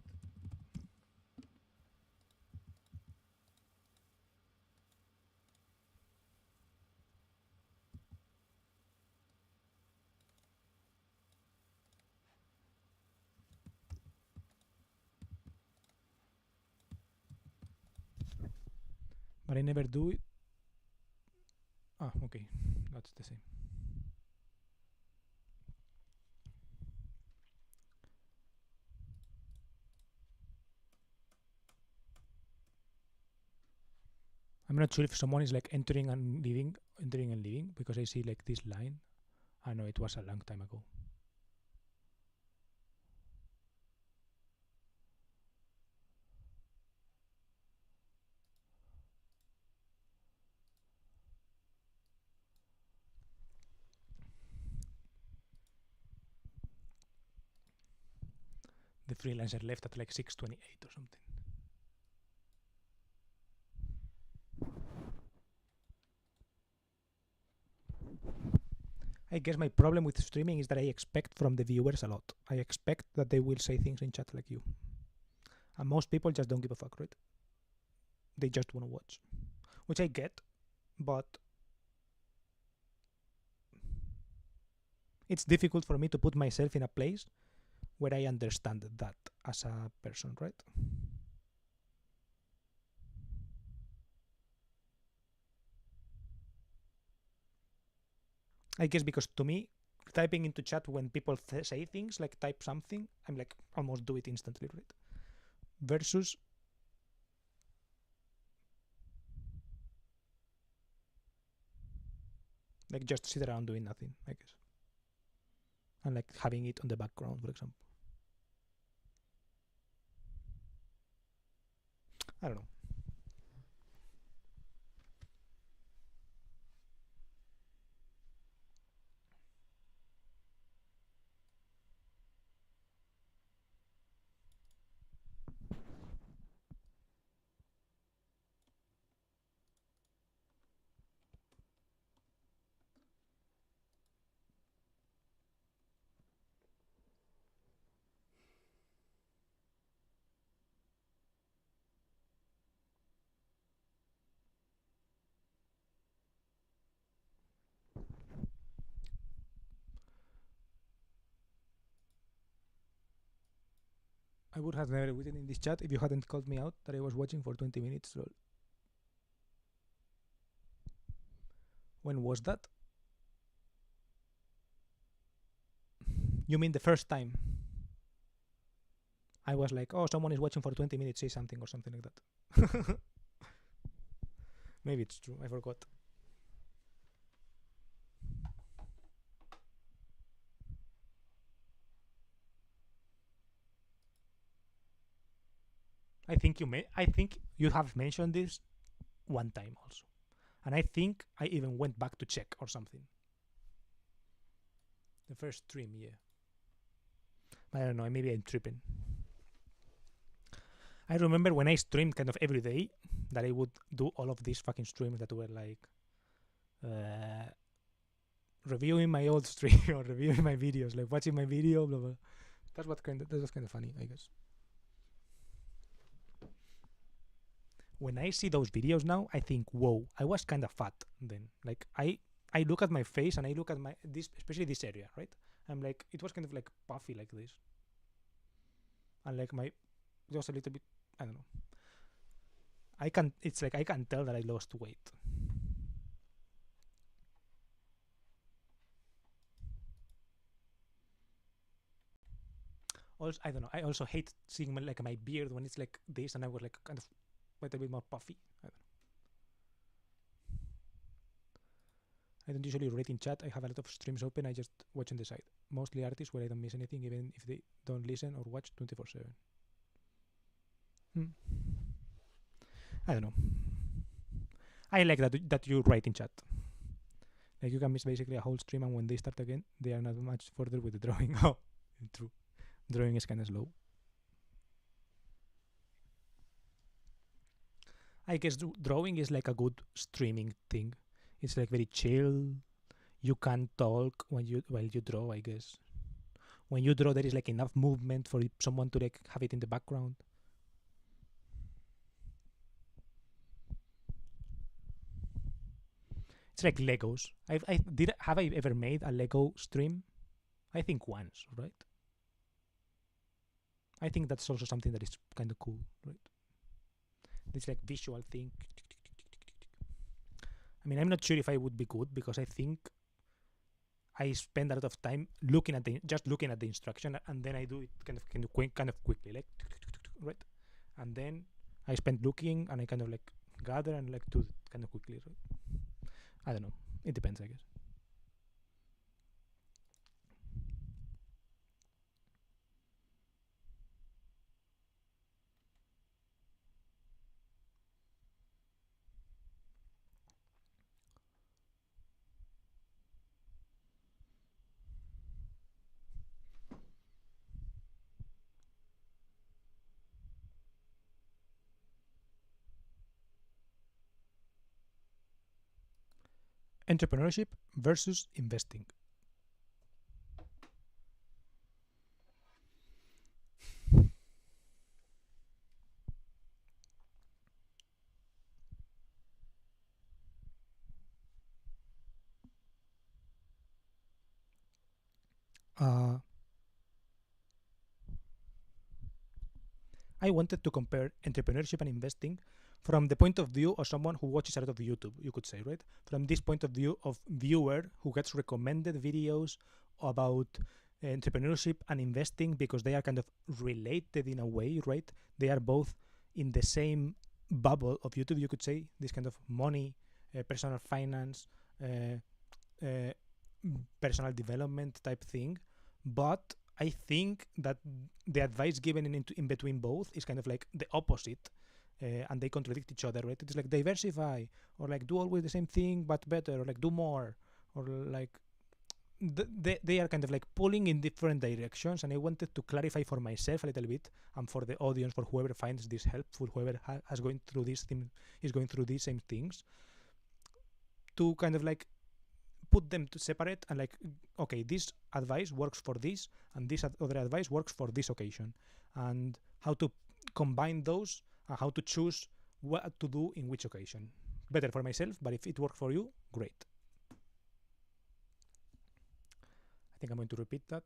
But I never do it. Ah, okay, that's the same. I'm not sure if someone is like entering and leaving, because I see like this line. I know it was a long time ago. The freelancer left at like 6:28 or something. I guess my problem with streaming is that I expect from the viewers a lot. I expect that they will say things in chat like you. And most people just don't give a fuck, right? They just want to watch. Which I get, but it's difficult for me to put myself in a place where I understand that as a person, right? I guess because to me, typing into chat when people say things, like type something, I'm like almost do it instantly, right? Versus like just sit around doing nothing, I guess. And like having it on the background, for example. I don't know. I would have never written in this chat if you hadn't called me out that I was watching for 20 minutes. Lol. When was that? You mean the first time? I was like, oh, someone is watching for 20 minutes, say something or something like that. Maybe it's true, I forgot. I I think you have mentioned this one time also, and I think I even went back to check or something. The first stream, yeah. I don't know. Maybe I'm tripping. I remember when I streamed kind of every day that I would do all of these fucking streams that were like reviewing my old stream or reviewing my videos, like watching my video, blah blah. That was kind of funny, I guess. When I see those videos now, I think, whoa, I was kind of fat then. Like I look at my face and I look at this, especially this area, right? I'm like, it was kind of like puffy like this, and like it was a little bit, I don't know. It's like I can tell that I lost weight. Also, I don't know. I also hate seeing my beard when it's like this, and I was like kind of a little bit more puffy. I don't know. I don't usually read in chat. I have a lot of streams open. I just watch on the side. Mostly artists where I don't miss anything, even if they don't listen or watch 24/7. I don't know. I like that you write in chat. Like you can miss basically a whole stream, and when they start again, they are not much further with the drawing. Oh, true. Drawing is kind of slow. I guess drawing is like a good streaming thing. It's like very chill. You can talk while you draw, I guess. When you draw, there is like enough movement for someone to like have it in the background. It's like Legos. Have I ever made a Lego stream? I think once, right? I think that's also something that is kind of cool, right? This like visual thing. I mean, I'm not sure if I would be good because I think I spend a lot of time looking at the instruction, and then I do it kind of quickly, like right, and then I spend looking and I kind of like gather and like do it kind of quickly, right? I don't know. It depends, I guess. Entrepreneurship versus investing. I wanted to compare entrepreneurship and investing from the point of view of someone who watches a lot of YouTube, you could say, right? From this point of view of viewer who gets recommended videos about entrepreneurship and investing because they are kind of related in a way, right? They are both in the same bubble of YouTube, you could say, this kind of money, personal finance, personal development type thing. But I think that the advice given in between both is kind of like the opposite, and they contradict each other, right? It's like diversify, or like do always the same thing but better, or like do more, or like they are kind of like pulling in different directions. And I wanted to clarify for myself a little bit, and for the audience, for whoever finds this helpful, whoever has going through this thing, is going through these same things, to kind of like put them to separate and like, okay, this advice works for this, and this other advice works for this occasion, and how to combine those, and how to choose what to do in which occasion. Better for myself, but if it works for you, great. I think I'm going to repeat that.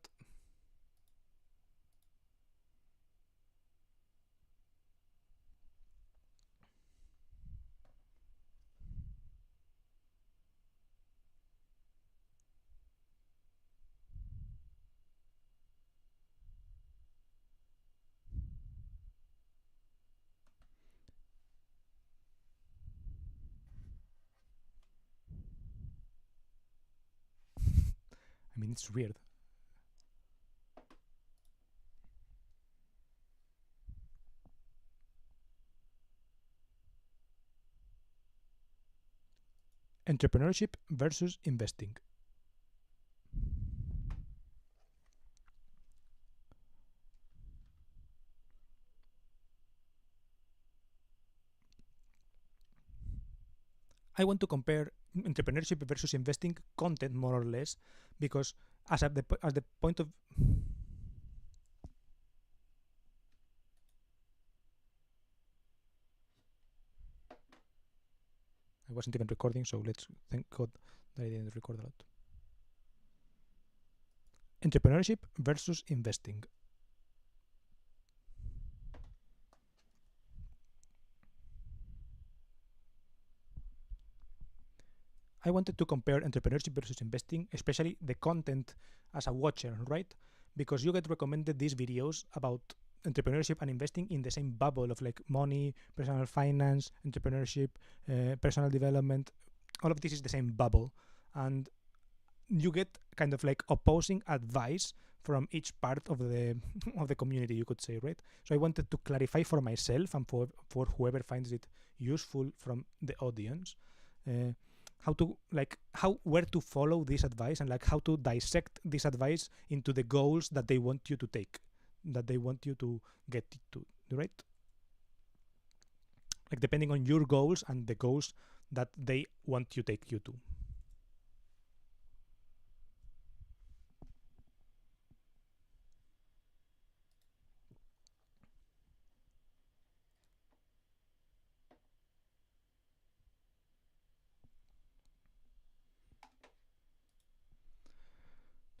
I mean, it's weird. Entrepreneurship versus investing. I want to compare entrepreneurship versus investing content more or less, because as the point of I wasn't even recording, so let's thank God that I didn't record a lot. Entrepreneurship versus investing. I wanted to compare entrepreneurship versus investing, especially the content as a watcher, right? Because you get recommended these videos about entrepreneurship and investing in the same bubble of like money, personal finance, entrepreneurship, personal development. All of this is the same bubble, and you get kind of like opposing advice from each part of the of the community, you could say, right? So I wanted to clarify for myself and for whoever finds it useful from the audience, where to follow this advice, and like how to dissect this advice into the goals that they want you to take, that they want you to get to, right? Like depending on your goals and the goals that they want to take you to.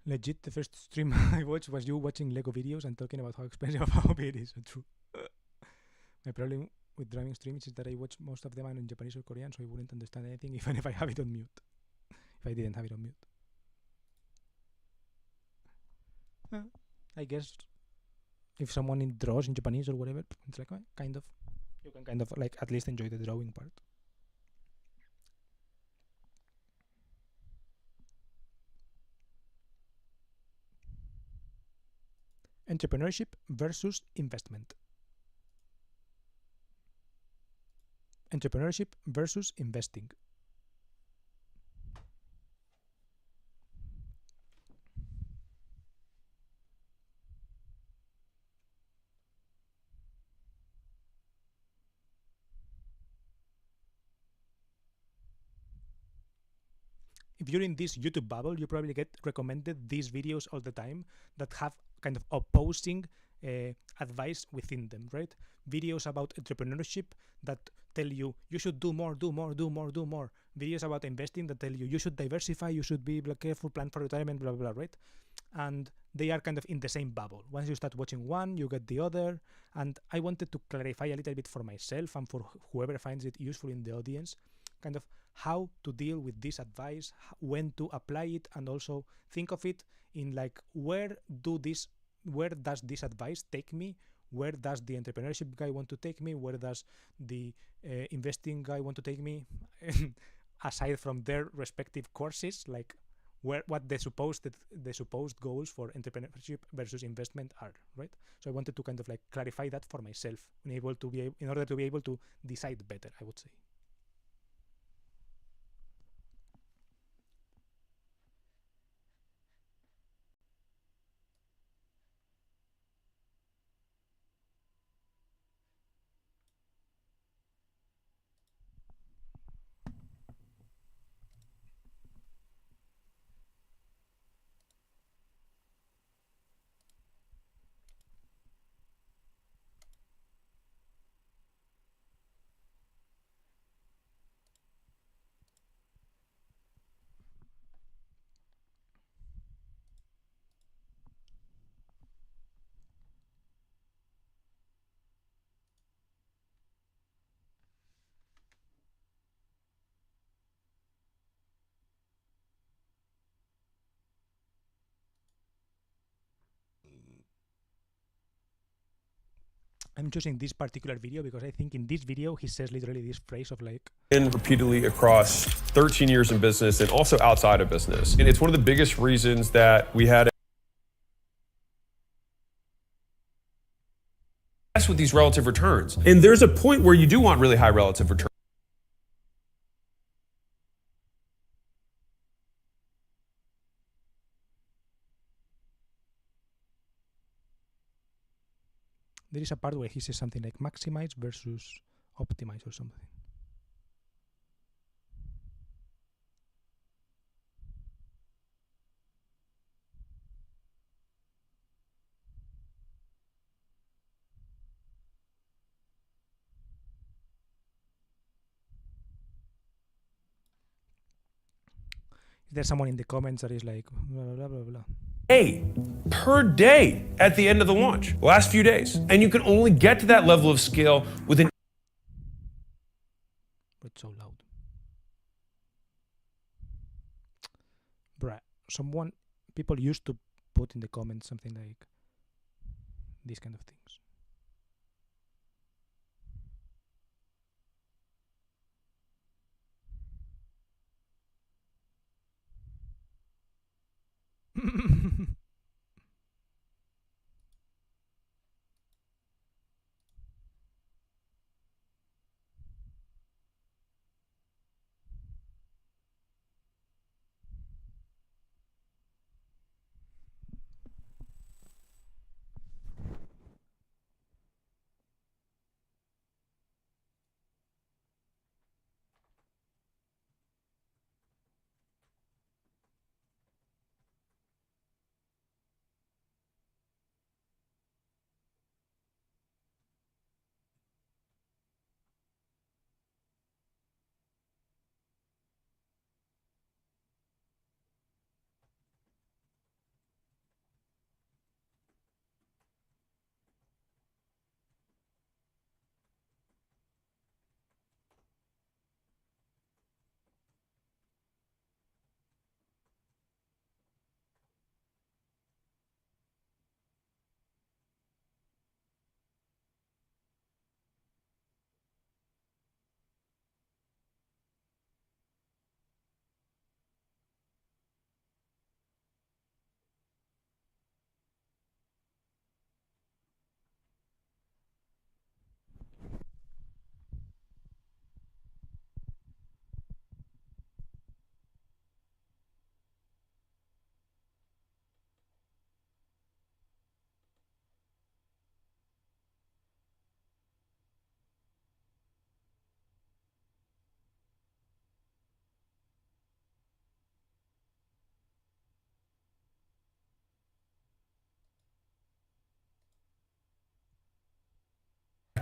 Legit, the first stream I watched was you watching Lego videos and talking about how expensive a hobby it is. True. My problem with driving streams is that I watch most of them in Japanese or Korean, so I wouldn't understand anything even if I have it on mute. If I didn't have it on mute. I guess if someone draws in Japanese or whatever, it's like kind of, you can kind of like at least enjoy the drawing part. Entrepreneurship versus investment. Entrepreneurship versus investing. If you're in this YouTube bubble, you probably get recommended these videos all the time that have kind of opposing advice within them, right? Videos about entrepreneurship that tell you should do more, do more, do more, do more. Videos about investing that tell you should diversify, you should be careful, plan for retirement, blah, blah, blah, right? And they are kind of in the same bubble. Once you start watching one, you get the other. And I wanted to clarify a little bit for myself and for whoever finds it useful in the audience, kind of how to deal with this advice, when to apply it, and also think of it in like where does this advice take me? Where does the entrepreneurship guy want to take me? Where does the investing guy want to take me? Aside from their respective courses, like what the supposed goals for entrepreneurship versus investment are, right? So I wanted to kind of like clarify that for myself, in order to be able to decide better, I would say. I'm choosing this particular video because I think in this video he says literally this phrase of like, And repeatedly across 13 years in business and also outside of business. And it's one of the biggest reasons that we had with these relative returns. And there's a point where you do want really high relative returns. There is a part where he says something like maximize versus optimize or something. Is there someone in the comments that is like blah blah blah blah blah? Per day at the end of the launch, last few days. And you can only get to that level of scale within. It's so loud. Bruh, people used to put in the comments something like these kind of things.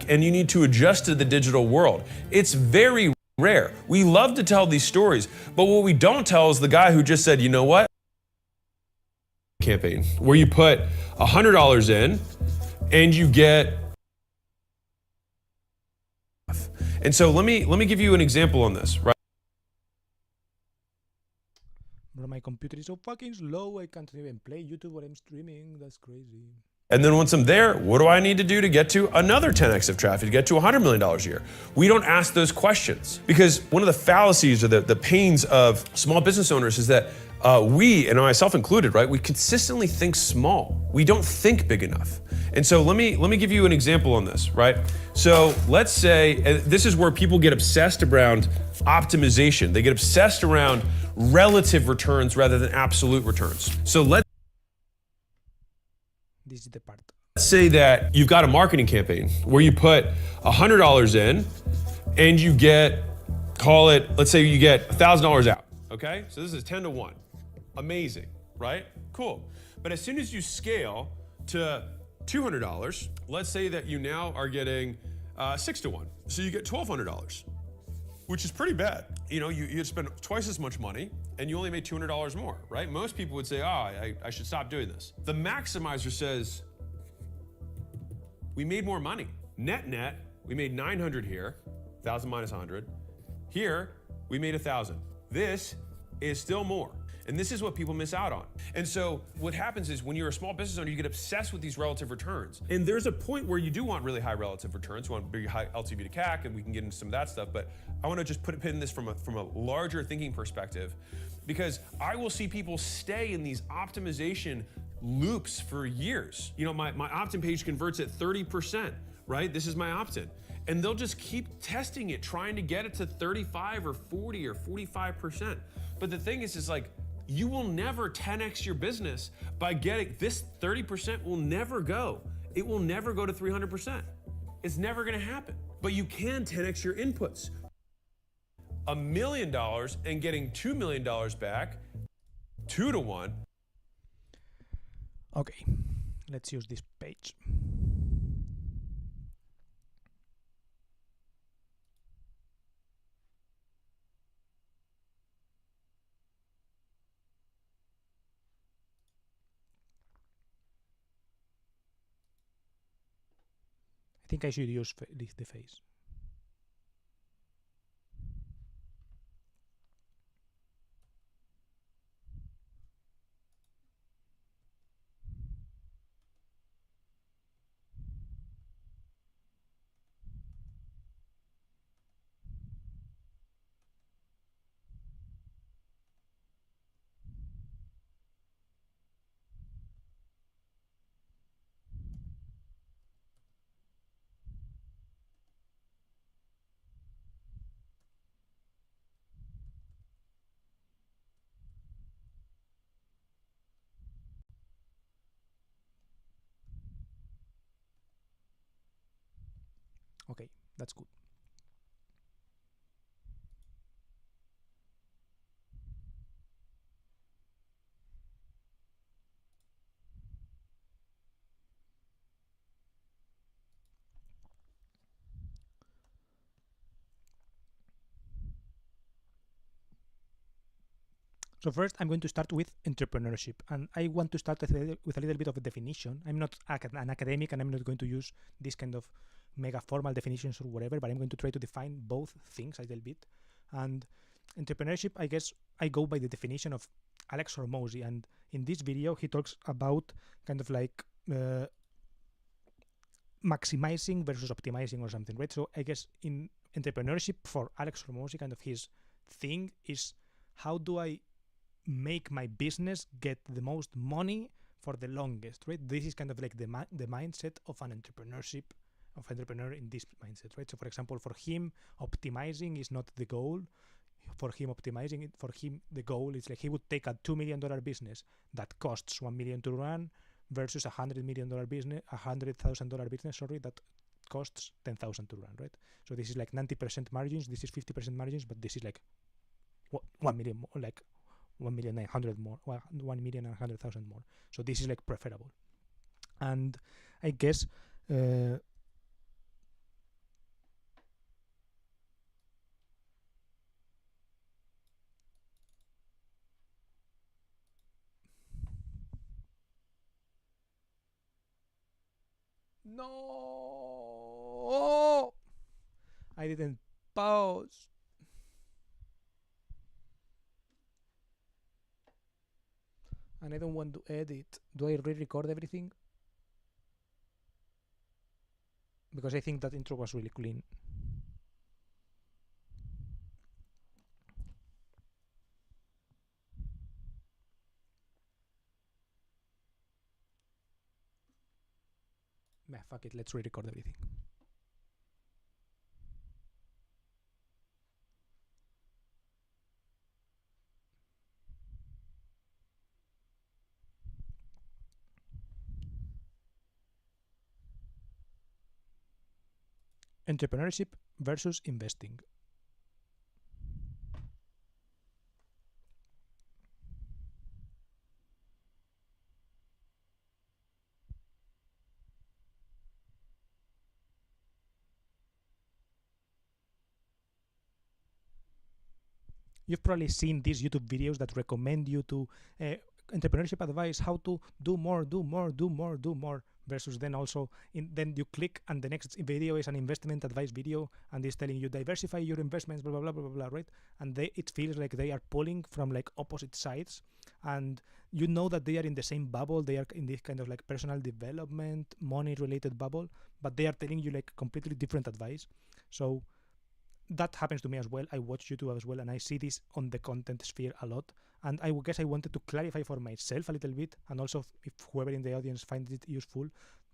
And you need to adjust to the digital world. It's very rare. We love to tell these stories, but what we don't tell is the guy who just said, you know what? Campaign where you put $100 in and you get. And so let me give you an example on this, right? Bro, my computer is so fucking slow. I can't even play YouTube while I'm streaming. That's crazy. And then once I'm there, what do I need to do to get to another 10x of traffic, to get to $100 million a year? We don't ask those questions because one of the fallacies or the pains of small business owners is that we, and myself included, right, we consistently think small. We don't think big enough. And so let me give you an example on this, right? So let's say, and this is where people get obsessed around optimization. They get obsessed around relative returns rather than absolute returns. So This is the part. let's say that you've got a marketing campaign where you put $100 in and you get, call it, let's say you get $1,000 out, okay? So this is 10 to 1. Amazing, right? Cool. But as soon as you scale to $200, let's say that you now are getting 6 to 1. So you get $1,200, which is pretty bad. You know, you spend twice as much money and you only made $200 more, right? Most people would say, I should stop doing this. The maximizer says, we made more money. Net, we made 900 here, 1,000 minus 100. Here, we made 1,000. This is still more. And this is what people miss out on. And so what happens is when you're a small business owner, you get obsessed with these relative returns. And there's a point where you do want really high relative returns. You want big high LTV to CAC, and we can get into some of that stuff. But I want to just pin this from a larger thinking perspective, because I will see people stay in these optimization loops for years. You know, my opt-in page converts at 30%, right? This is my opt-in. And they'll just keep testing it, trying to get it to 35 or 40 or 45%. But the thing is like, you will never 10x your business by getting this 30% will never go. it will never go to 300%. It's never going to happen. But you can 10x your inputs. $1 million and getting $2 million back, 2 to 1. Okay, let's use this page. I think I should use the face. Okay, that's good. So first, I'm going to start with entrepreneurship, and I want to start with a little bit of a definition. I'm not an academic, and I'm not going to use this kind of mega formal definitions or whatever, but I'm going to try to define both things a little bit. And entrepreneurship, I guess, I go by the definition of Alex Hormozi, and in this video, he talks about kind of like maximizing versus optimizing or something, right? So I guess in entrepreneurship for Alex Hormozi, kind of his thing is, how do I make my business get the most money for the longest, right? This is kind of like the mindset of an entrepreneur in this mindset, right? So for example, for him, optimizing is not the goal. For him, the goal is like he would take a $2 million business that costs $1 million to run versus a $100,000 business, that costs $10,000 to run, right? So this is like 90% margins. This is 50% margins, but this is like 1 million more, like 1,900,000 more, 1,100,000 more. So this is like preferable. And I guess no, I didn't pause. And I don't want to edit. Do I re-record everything? Because I think that intro was really clean. Nah, fuck it, let's re-record everything. Entrepreneurship versus investing. You've probably seen these YouTube videos that recommend you to entrepreneurship advice, how to do more, versus then also then you click and the next video is an investment advice video and it's telling you diversify your investments, blah, blah, blah, blah, blah, blah, right? And it feels like they are pulling from like opposite sides, and you know that they are in the same bubble. They are in this kind of like personal development, money related bubble, but they are telling you like completely different advice. So that happens to me as well. I watch YouTube as well, and I see this on the content sphere a lot. And I guess I wanted to clarify for myself a little bit, and also if whoever in the audience finds it useful,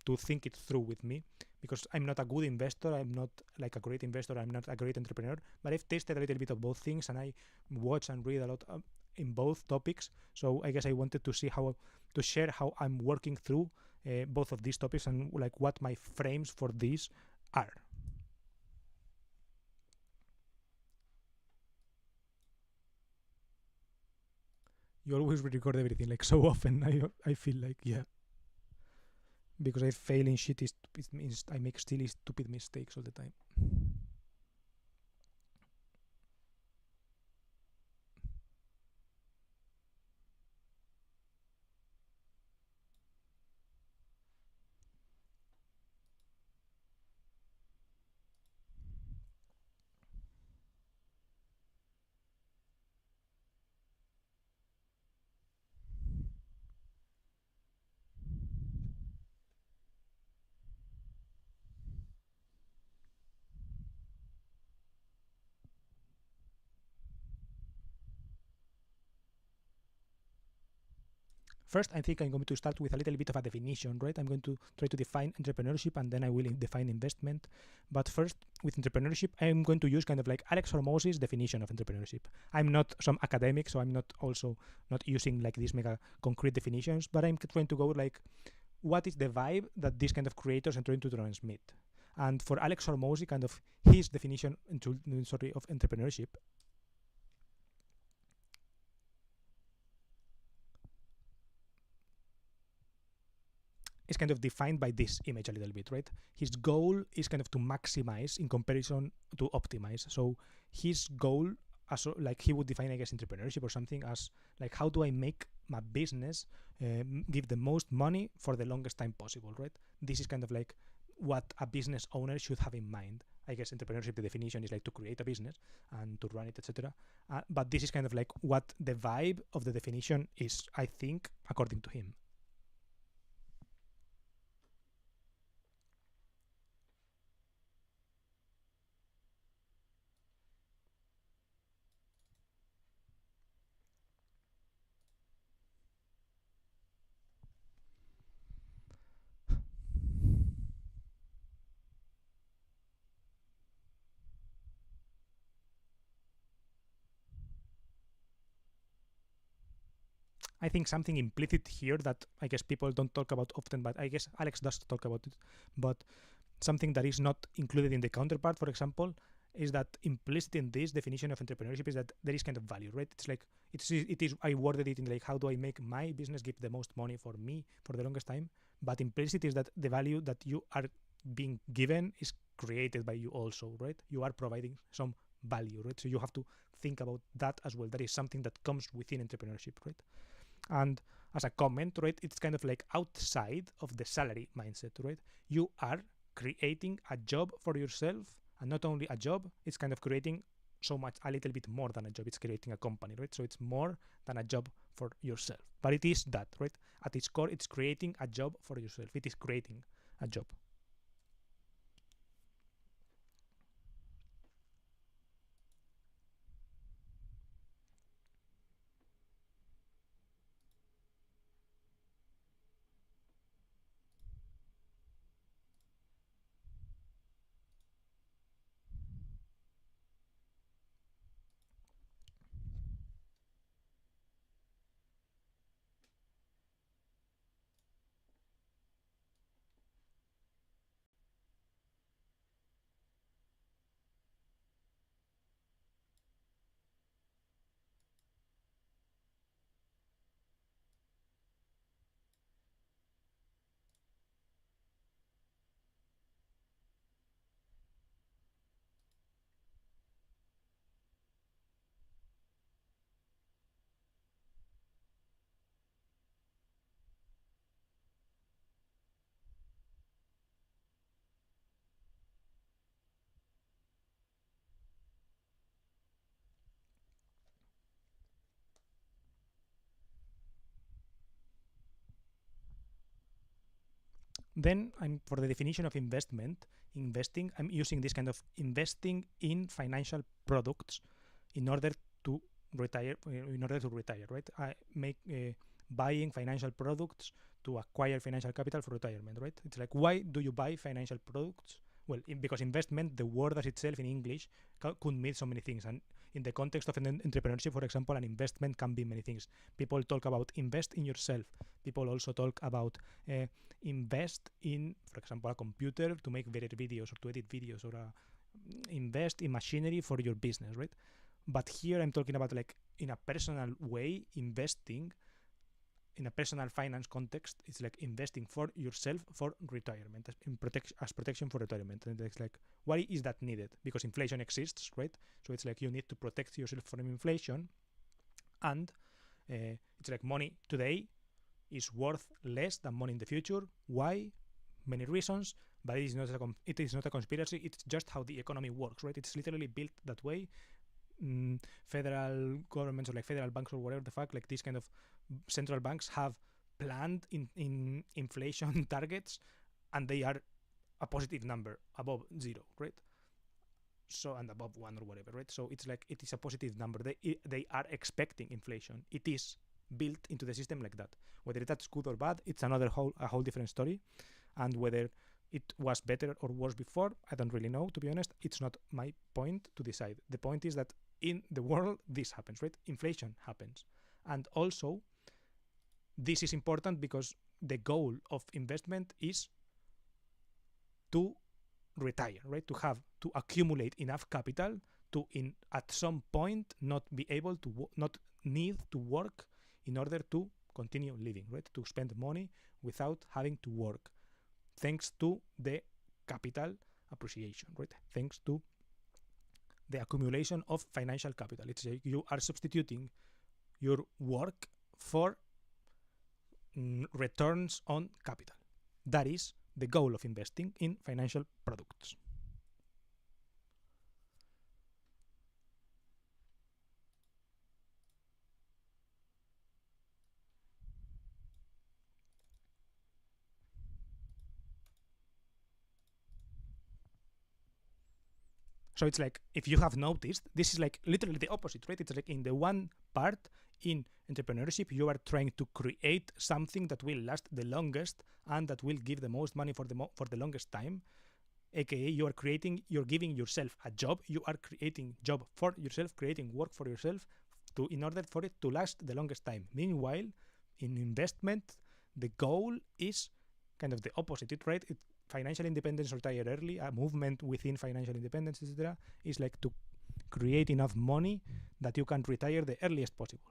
to think it through with me, because I'm not a good investor. I'm not like a great investor. I'm not a great entrepreneur, but I've tasted a little bit of both things, and I watch and read a lot in both topics. So I guess I wanted to see to share how I'm working through both of these topics and like what my frames for this are. You always record everything like so often. I feel like, yeah, because I fail in shit. It means I make still stupid mistakes all the time. First, I think I'm going to start with a little bit of a definition, right? I'm going to try to define entrepreneurship and then I will define investment. But first, with entrepreneurship, I'm going to use kind of like Alex Hormozi's definition of entrepreneurship. I'm not some academic, so I'm not using like these mega concrete definitions, but I'm trying to go like, what is the vibe that these kind of creators are trying to transmit? And for Alex Hormozi, kind of his definition of entrepreneurship is kind of defined by this image a little bit, right? His goal is kind of to maximize in comparison to optimize. So his goal, like he would define, I guess, entrepreneurship or something as like, how do I make my business give the most money for the longest time possible, right? This is kind of like what a business owner should have in mind. I guess entrepreneurship, the definition is like to create a business and to run it, etc. But this is kind of like what the vibe of the definition is, I think, according to him. I think something implicit here that I guess people don't talk about often, but I guess Alex does talk about it. But something that is not included in the counterpart, for example, is that implicit in this definition of entrepreneurship is that there is kind of value, right? It's like, it is I worded it in like, how do I make my business give the most money for me for the longest time? But implicit is that the value that you are being given is created by you also, right? You are providing some value, right? So you have to think about that as well. That is something that comes within entrepreneurship, right? And as a comment, right, it's kind of like outside of the salary mindset, right? You are creating a job for yourself, and not only a job, it's kind of creating a little bit more than a job. It's creating a company, right? So it's more than a job for yourself. But it is that, right? At its core, it's creating a job for yourself. It is creating a job. Then for the definition of investing, I'm using this kind of investing in financial products in order to retire, right? I make buying financial products to acquire financial capital for retirement, right? It's like, why do you buy financial products? Well, because investment, the word as itself in English, could mean so many things. And in the context of an entrepreneurship, for example, an investment can be many things. People talk about invest in yourself. People also talk about invest in, for example, a computer to make better videos or to edit videos, or invest in machinery for your business, right? But here I'm talking about like in a personal way, investing in a personal finance context. It's like investing for yourself for retirement, as protection for retirement. And it's like, why is that needed? Because inflation exists, right? So it's like you need to protect yourself from inflation. And it's like money today is worth less than money in the future. Why? Many reasons, but it is not a conspiracy. It's just how the economy works, right? It's literally built that way. Federal governments, or like federal banks or whatever the fuck, like these kind of central banks have planned in inflation targets, and they are a positive number above 0, right? So, and above 1 or whatever, right? So it's like it is a positive number. They are expecting inflation. It is built into the system like that. Whether that's good or bad, it's a whole different story. And whether it was better or worse before, I don't really know, to be honest. It's not my point to decide. The point is that in the world, this happens, right? Inflation happens. And also, this is important because the goal of investment is to retire, right? To accumulate enough capital to, at some point, not be able to, not need to work in order to continue living, right? To spend money without having to work, thanks to the capital appreciation, right? Thanks to the accumulation of financial capital. It's like you are substituting your work for returns on capital. That is the goal of investing in financial products. So it's like, if you have noticed, this is like literally the opposite, right? It's like in the one part in entrepreneurship, you are trying to create something that will last the longest and that will give the most money for the longest time. AKA, you're giving yourself a job. You are creating job for yourself, creating work for yourself in order for it to last the longest time. Meanwhile, in investment, the goal is kind of the opposite, right? Financial independence, retire early, a movement within financial independence, etc., is like to create enough money that you can retire the earliest possible.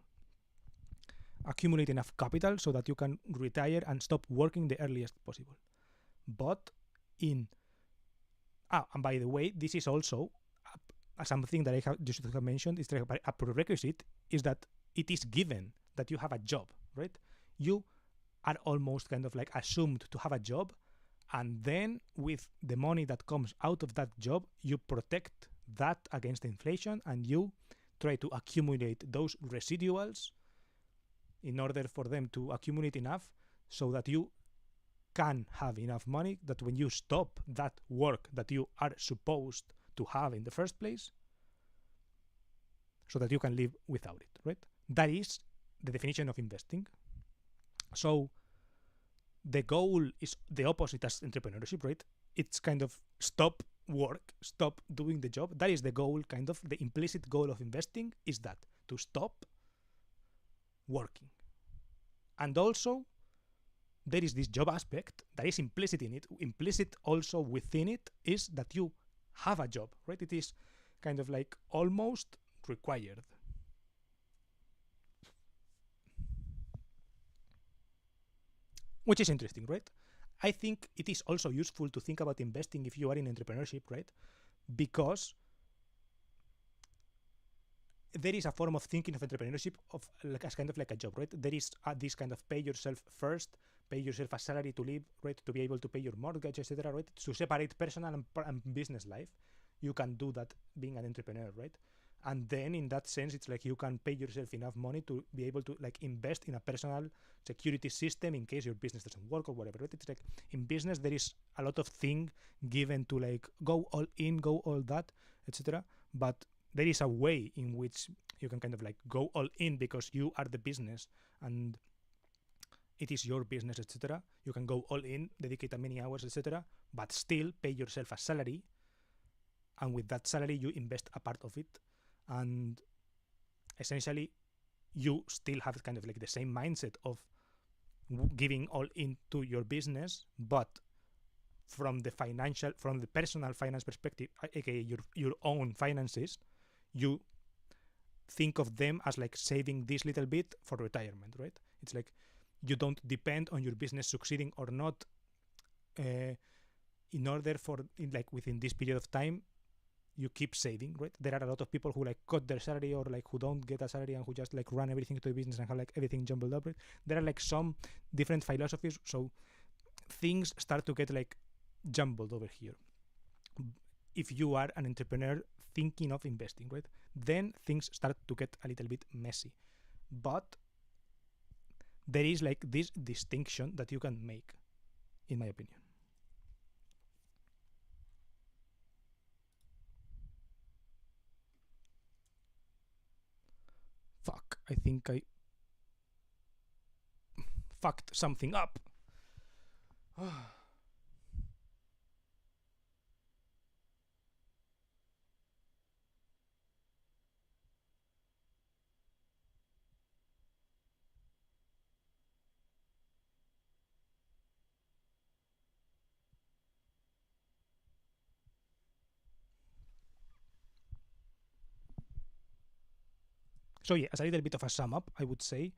Accumulate enough capital so that you can retire and stop working the earliest possible. But and by the way, this is also something that I should have mentioned. Is like a prerequisite is that it is given that you have a job, right? You are almost kind of like assumed to have a job. And then with the money that comes out of that job, you protect that against inflation and you try to accumulate those residuals in order for them to accumulate enough so that you can have enough money that when you stop that work that you are supposed to have in the first place, so that you can live without it, right? That is the definition of investing. So the goal is the opposite as entrepreneurship, right? It's kind of stop work, stop doing the job. That is the goal, kind of the implicit goal of investing is that, to stop working. And also, there is this job aspect that is implicit in it. Implicit also within it is that you have a job, right? It is kind of like almost required. Which is interesting, right? I think it is also useful to think about investing if you are in entrepreneurship, right? Because there is a form of thinking of entrepreneurship of like as kind of like a job, right? There is this kind of pay yourself first, pay yourself a salary to live, right? To be able to pay your mortgage, etc., right? To separate personal and business life. You can do that being an entrepreneur, right? And then in that sense, it's like you can pay yourself enough money to be able to like invest in a personal security system in case your business doesn't work or whatever, right? It's like in business, there is a lot of thing given to like go all in, go all that, etc. But there is a way in which you can kind of like go all in because you are the business and it is your business, etc. You can go all in, dedicate many hours, etc., but still pay yourself a salary. And with that salary, you invest a part of it. and essentially you still have kind of like the same mindset of giving all into your business, but from the personal finance perspective, aka your own finances, you think of them as like saving this little bit for retirement, right? It's like you don't depend on your business succeeding or not in order for within this period of time you keep saving, right? There are a lot of people who like cut their salary or like who don't get a salary and who just like run everything to the business and have like everything jumbled up, right? There are like some different philosophies, so things start to get like jumbled over here. If you are an entrepreneur thinking of investing, right, then things start to get a little bit messy. But there is like this distinction that you can make, in my opinion. Fuck, I think I fucked something up. So yeah, as a little bit of a sum up, I would say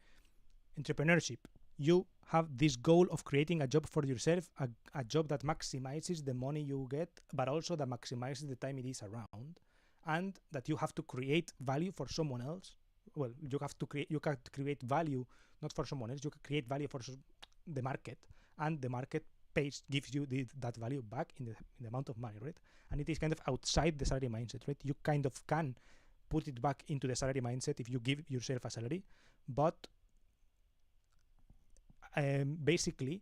entrepreneurship, you have this goal of creating a job for yourself, a job that maximizes the money you get, but also that maximizes the time it is around, and that you have to create value for someone else. Well, you can create value not for someone else, you can create value for the market, and the market gives you that value back in the amount of money, right? And it is kind of outside the salary mindset, right? You kind of can put it back into the salary mindset if you give yourself a salary, but basically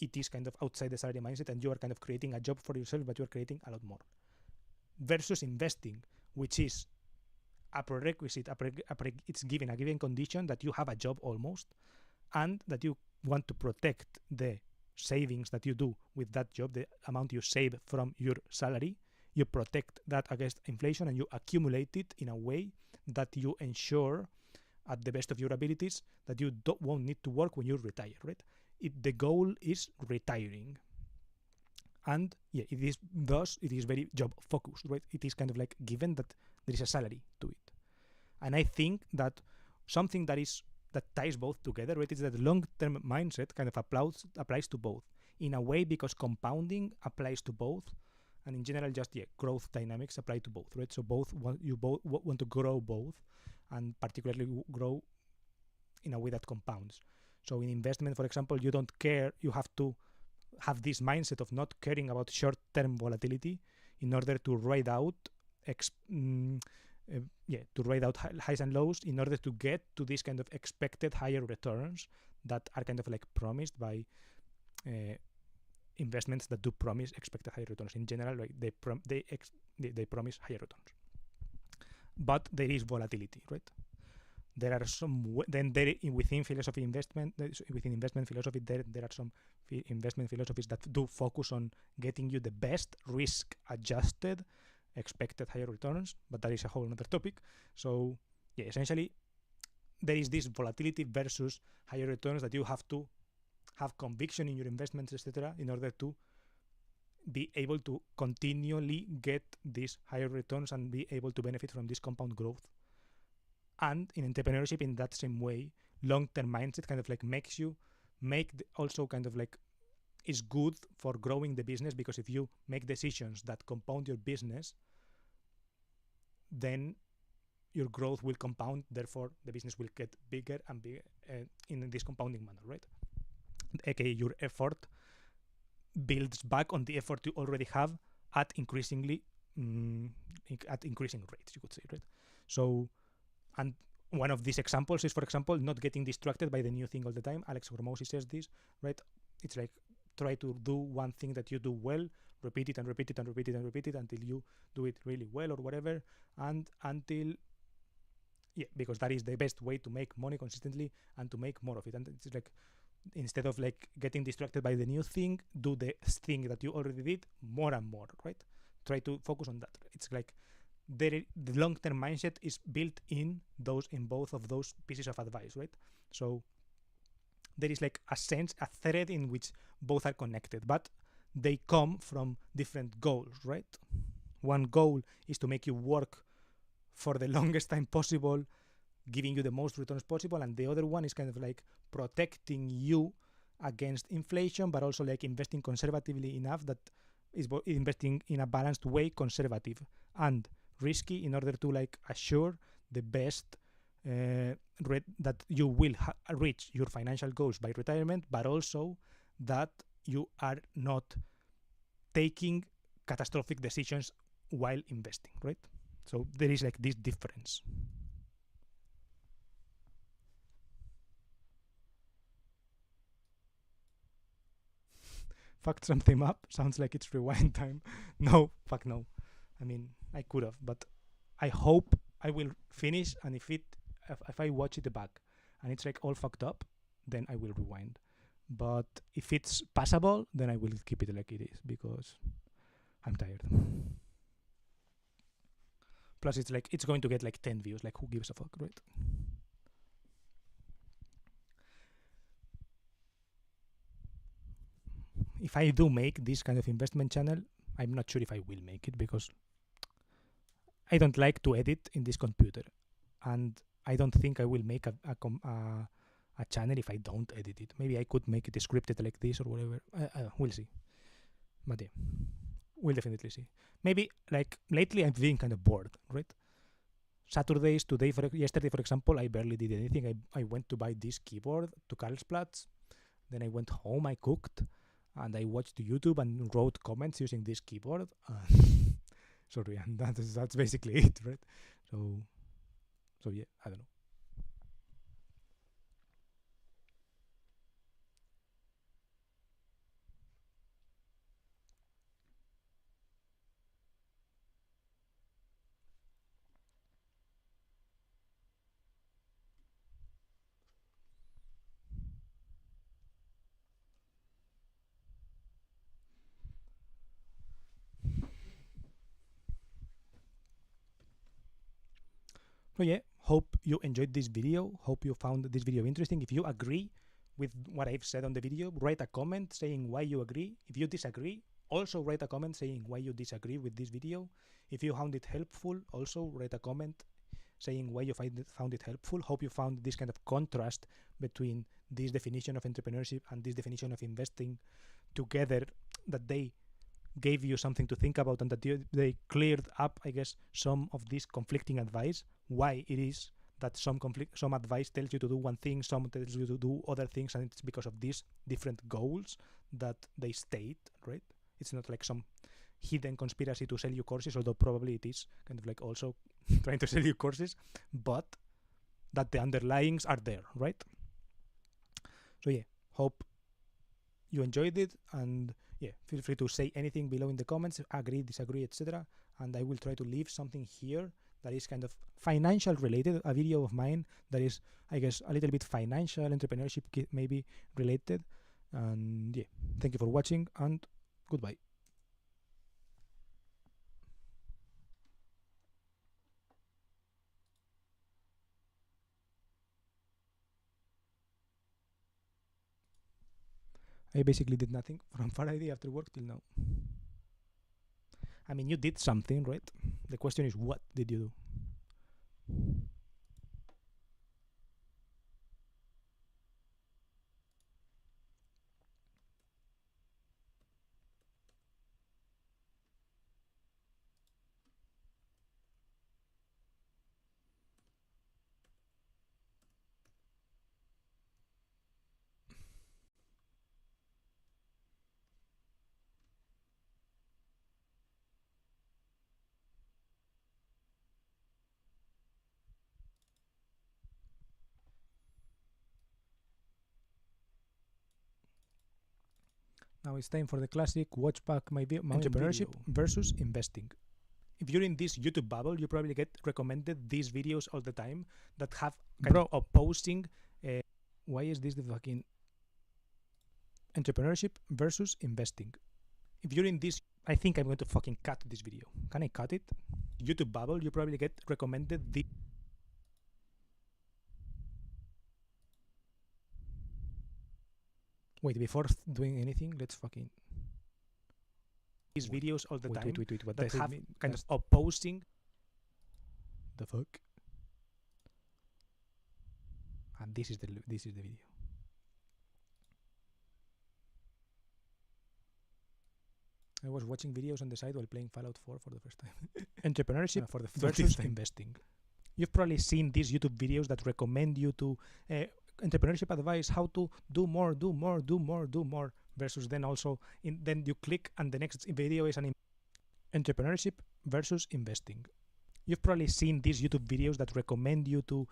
it is kind of outside the salary mindset and you are kind of creating a job for yourself, but you are creating a lot more. Versus investing, which is a prerequisite, it's given a given condition that you have a job almost, and that you want to protect the savings that you do with that job, the amount you save from your salary. You protect that against inflation and you accumulate it in a way that you ensure, at the best of your abilities, that you won't need to work when you retire, right? The goal is retiring. And yeah, it is very job focused, right? It is kind of like given that there is a salary to it. And I think that something that ties both together, right, is that the long-term mindset kind of applies to both in a way, because compounding applies to both. And in general, just growth dynamics apply to both, right? So you both want to grow both, and particularly grow in a way that compounds. So in investment, for example, you don't care. You have to have this mindset of not caring about short-term volatility in order to ride out highs and lows, in order to get to this kind of expected higher returns that are kind of like promised by investments that do promise expected higher returns. In general, like they promise higher returns, but there is volatility, right? There are some within investment philosophy. There are some investment philosophies that do focus on getting you the best risk-adjusted expected higher returns, but that is a whole other topic. So yeah, essentially, there is this volatility versus higher returns that you have to have conviction in your investments, etc., in order to be able to continually get these higher returns and be able to benefit from this compound growth. And in entrepreneurship, in that same way, long-term mindset kind of like also kind of like is good for growing the business, because if you make decisions that compound your business, then your growth will compound, therefore the business will get bigger and bigger in this compounding manner, right? Okay, your effort builds back on the effort you already have at increasing rates, you could say, right? So, and one of these examples is, for example, not getting distracted by the new thing all the time. Alex Hormozi says this, right? It's like, try to do one thing that you do well, repeat it and repeat it and repeat it and repeat it until you do it really well or whatever, and until, because that is the best way to make money consistently and to make more of it. And it's like, instead of like getting distracted by the new thing, do the thing that you already did more and more, right? Try to focus on that. It's like the long-term mindset is built in both of those pieces of advice, right? So there is like a thread in which both are connected, but they come from different goals, right? One goal is to make you work for the longest time possible, giving you the most returns possible, and the other one is kind of like protecting you against inflation, but also like investing conservatively enough that is investing in a balanced way, conservative and risky, in order to like assure the best that you will reach your financial goals by retirement, but also that you are not taking catastrophic decisions while investing, right? So there is like this difference. Fucked something up. Sounds like it's rewind time. No, fuck no. I mean, I could have, but I hope I will finish, and if I watch it back and it's like all fucked up, then I will rewind. But if it's passable, then I will keep it like it is, because I'm tired. Plus, it's like it's going to get like 10 views. Like, who gives a fuck, right? If I do make this kind of investment channel, I'm not sure if I will make it, because I don't like to edit in this computer, and I don't think I will make a channel if I don't edit it. Maybe I could make it scripted like this or whatever. We'll see. But yeah, we'll definitely see. Maybe like lately I've been kind of bored, right? Saturdays, yesterday for example, I barely did anything. I went to buy this keyboard to Karlsplatz. Then I went home, I cooked, and I watched YouTube and wrote comments using this keyboard. Sorry, and that's basically it, right? So yeah, I don't know. So yeah, hope you enjoyed this video. Hope you found this video interesting. If you agree with what I've said on the video, write a comment saying why you agree. If you disagree, also write a comment saying why you disagree with this video. If you found it helpful, also write a comment saying why you found it helpful. Hope you found this kind of contrast between this definition of entrepreneurship and this definition of investing together, that they gave you something to think about, and that they cleared up, I guess, some of this conflicting advice. Why it is that some advice tells you to do one thing, some tells you to do other things, and it's because of these different goals that they state, right? It's not like some hidden conspiracy to sell you courses, although probably it is kind of like also trying to sell you courses, but that the underlyings are there, right? So yeah, hope you enjoyed it, and yeah, feel free to say anything below in the comments, agree, disagree, etc. And I will try to leave something here that is kind of financial related, a video of mine that is, I guess, a little bit financial, entrepreneurship maybe related. And yeah, thank you for watching, and goodbye. I basically did nothing from Friday after work till now. I mean, you did something, right? The question is, what did you do? Now it's time for the classic watch back my entrepreneurship versus investing. If you're in this YouTube bubble, you probably get recommended these videos all the time that have kind of opposing. Why is this the fucking entrepreneurship versus investing? If you're in this, I think I'm going to fucking cut this video. Can I cut it? YouTube bubble, you probably get recommended the Wait, before doing anything, let's fucking these videos all the time What that does it have mean? kind of opposing the fuck. And this is the video. I was watching videos on the side while playing Fallout 4 for the first time. Entrepreneurship for the versus investing. You've probably seen these YouTube videos that recommend you to entrepreneurship advice, how to do more, versus then also then you click and the next video is an entrepreneurship versus investing. You've probably seen these YouTube videos that recommend you to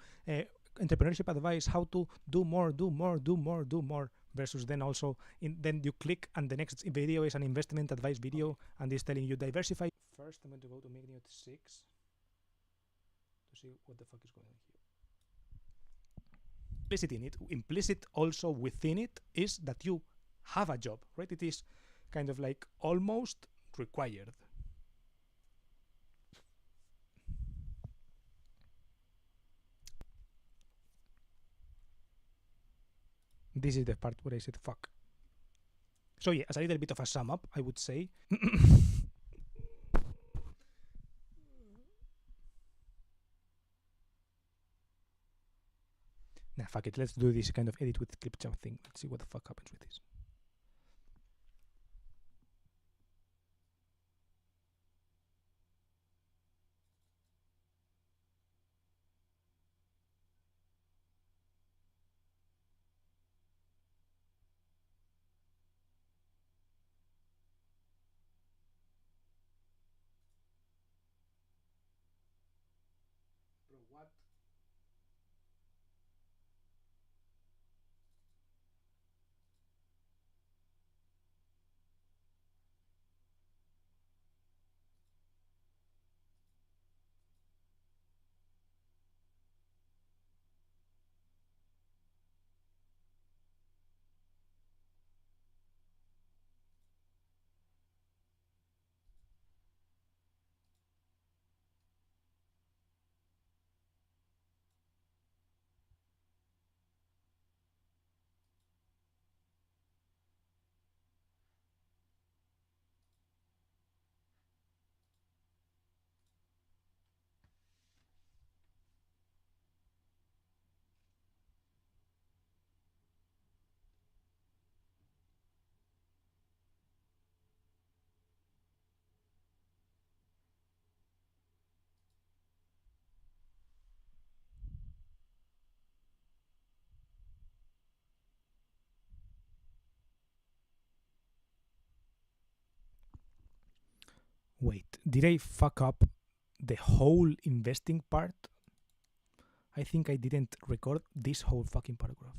entrepreneurship advice, how to do more, versus then also then you click and the next video is an investment advice video and it's telling you diversify. First, I'm going to go to Magnitude 6 to see what the fuck is going on here. Implicit in it, implicit also within it, is that you have a job, right? It is kind of like almost required. This is the part where I said fuck. So yeah, as a little bit of a sum up, I would say nah, fuck it. Let's do this kind of edit with clip jump thing. Let's see what the fuck happens with this. Bro, what? Wait, did I fuck up the whole investing part? I think I didn't record this whole fucking paragraph.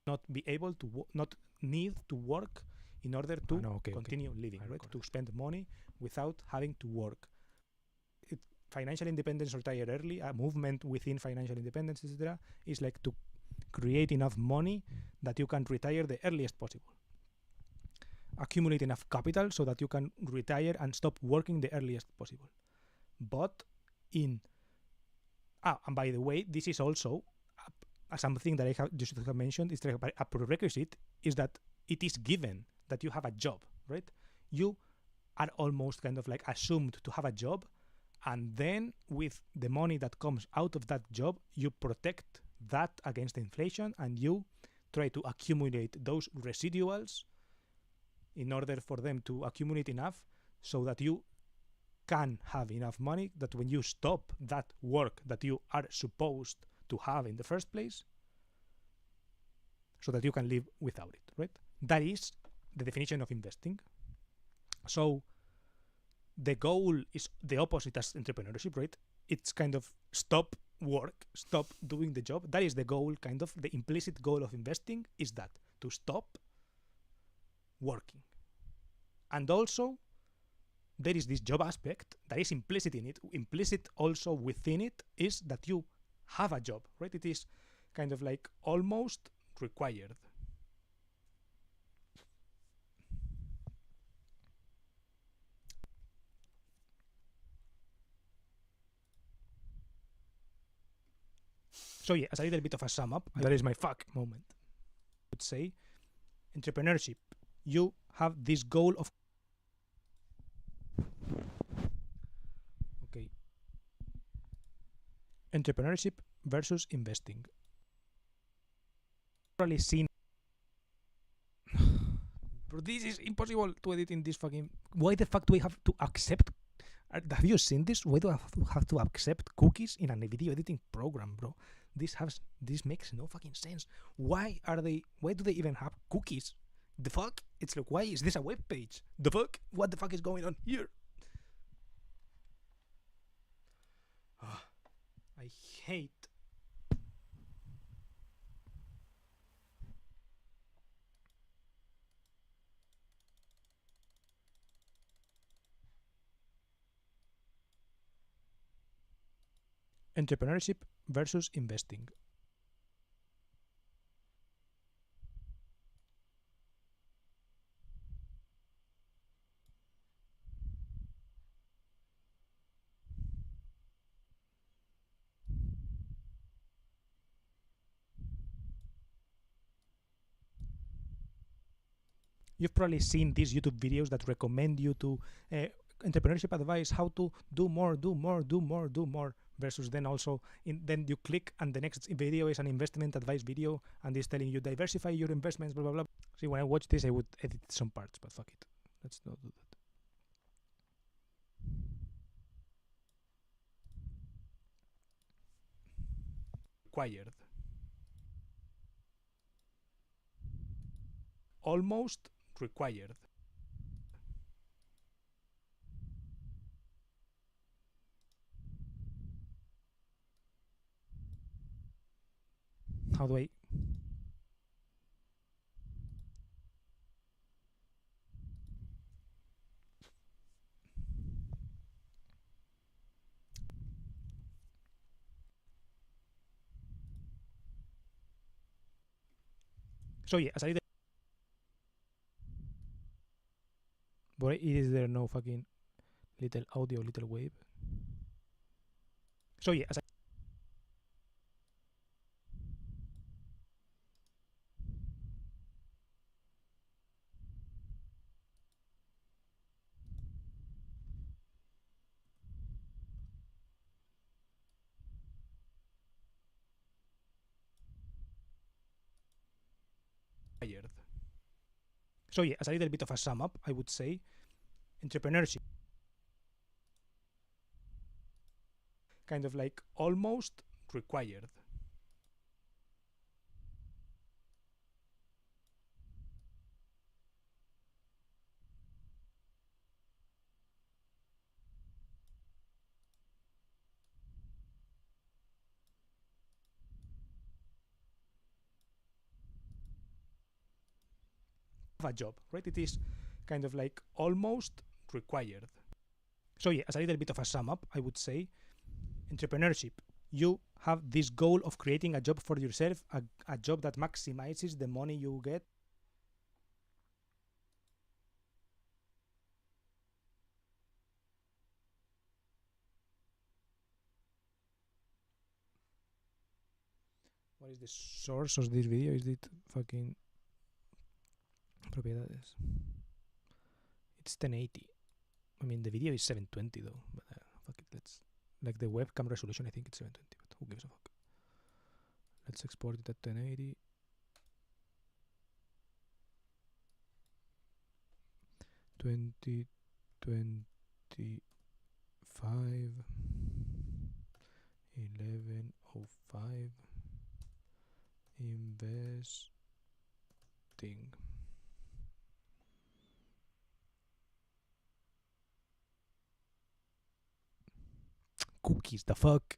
Not be able to, not need to work in order to continue living, right? To spend money without having to work. Financial independence, retire early, a movement within financial independence, etc., is like to create enough money that you can retire the earliest possible. Accumulate enough capital so that you can retire and stop working the earliest possible. But and by the way, this is also something that you should have mentioned. Is like a prerequisite is that it is given that you have a job, right? You are almost kind of like assumed to have a job. And then with the money that comes out of that job, you protect that against inflation and you try to accumulate those residuals in order for them to accumulate enough so that you can have enough money that when you stop that work that you are supposed to have in the first place, so that you can live without it, right? That is the definition of investing. So the goal is the opposite as entrepreneurship, right? It's kind of stop work, stop doing the job. That is the goal, kind of. The implicit goal of investing is that, to stop working. And also, there is this job aspect that is implicit in it. Implicit also within it is that you have a job, right? It is kind of like almost required. So yeah, as a little bit of a sum up, that is my fuck moment. I would say, entrepreneurship. You have this goal of okay. Entrepreneurship versus investing. Probably seen. Bro, this is impossible to edit in this fucking. Why the fuck do I have to accept? Have you seen this? Why do I have to accept cookies in a video editing program, bro? This makes no fucking sense. Why do they even have cookies? The fuck? It's like, why is this a web page? The fuck? What the fuck is going on here? I hate. Entrepreneurship versus investing. You've probably seen these YouTube videos that recommend you to entrepreneurship advice, how to do more, versus then also then you click and the next video is an investment advice video and it's telling you diversify your investments, blah blah blah. See, when I watch this, I would edit some parts, but fuck it, let's not do that. Required. Almost required. How do I? So yeah, as I did. But is there no fucking little audio, little wave? So yeah, as I required. So yeah, as a little bit of a sum up, I would say entrepreneurship. Kind of like almost required. A job, right? It is kind of like almost required. So yeah, as a little bit of a sum up, I would say entrepreneurship. You have this goal of creating a job for yourself, a job that maximizes the money you get. What is the source of this video? Is it fucking propiedades? It's 1080. I mean, the video is 720 though, but fuck it. Let's like the webcam resolution. I think it's 720, but who gives a fuck? Let's export it at 1080. Twenty 25 1105 investing. Cookies, the fuck?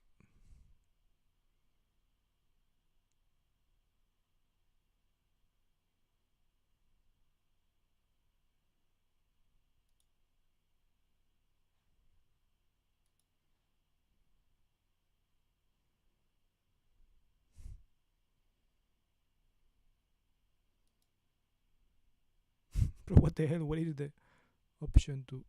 Bro, what the hell? What is the option to...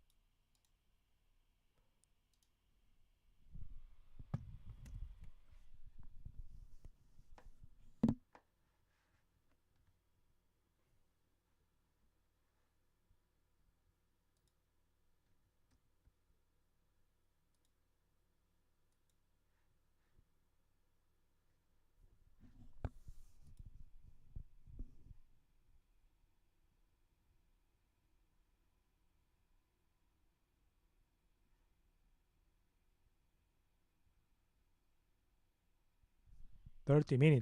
$30.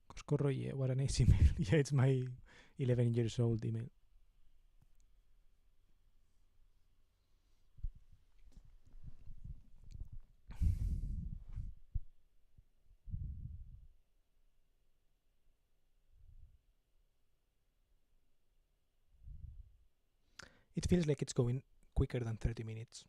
Cosco Roye, what a nice email. Yeah, it's my 11 years old email. It feels like it's going quicker than 30 minutes.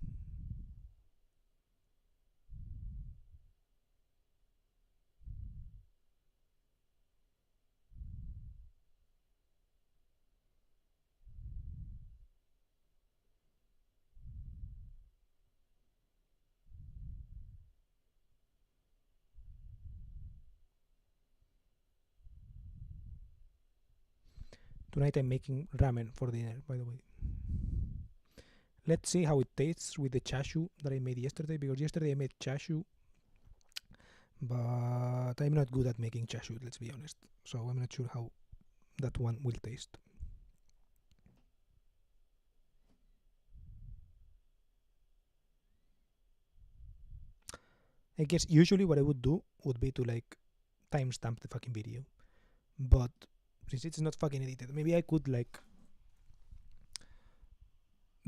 Tonight I'm making ramen for dinner, by the way. Let's see how it tastes with the chashu that I made yesterday, because yesterday I made chashu, but I'm not good at making chashu, let's be honest. So I'm not sure how that one will taste. I guess usually what I would do would be to like timestamp the fucking video, but since it's not fucking edited, maybe I could like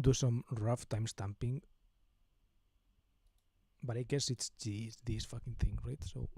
do some rough timestamping, but I guess it's this fucking thing, right? So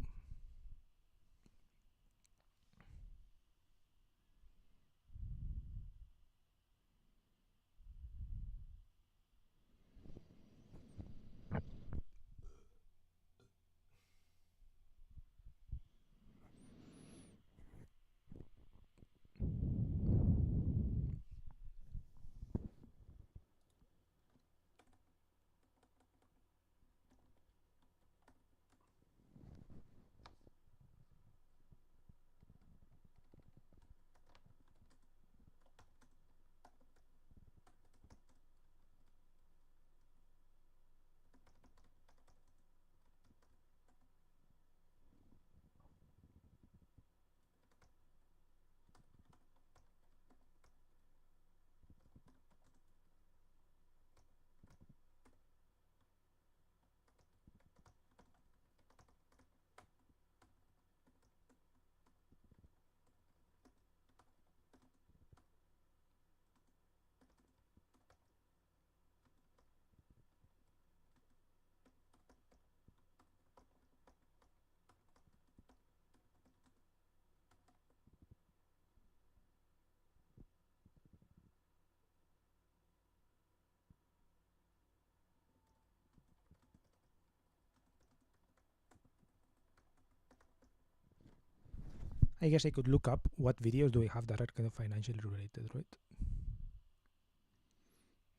I guess I could look up what videos do I have that are kind of financially related, right?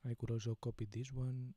I could also copy this one.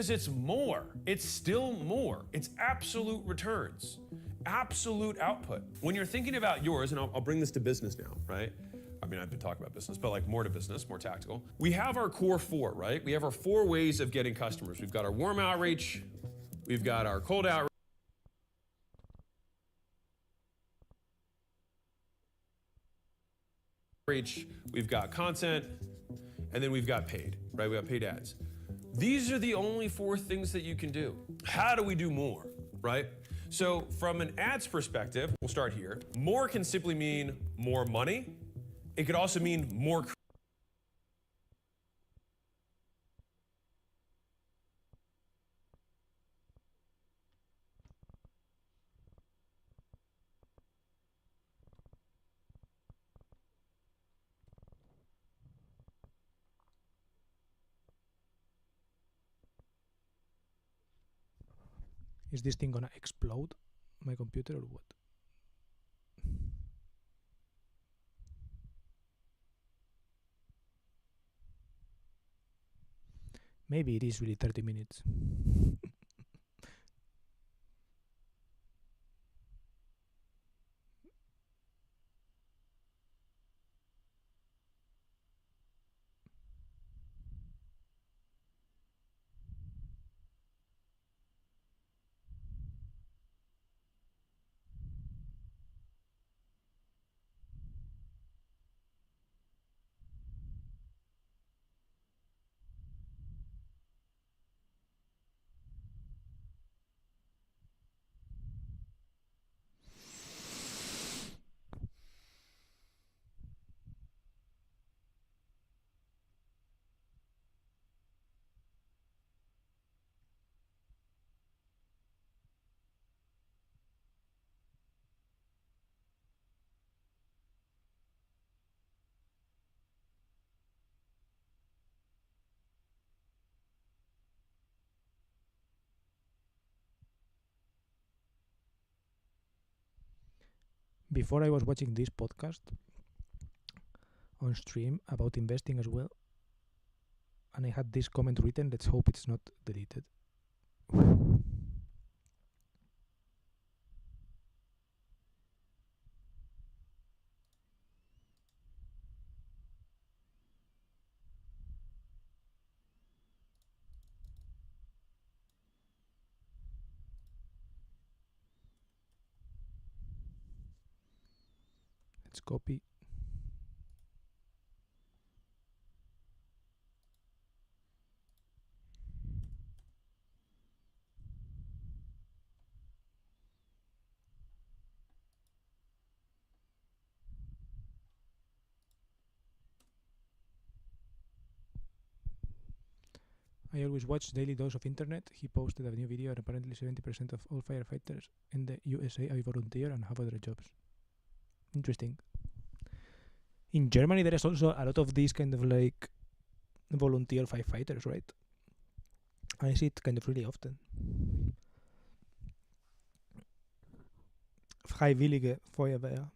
it's more. It's still more. It's absolute returns, absolute output. When you're thinking about yours, and I'll bring this to business now, right? I mean, I've been talking about business, but like more to business, more tactical. We have our core four, right? We have our 4 ways of getting customers. We've got our warm outreach, we've got our cold outreach, we've got content, and then we've got paid, right? We have paid ads. These are the only 4 things that you can do. How do we do more, right? So from an ads perspective, we'll start here. More can simply mean more money. It could also mean more. Is this thing gonna explode my computer or what? Maybe it is really 30 minutes. Before I was watching this podcast on stream about investing as well, and I had this comment written. Let's hope it's not deleted. Let's copy. I always watch Daily Dose of Internet. He posted a new video and apparently 70% of all firefighters in the USA are volunteer and have other jobs. Interesting. In Germany there is also a lot of these kind of like volunteer firefighters, right? I see it kind of really often. Freiwillige Feuerwehr.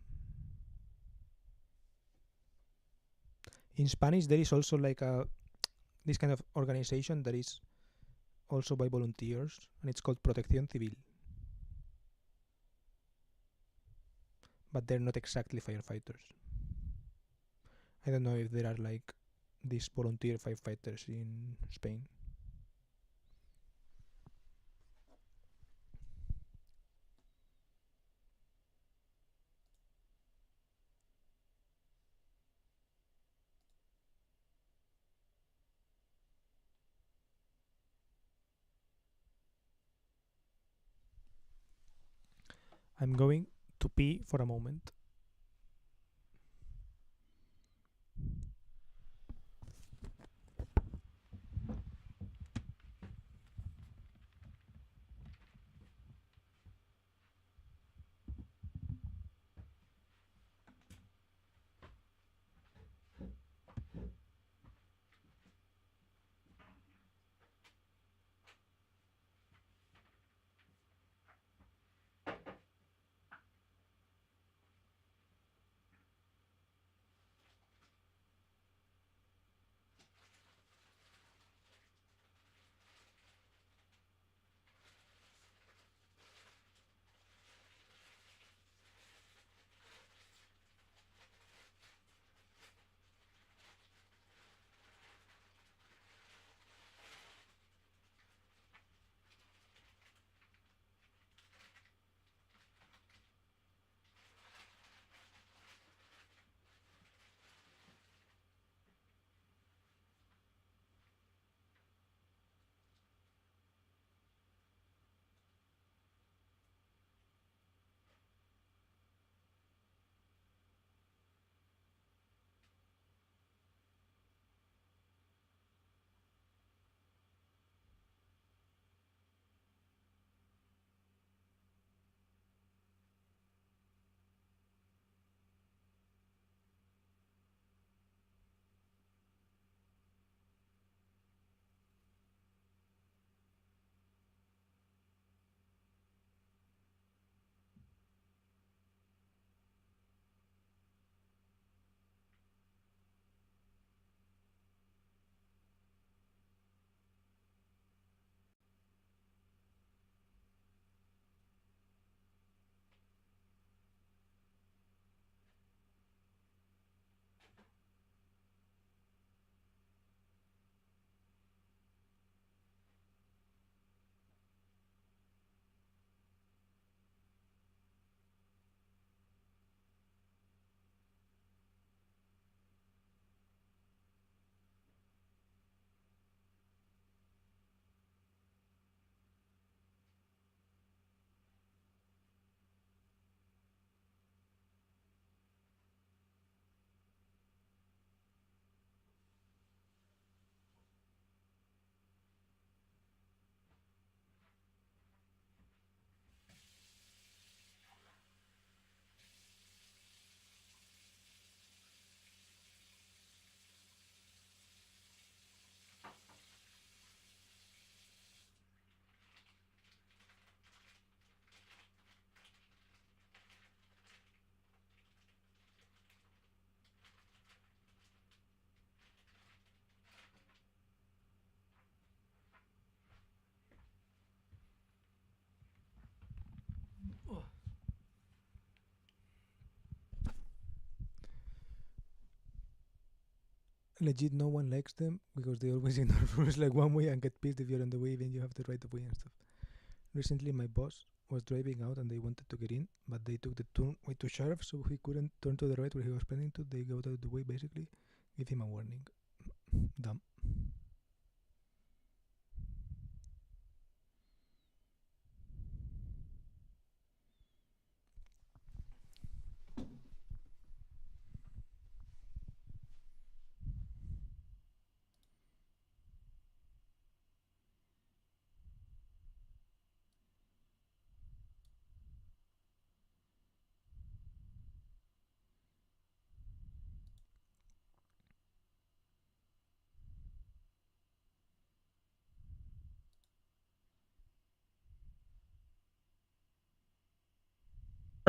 In Spanish there is also like this kind of organization that is also by volunteers, and it's called Protección Civil. But they're not exactly firefighters. I don't know if there are like these volunteer firefighters in Spain. I'm going to pee for a moment. legit no one likes them because they always ignore rules like one way and get pissed if you're on the way, then you have the right of way and stuff. Recently, my boss was driving out and they wanted to get in, but they took the turn way too sharp, so he couldn't turn to the right where he was planning to. They got out of the way, basically. Give him a warning. Dumb.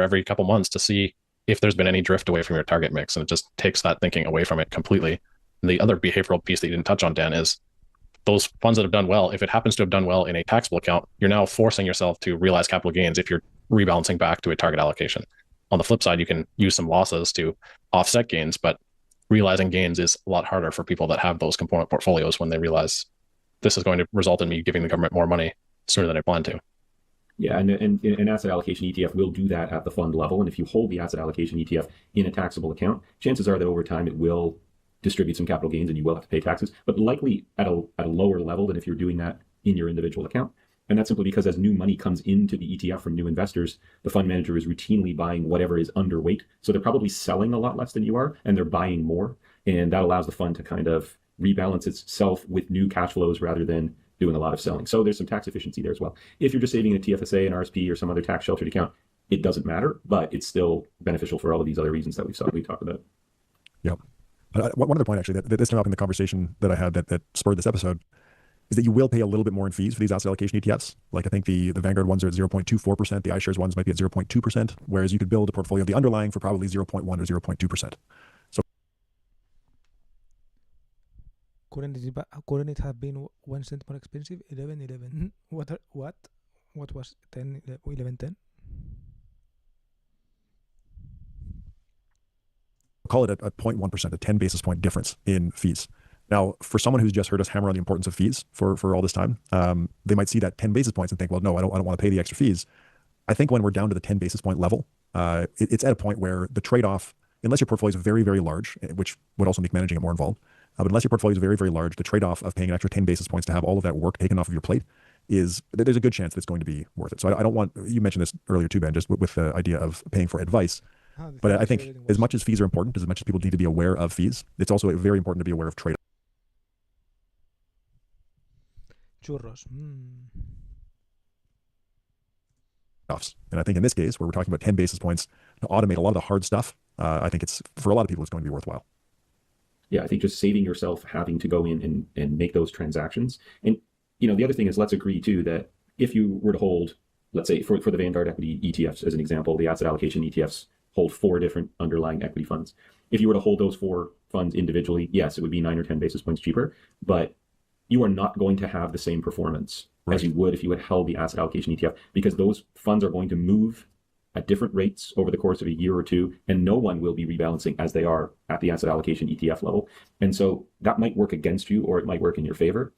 every couple months to see if there's been any drift away from your target mix. And it just takes that thinking away from it completely. And the other behavioral piece that you didn't touch on, Dan, is those funds that have done well, if it happens to have done well in a taxable account, you're now forcing yourself to realize capital gains if you're rebalancing back to a target allocation. On the flip side, you can use some losses to offset gains, but realizing gains is a lot harder for people that have those component portfolios when they realize this is going to result in me giving the government more money sooner than I plan to. Yeah, and an asset allocation ETF will do that at the fund level. And if you hold the asset allocation ETF in a taxable account, chances are that over time it will distribute some capital gains and you will have to pay taxes, but likely at a lower level than if you're doing that in your individual account. And that's simply because as new money comes into the ETF from new investors, the fund manager is routinely buying whatever is underweight. So they're probably selling a lot less than you are, and they're buying more. And that allows the fund to kind of rebalance itself with new cash flows rather than doing a lot of selling. So there's some tax efficiency there as well. If you're just saving in a TFSA, an RSP, or some other tax sheltered account, it doesn't matter, but it's still beneficial for all of these other reasons that we talked about. Yep. One other point, actually, that this came up in the conversation that I had that spurred this episode, is that you will pay a little bit more in fees for these asset allocation ETFs. Like I think the Vanguard ones are at 0.24%, the iShares ones might be at 0.2%, whereas you could build a portfolio of the underlying for probably 0.1 or 0.2%. So couldn't it have been 1 cent more expensive? 11.11. What was 10, 11.10? call it a 0.1%, a 10 basis point difference in fees. Now, for someone who's just heard us hammer on the importance of fees for all this time, they might see that 10 basis points and think, well, no, I don't want to pay the extra fees. I think when we're down to the 10 basis point level, it's at a point where the trade-off, unless your portfolio is very, very large, which would also make managing it more involved, but unless your portfolio is very, very large, the trade-off of paying an extra 10 basis points to have all of that work taken off of your plate is, there's a good chance that it's going to be worth it. So I don't want, you mentioned this earlier too, Ben, just with the idea of paying for advice. But I think as much as fees are important, as much as people need to be aware of fees, it's also very important to be aware of trade-offs. Churros. And I think in this case, where we're talking about 10 basis points to automate a lot of the hard stuff, I think it's, for a lot of people, it's going to be worthwhile. Yeah, I think just saving yourself having to go in and make those transactions. And, you know, the other thing is, let's agree too, that if you were to hold, let's say for the Vanguard equity ETFs, as an example, the asset allocation ETFs hold 4 different underlying equity funds. If you were to hold those 4 funds individually, yes, it would be 9 or 10 basis points cheaper, but you are not going to have the same performance as you would if you had held the asset allocation ETF, because those funds are going to move at different rates over the course of a year or two, and no one will be rebalancing as they are at the asset allocation ETF level. And so that might work against you, or it might work in your favor.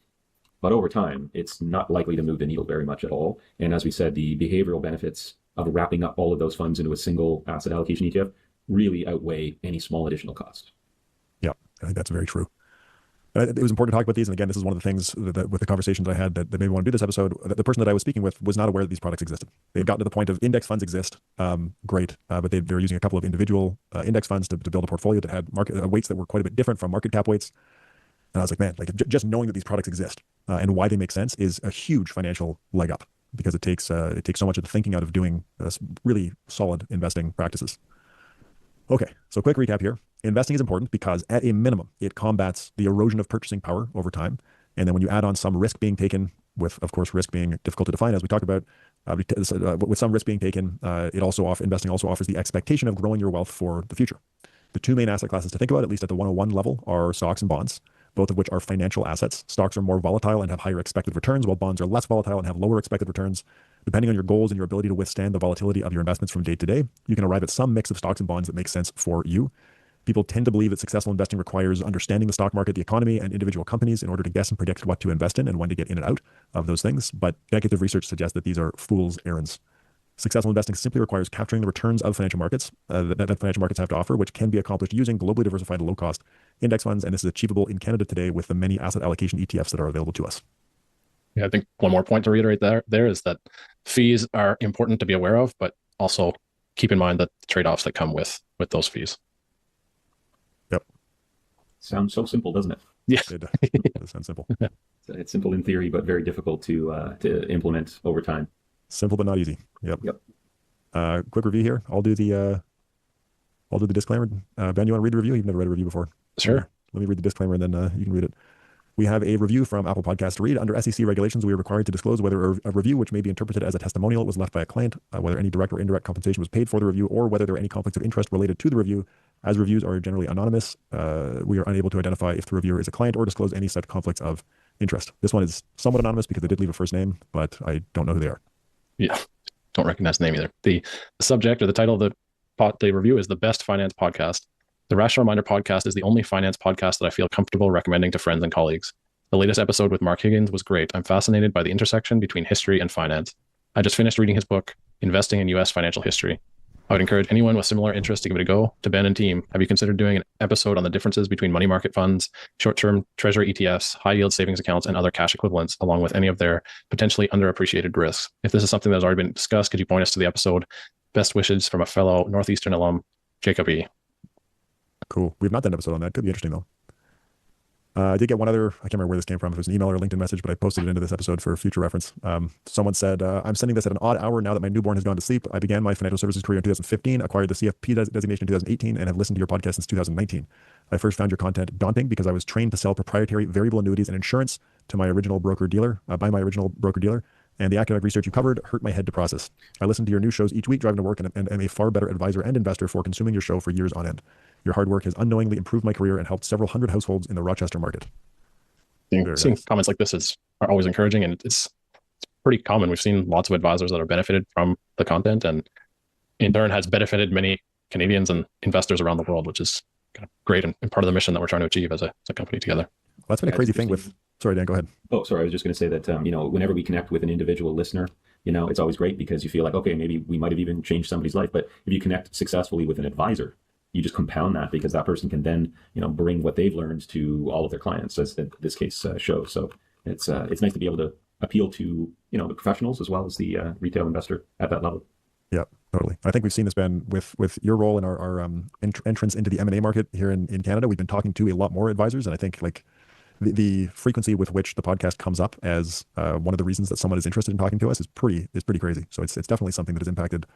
But over time, it's not likely to move the needle very much at all. And as we said, the behavioral benefits of wrapping up all of those funds into a single asset allocation ETF really outweigh any small additional cost. Yeah, I think that's very true. It was important to talk about these. And again, this is one of the things that with the conversations I had that made me want to do this episode, the person that I was speaking with was not aware that these products existed. They've gotten to the point of index funds exist. Great. But they were using a couple of individual index funds to build a portfolio that had market weights that were quite a bit different from market cap weights. And I was like, man, like just knowing that these products exist and why they make sense is a huge financial leg up, because it takes so much of the thinking out of doing really solid investing practices. Okay, so quick recap here. Investing is important because at a minimum, it combats the erosion of purchasing power over time. And then when you add on some risk being taken, with, of course, risk being difficult to define, as we talked about, with some risk being taken, investing also offers the expectation of growing your wealth for the future. The 2 main asset classes to think about, at least at the 101 level, are stocks and bonds, both of which are financial assets. Stocks are more volatile and have higher expected returns, while bonds are less volatile and have lower expected returns. Depending on your goals and your ability to withstand the volatility of your investments from day to day, you can arrive at some mix of stocks and bonds that makes sense for you. People tend to believe that successful investing requires understanding the stock market, the economy, and individual companies in order to guess and predict what to invest in and when to get in and out of those things. But decades of research suggests that these are fool's errands. Successful investing simply requires capturing the returns of financial markets that financial markets have to offer, which can be accomplished using globally diversified low-cost index funds. And this is achievable in Canada today with the many asset allocation ETFs that are available to us. Yeah, I think one more point to reiterate there is that fees are important to be aware of, but also keep in mind that the trade-offs that come with those fees. Yep. Sounds so simple, doesn't it? Yeah. It does sound simple. It's simple in theory, but very difficult to implement over time. Simple but not easy. Yep. Yep. Quick review here. I'll do the disclaimer. Ben, you want to read the review? You've never read a review before. Sure. Let me read the disclaimer and then you can read it. We have a review from Apple Podcasts to read. Under SEC regulations, we are required to disclose whether a review, which may be interpreted as a testimonial, was left by a client, whether any direct or indirect compensation was paid for the review, or whether there are any conflicts of interest related to the review. As reviews are generally anonymous, we are unable to identify if the reviewer is a client or disclose any such conflicts of interest. This one is somewhat anonymous because they did leave a first name, but I don't know who they are. Yeah, don't recognize the name either. The subject or the title of the review is The Best Finance Podcast. The Rational Reminder podcast is the only finance podcast that I feel comfortable recommending to friends and colleagues. The latest episode with Mark Higgins was great. I'm fascinated by the intersection between history and finance. I just finished reading his book, Investing in U.S. Financial History. I would encourage anyone with similar interest to give it a go. To Ben and team, have you considered doing an episode on the differences between money market funds, short-term treasury ETFs, high-yield savings accounts, and other cash equivalents, along with any of their potentially underappreciated risks? If this is something that has already been discussed, could you point us to the episode? Best wishes from a fellow Northeastern alum, Jacob E. Cool. We've not done an episode on that. Could be interesting, though. I did get one other, I can't remember where this came from, if it was an email or a LinkedIn message, but I posted it into this episode for future reference. Someone said, I'm sending this at an odd hour now that my newborn has gone to sleep. I began my financial services career in 2015, acquired the CFP designation in 2018, and have listened to your podcast since 2019. I first found your content daunting because I was trained to sell proprietary variable annuities and insurance to my original broker-dealer, and the academic research you covered hurt my head to process. I listen to your new shows each week driving to work and am a far better advisor and investor for consuming your show for years on end. Your hard work has unknowingly improved my career and helped several hundred households in the Rochester market. Seeing comments like this are always encouraging, and it's pretty common. We've seen lots of advisors that are benefited from the content, and in turn has benefited many Canadians and investors around the world, which is kind of great and part of the mission that we're trying to achieve as a company together. Well, that's been a crazy thing with, sorry, Dan, go ahead. Oh, sorry. I was just going to say that, whenever we connect with an individual listener, it's always great because you feel like, okay, maybe we might have even changed somebody's life. But if you connect successfully with an advisor, you just compound that because that person can then, bring what they've learned to all of their clients, as in this case shows. So it's nice to be able to appeal to, the professionals as well as the retail investor at that level. Yeah, totally. I think we've seen this, Ben, with your role in our entrance into the M&A market here in Canada. We've been talking to a lot more advisors, and I think like the frequency with which the podcast comes up as one of the reasons that someone is interested in talking to us is pretty crazy. So it's definitely something that has impacted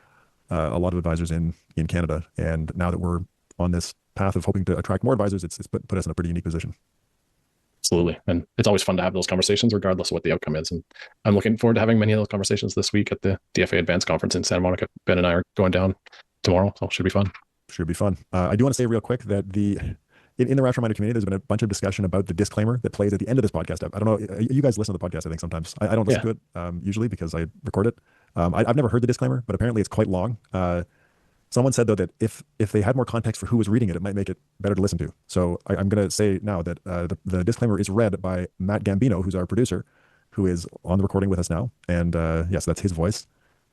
a lot of advisors in Canada. And now that we're on this path of hoping to attract more advisors, it's put us in a pretty unique position. Absolutely. And it's always fun to have those conversations regardless of what the outcome is. And I'm looking forward to having many of those conversations this week at the DFA Advanced Conference in Santa Monica. Ben and I are going down tomorrow, so it should be fun. Should be fun. I do want to say real quick that in the Rational Reminder community, there's been a bunch of discussion about the disclaimer that plays at the end of this podcast. I don't know. You guys listen to the podcast, I think, sometimes. I don't listen to it usually because I record it. I've never heard the disclaimer, but apparently it's quite long. Someone said, though, that if they had more context for who was reading it, it might make it better to listen to. So I'm going to say now that the disclaimer is read by Matt Gambino, who's our producer, who is on the recording with us now. And yes, that's his voice.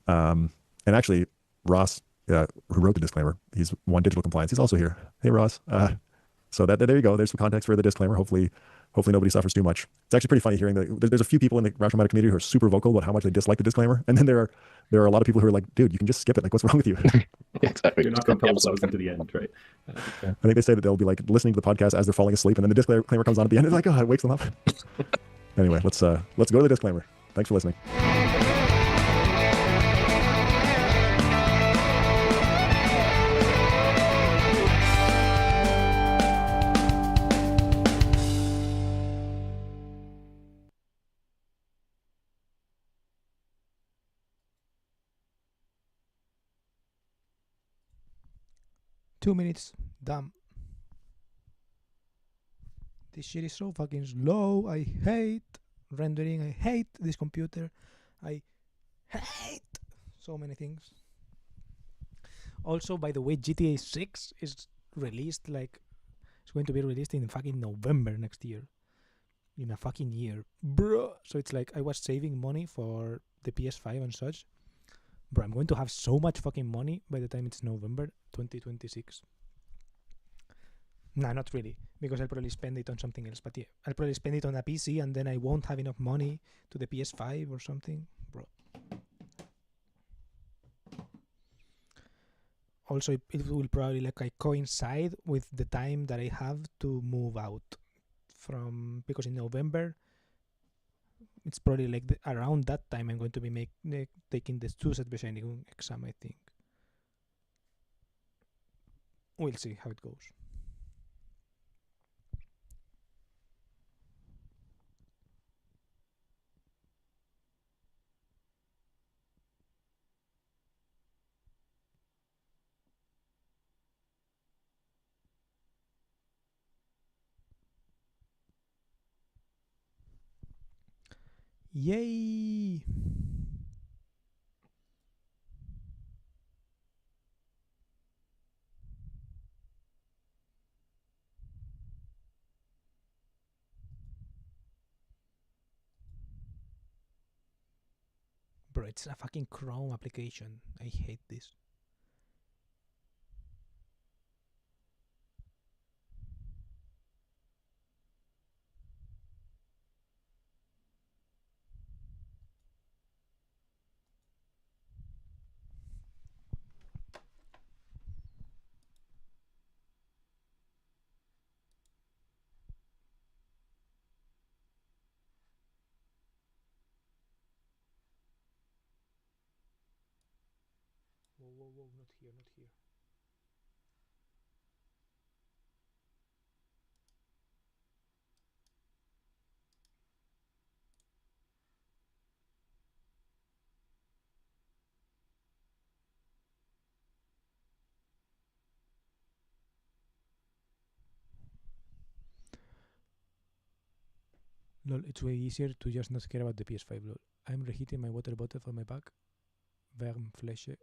And actually, Ross, who wrote the disclaimer, he's One Digital Compliance. He's also here. Hey, Ross. So there you go. There's some context for the disclaimer. Hopefully nobody suffers too much. It's actually pretty funny hearing that there's a few people in the Rational Reminder community who are super vocal about how much they dislike the disclaimer. And then there are a lot of people who are like, dude, you can just skip it. Like, what's wrong with you? Exactly. You're not going to publish those into the end, right? I think they say that they'll be like listening to the podcast as they're falling asleep. And then the disclaimer comes on at the end. It's like, oh, it wakes them up. Anyway, let's go to the disclaimer. Thanks for listening. 2 minutes, done. This shit is so fucking slow. I hate rendering. I hate this computer. I hate so many things. Also, by the way, GTA 6 is released like it's going to be released in fucking November next year. In a fucking year, bro. So it's like I was saving money for the PS5 and such. Bro, I'm going to have so much fucking money by the time it's November 2026. Nah, not really, because I'll probably spend it on something else. But yeah, I'll probably spend it on a PC and then I won't have enough money to the PS5 or something, bro. Also, it will probably like coincide with the time that I have to move out from, because in November it's probably like around that time I'm going to be taking the Zusatzbescheinigung exam, I think. We'll see how it goes. Yay! Bro, it's a fucking Chrome application. I hate this. Whoa, not here, not here. Lol, it's way easier to just not care about the PS5, lol. I'm reheating my water bottle for my back. Wärmfläche.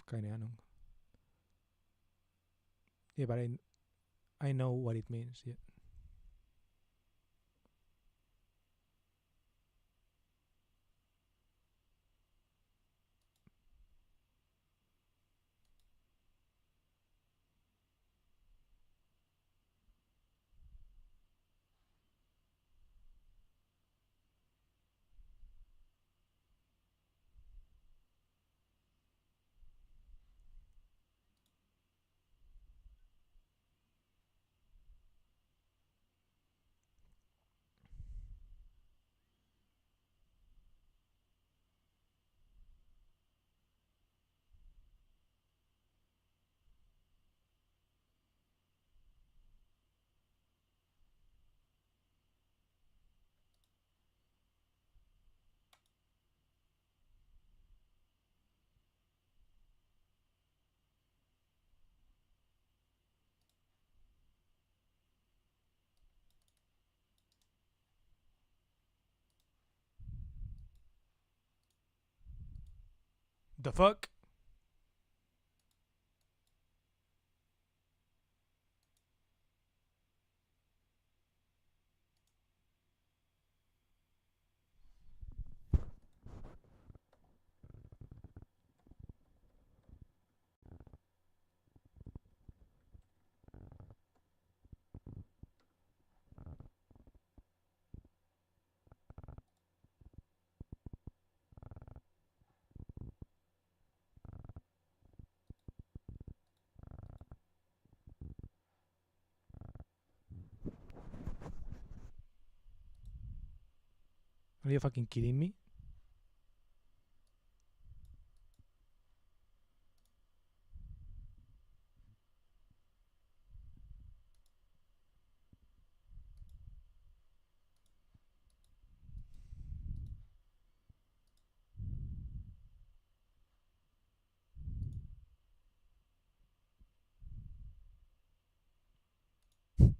Keine Ahnung. Yeah, but I know what it means, yeah. The fuck? Are you fucking kidding me?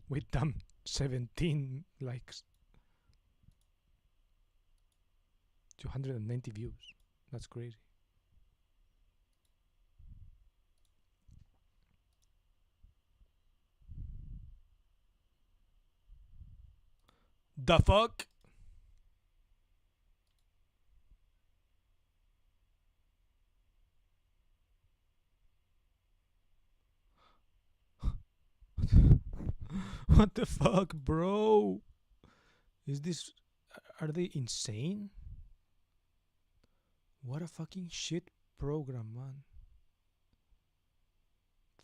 With damn 17 likes. 290 views. That's crazy. the fuck? What the fuck, bro? Is this... Are they insane? What a fucking shit program, man.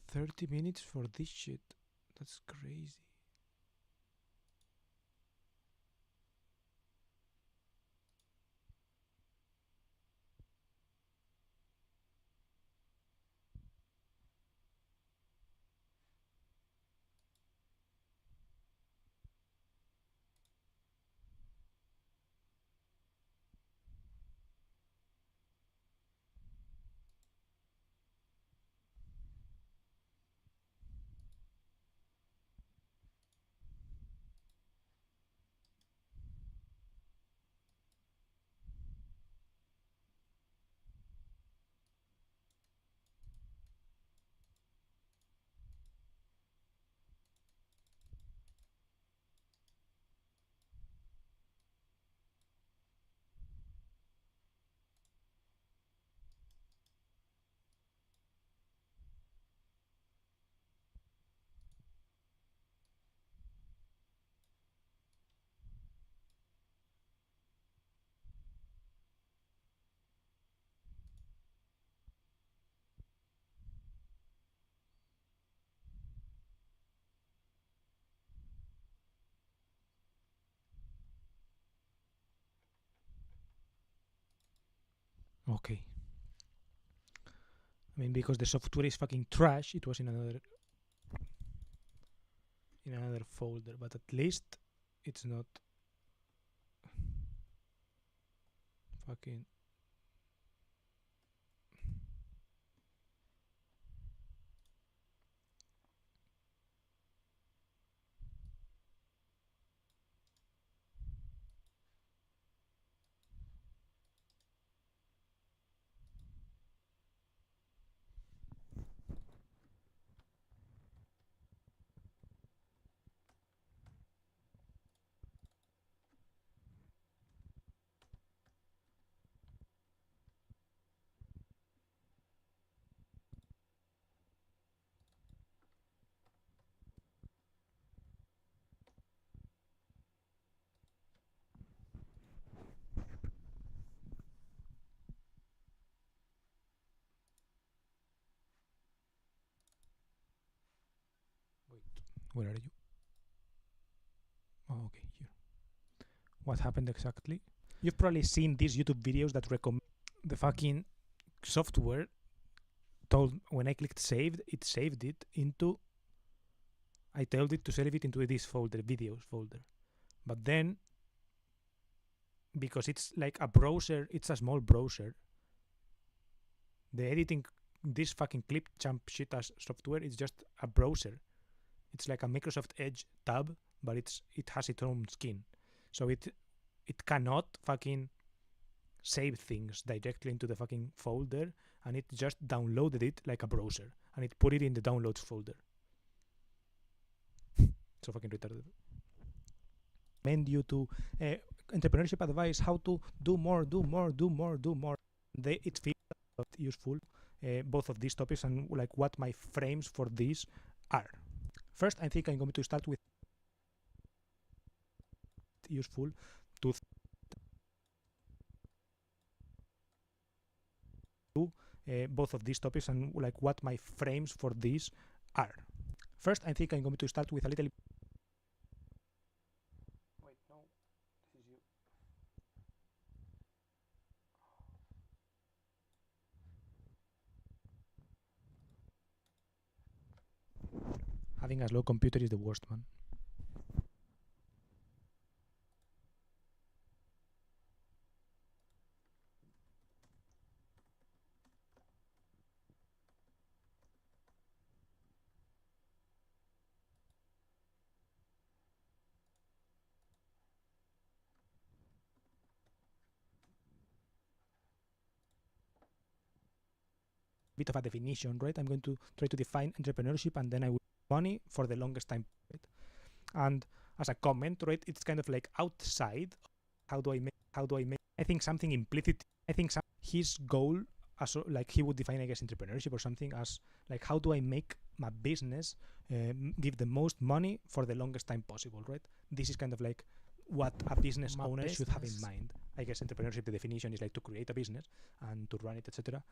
30 minutes for this shit. That's crazy. Okay. I mean, because the software is fucking trash, it was in another folder, but at least it's not fucking... Wait, where are you? Oh, okay, here. What happened exactly? You've probably seen these YouTube videos that recommend the fucking software told when I clicked saved, it saved it into... I told it to save it into this folder, videos folder. But then, because it's like a browser, it's a small browser, the editing this fucking Clipchamp shit as software is just a browser. It's like a Microsoft Edge tab, but it has its own skin. So it cannot fucking save things directly into the fucking folder, and it just downloaded it like a browser, and it put it in the downloads folder. So fucking retarded. Recommend you to entrepreneurship advice, how to do more. It feels useful, both of these topics, and like what my frames for this are. First, I think I'm going to start with useful to both of these topics, and like what my frames for this are. First, I think I'm going to start with a little... Wait, no, this is you. Having a slow computer is the worst, man. Bit of a definition, right? I'm going to try to define entrepreneurship, and then I will money for the longest time. Right? And as a comment, right? It's kind of like outside. How do I make? I think something implicit. I think his goal, as like he would define, I guess, entrepreneurship or something as like, how do I make my business give the most money for the longest time possible, right? This is kind of like what a business owner should have in mind. I guess entrepreneurship, the definition is like to create a business and to run it, etc.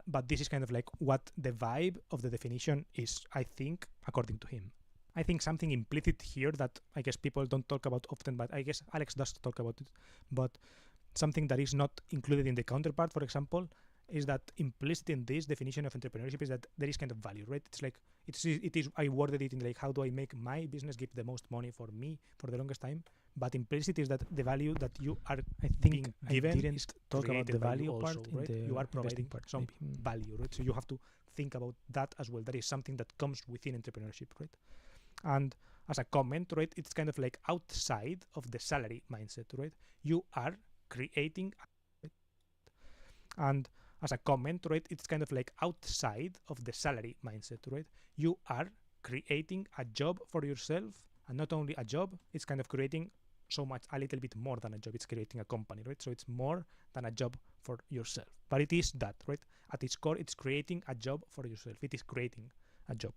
But this is kind of like what the vibe of the definition is, I think, according to him. I think something implicit here that I guess people don't talk about often, but I guess Alex does talk about it. But something that is not included in the counterpart, for example, is that implicit in this definition of entrepreneurship is that there is kind of value, right? It's like it is. I worded it in like, how do I make my business give the most money for me for the longest time? But implicit is that the value that you are, I think, given, I didn't talk about the value part, also, right? You are providing some value, right? So you have to think about that as well. That is something that comes within entrepreneurship, right? And as a comment, right, it's kind of like outside of the salary mindset, right? You are creating, and as a comment, right, it's kind of like outside of the salary mindset, right? You are creating a job for yourself, and not only a job, it's kind of creating so much, a little bit more than a job. It's creating a company, right? So it's more than a job for yourself. But it is that, right? At its core, it's creating a job for yourself. It is creating a job.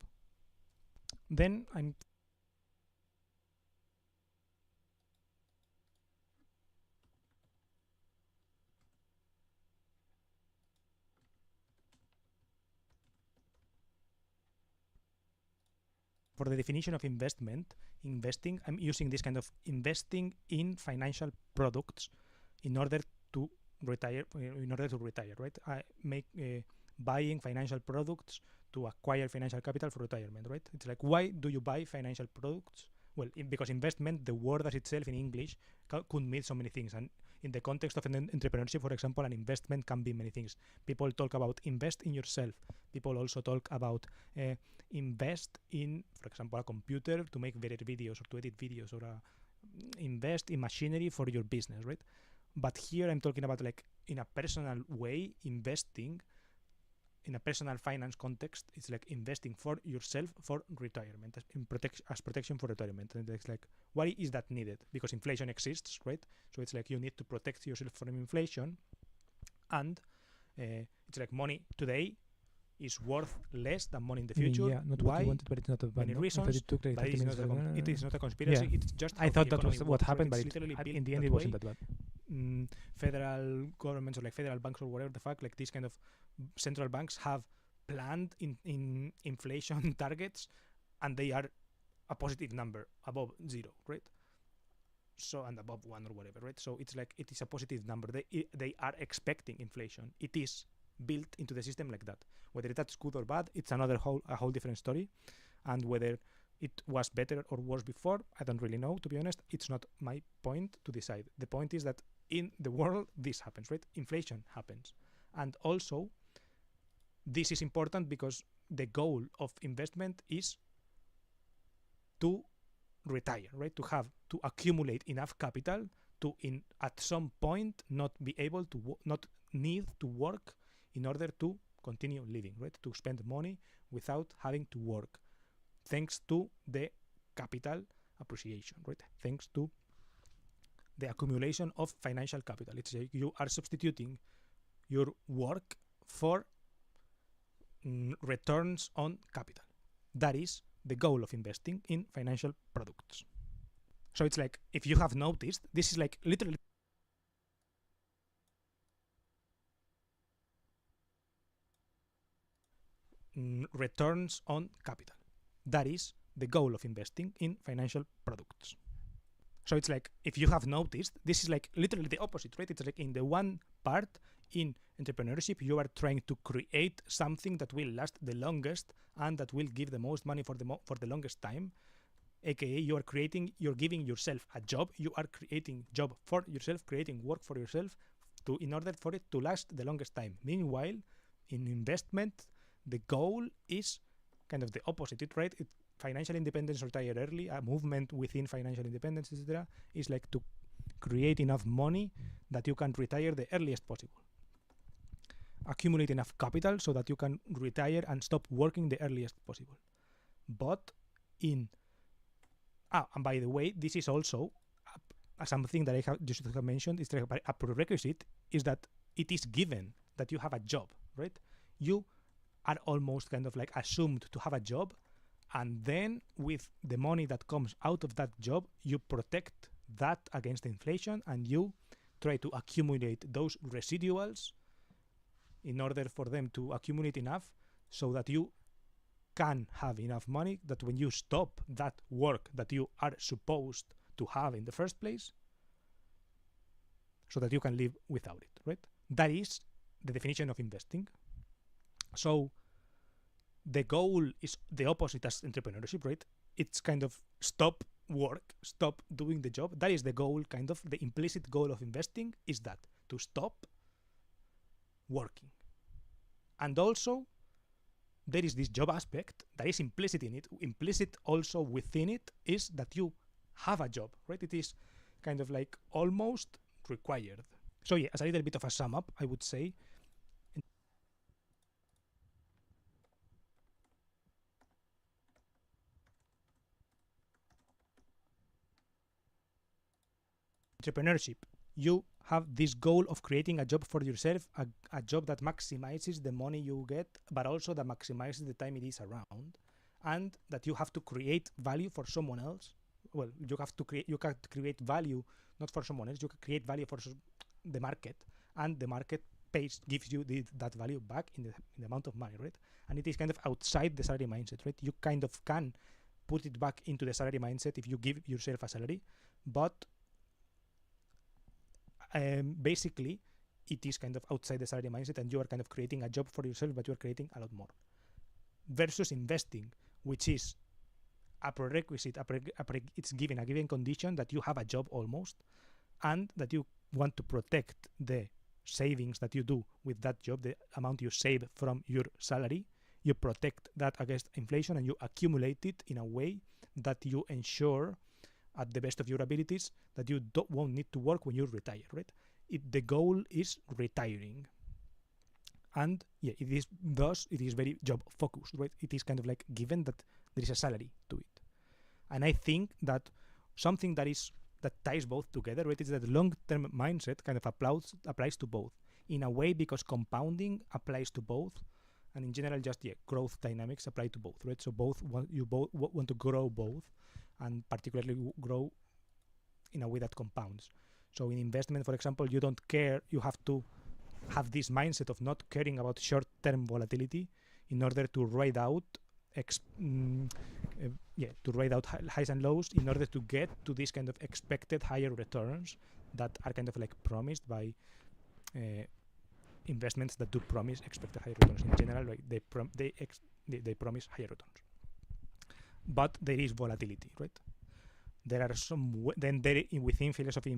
Then I'm for the definition of investing, I'm using this kind of investing in financial products in order to retire, right? I make buying financial products to acquire financial capital for retirement, right? It's like, why do you buy financial products? Well, because investment, the word as itself in English, could mean so many things. And in the context of an entrepreneurship, for example, an investment can be many things. People talk about invest in yourself. People also talk about invest in, for example, a computer to make better videos or to edit videos, or invest in machinery for your business, right? But here I'm talking about, like, in a personal way, investing in a personal finance context. It's like investing for yourself for retirement, as protection for retirement. And it's like, why is that needed? Because inflation exists, right? So it's like you need to protect yourself from inflation, and it's like money today is worth less than money in the future. Yeah, not why? What you wanted, but it's not a bad Many reasons. it took like But it is not a conspiracy. Yeah. It's just I thought that was economy what works, happened, right? but In the end, it wasn't that bad. Federal governments, or like federal banks or whatever the fuck, like these kind of central banks have planned in inflation targets, and they are a positive number above 0, right? So, and above 1 or whatever, right? So it's like, it is a positive number. They are expecting inflation. It is built into the system like that. Whether that's good or bad, it's a whole different story. And whether it was better or worse before, I don't really know, to be honest. It's not my point to decide. The point is that in the world, this happens, right? Inflation happens. And also, this is important because the goal of investment is to retire, right? To accumulate enough capital to, at some point, not be able to, not need to work in order to continue living, right? To spend money without having to work, thanks to the capital appreciation, right? Thanks to the accumulation of financial capital. It's like you are substituting your work for returns on capital. That is the goal of investing in financial products. So it's like, if you have noticed, this is like literally returns on capital. That is the goal of investing in financial products. So it's like, if you have noticed, this is like literally the opposite, right? It's like, in the one part, in entrepreneurship, you are trying to create something that will last the longest and that will give the most money for the longest time. AKA, you're giving yourself a job. You are creating job for yourself, creating work for yourself in order for it to last the longest time. Meanwhile, in investment, the goal is kind of the opposite, right? Financial independence, retire early, a movement within financial independence, etc., is like to create enough money that you can retire the earliest possible. Accumulate enough capital so that you can retire and stop working the earliest possible. But in And by the way, this is also something that I should have mentioned. Is like a prerequisite is that it is given that you have a job, right? You are almost kind of like assumed to have a job, and then with the money that comes out of that job, you protect that against inflation, and you try to accumulate those residuals in order for them to accumulate enough so that you can have enough money that when you stop that work that you are supposed to have in the first place, so that you can live without it, right? That is the definition of investing. So the goal is the opposite as entrepreneurship, right? It's kind of stop work, stop doing the job. That is the goal, kind of the implicit goal of investing is that, to stop working. And also there is this job aspect that is implicit in it. Implicit also within it is that you have a job, right? It is kind of like almost required. So yeah, as a little bit of a sum up, I would say entrepreneurship, you have this goal of creating a job for yourself, a job that maximizes the money you get, but also that maximizes the time it is around, and that you have to create value for someone else. Well, you can create value not for someone else, you can create value for the market, and the market gives you that value back in the amount of money, right? And it is kind of outside the salary mindset, right? You kind of can put it back into the salary mindset if you give yourself a salary, but basically it is kind of outside the salary mindset, and you are kind of creating a job for yourself, but you are creating a lot more. Versus investing, which is a prerequisite, it's given a given condition that you have a job almost, and that you want to protect the savings that you do with that job, the amount you save from your salary, you protect that against inflation, and you accumulate it in a way that you ensure at the best of your abilities that you won't need to work when you retire, right? The goal is retiring. And yeah, it is very job focused, right? It is kind of like given that there is a salary to it. And I think that something that ties both together, right, is that the long-term mindset kind of applies to both in a way, because compounding applies to both, and in general just growth dynamics apply to both, right? So you both want to grow both, and particularly grow in a way that compounds. So in investment, for example, you don't care, you have to have this mindset of not caring about short-term volatility in order to ride out highs and lows, in order to get to this kind of expected higher returns that are kind of like promised by investments that do promise expected higher returns. In general, like they promise higher returns, but there is volatility, right? There are some within investment philosophy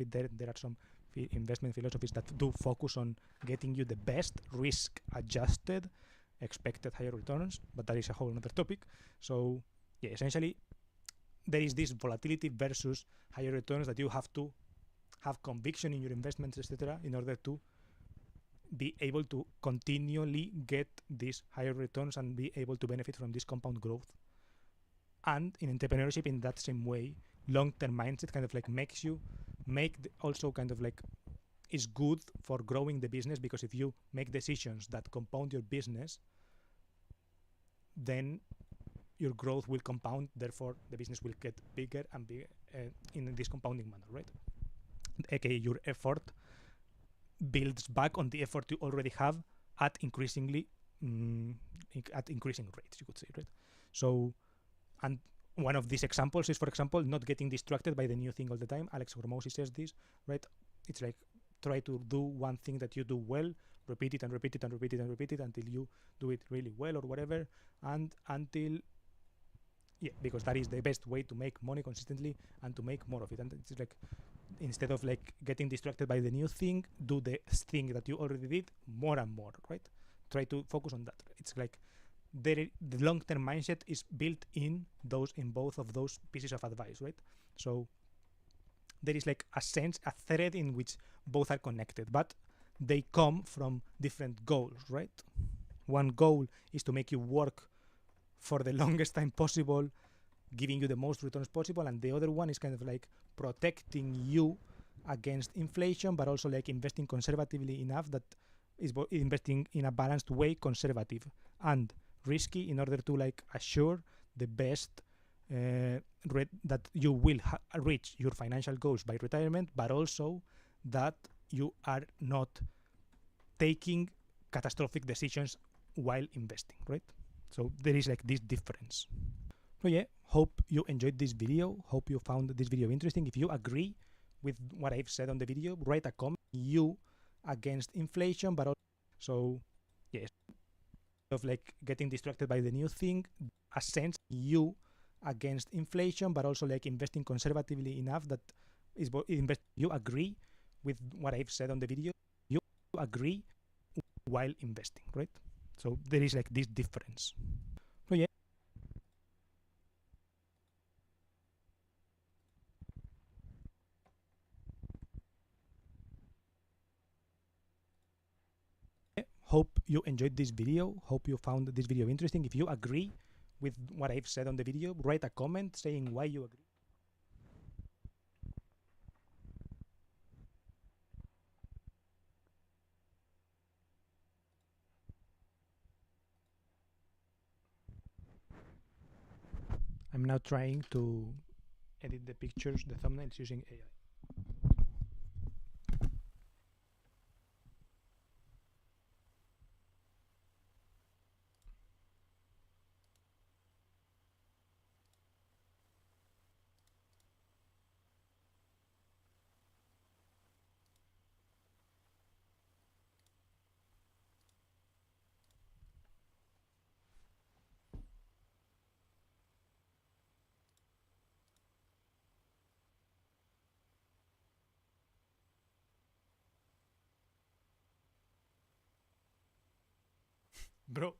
there are some investment philosophies that do focus on getting you the best risk adjusted expected higher returns, but that is a whole other topic. So yeah, essentially there is this volatility versus higher returns, that you have to have conviction in your investments, etc., in order to be able to continually get these higher returns and be able to benefit from this compound growth. And in entrepreneurship, in that same way, long-term mindset kind of like also kind of like is good for growing the business, because if you make decisions that compound your business, then your growth will compound, therefore the business will get bigger and bigger in this compounding manner, right? AKA your effort builds back on the effort you already have at increasing rates, you could say, right? So, and one of these examples is, for example, not getting distracted by the new thing all the time. Alex Hormozi says this, right? It's like, try to do one thing that you do well, repeat it and repeat it and repeat it and repeat it until you do it really well or whatever, and until, because that is the best way to make money consistently and to make more of it. And it's like, instead of like getting distracted by the new thing, do the thing that you already did more and more, right? Try to focus on that. It's like the long-term mindset is built in both of those pieces of advice, right? So there is like a thread in which both are connected, but they come from different goals, right? One goal is to make you work for the longest time possible giving you the most returns possible, and the other one is kind of like protecting you against inflation, but also like investing conservatively enough that is investing in a balanced way, conservative and risky, in order to like assure the best that you will reach your financial goals by retirement, but also that you are not taking catastrophic decisions while investing, right? So there is like this difference. So yeah, hope you enjoyed this video. Hope you found this video interesting. If you agree with what I've said on the video, write a comment. You against inflation, but also, so yes, of like getting distracted by the new thing, a sense you against inflation, but also like investing conservatively enough that is you agree with what I've said on the video. You agree while investing, right? So there is like this difference. So yeah. Hope you enjoyed this video. Hope you found this video interesting. If you agree with what I've said on the video, write a comment saying why you agree. I'm now trying to edit the pictures, the thumbnails using AI. Bro.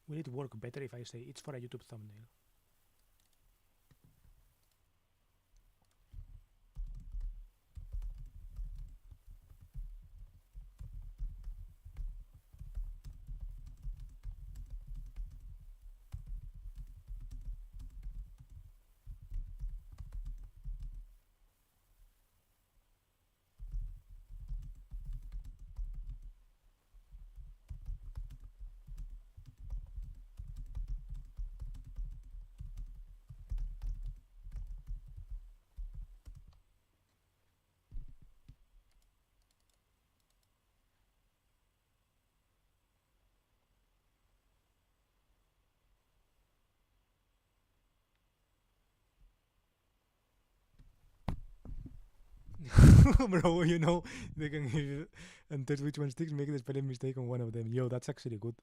Will it work better if I say it's for a YouTube thumbnail? Bro, you know, they can hear and test which one sticks, make the spelling mistake on one of them. Yo, that's actually good.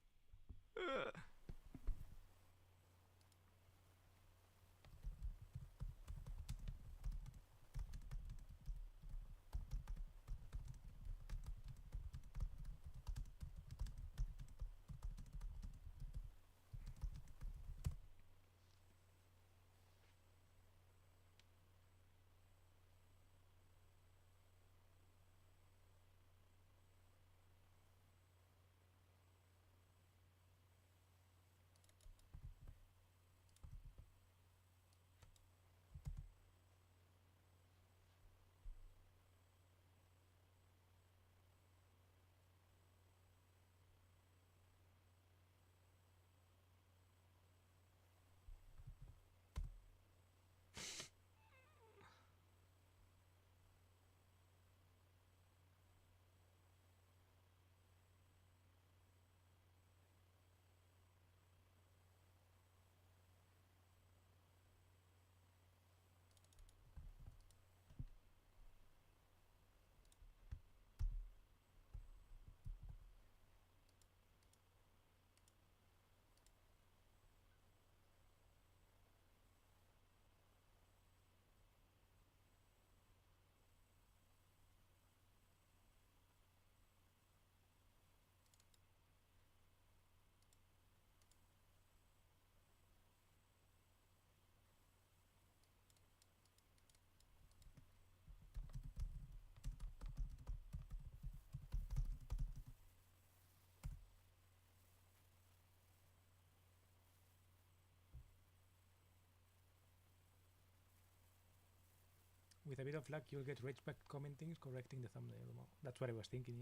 with a bit of luck, you'll get rage back commenting, correcting the thumbnail. That's what I was thinking,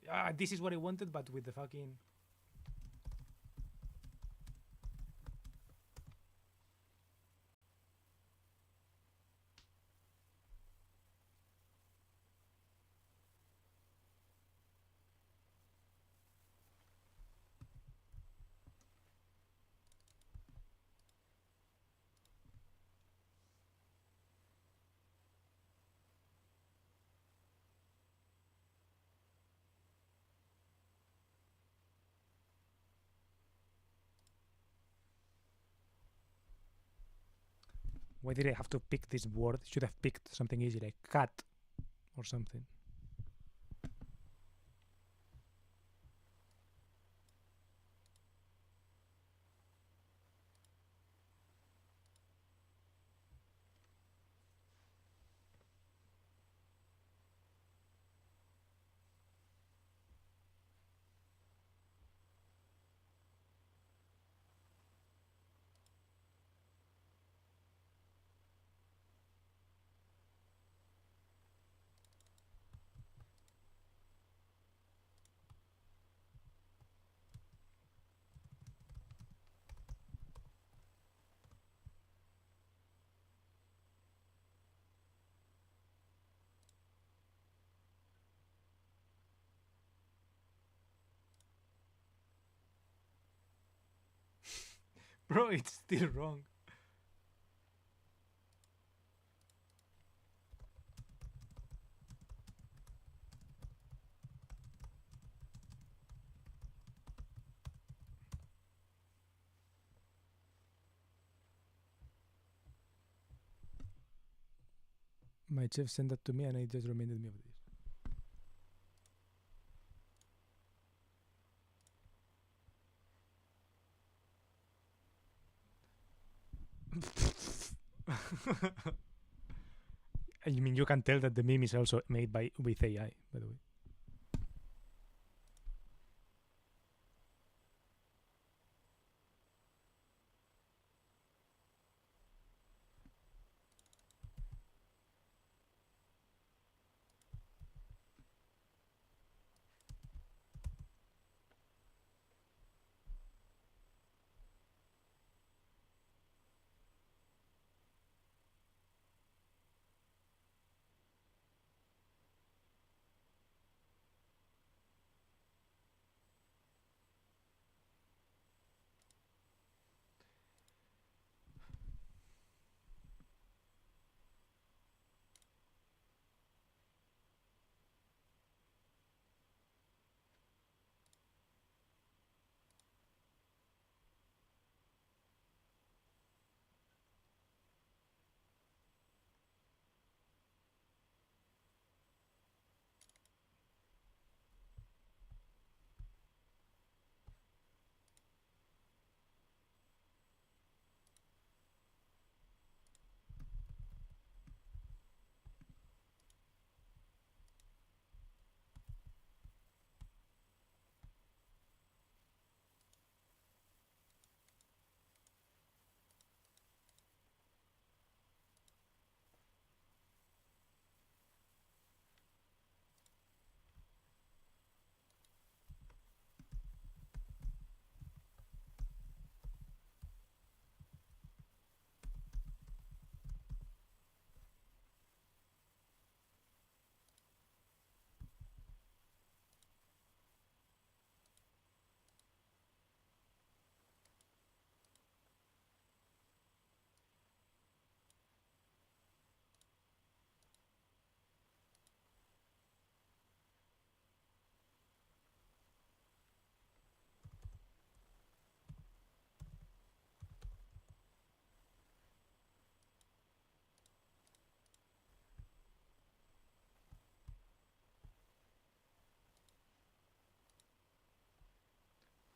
yeah. This is what I wanted, but with the fucking... Why did I have to pick this word? Should have picked something easy like cat or something. Bro, it's still wrong. My chef sent that to me and it just reminded me of this. I mean, you can tell that the meme is also made with AI, by the way.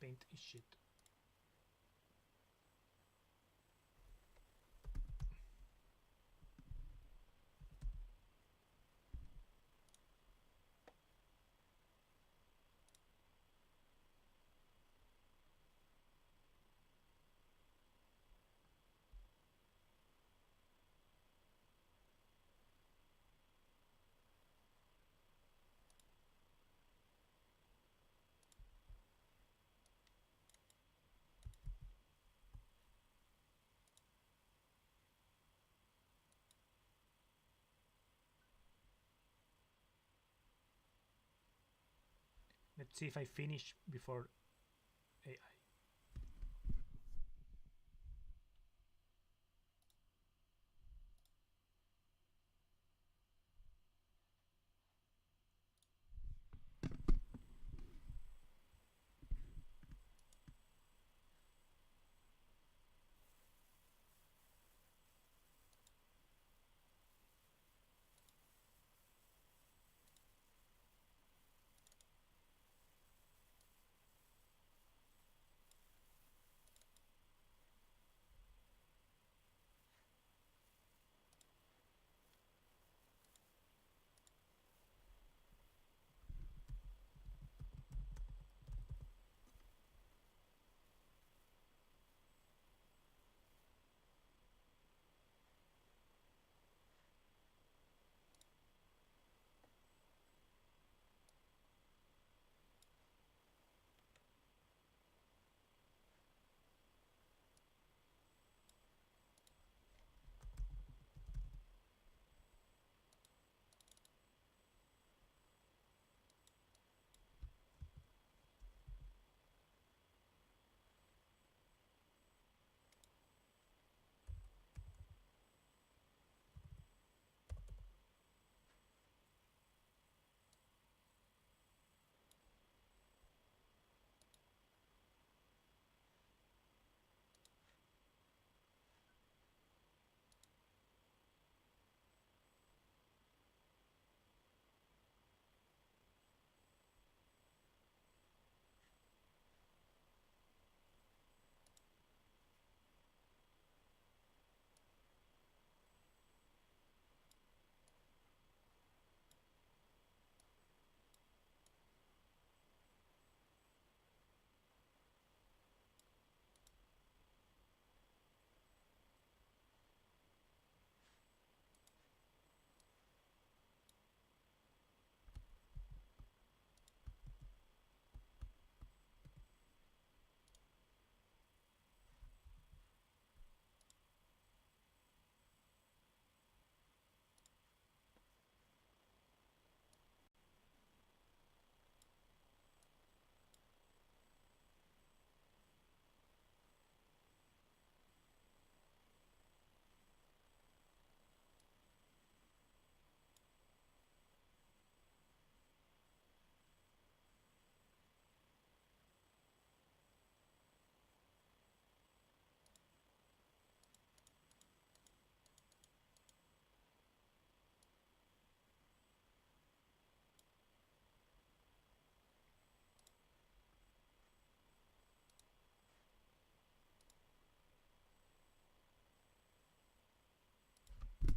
Paint is shit. Let's see if I finish before AI.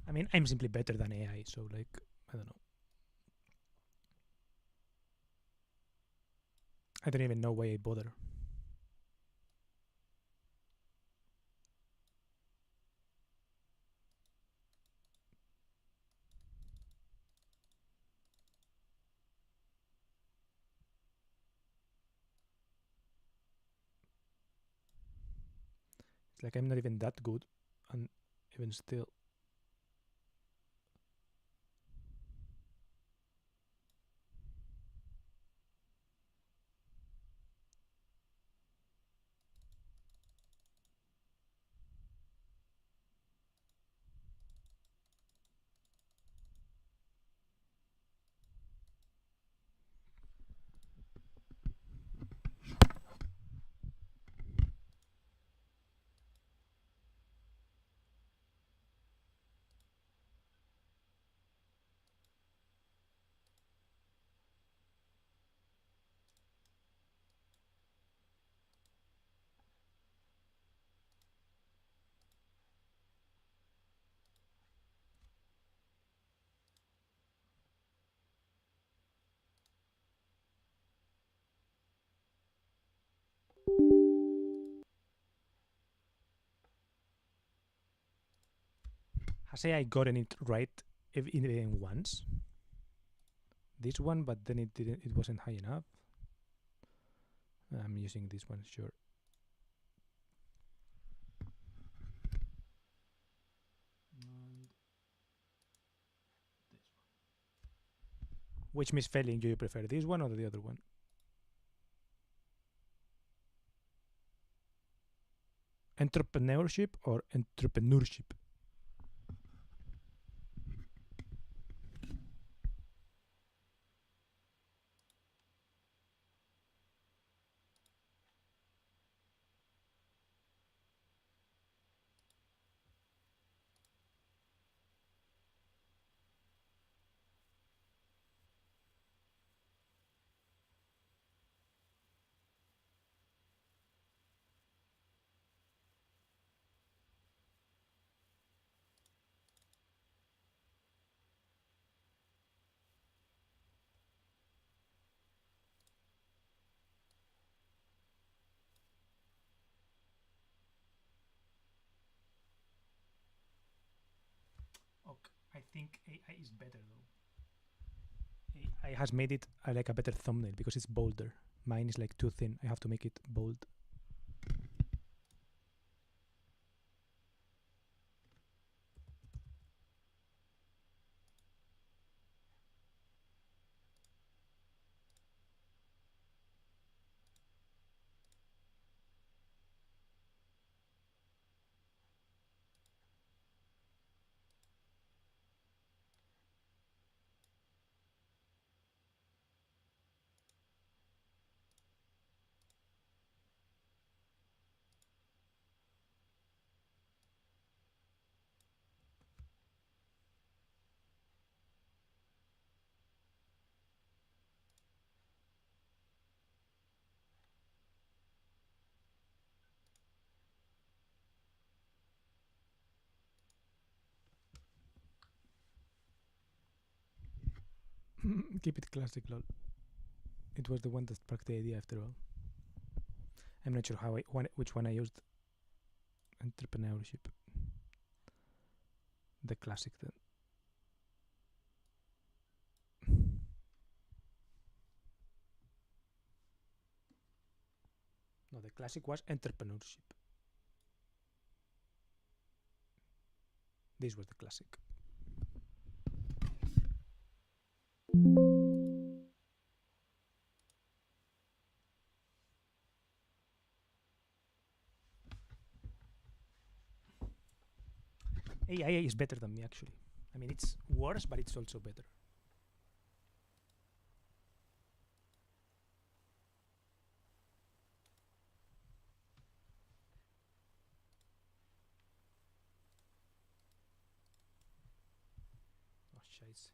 I mean, I'm simply better than AI, so like, I don't know. I don't even know why I bother. It's like I'm not even that good, and even still. Has AI gotten it right even once? This one, but then it didn't. It wasn't high enough. I'm using this one, sure. And this one. Which misspelling do you prefer, this one or the other one? entrepreneurship or entrepreneurship? Okay, I think AI is better though. AI has made it like a better thumbnail because it's bolder. Mine is like too thin. I have to make it bold. Keep it classic, lol. It was the one that sparked the idea after all. I'm not sure which one I used. Entrepreneurship. The classic then. No, the classic was entrepreneurship. This was the classic. AI is better than me, actually. I mean, it's worse, but it's also better. Oh, scheiße.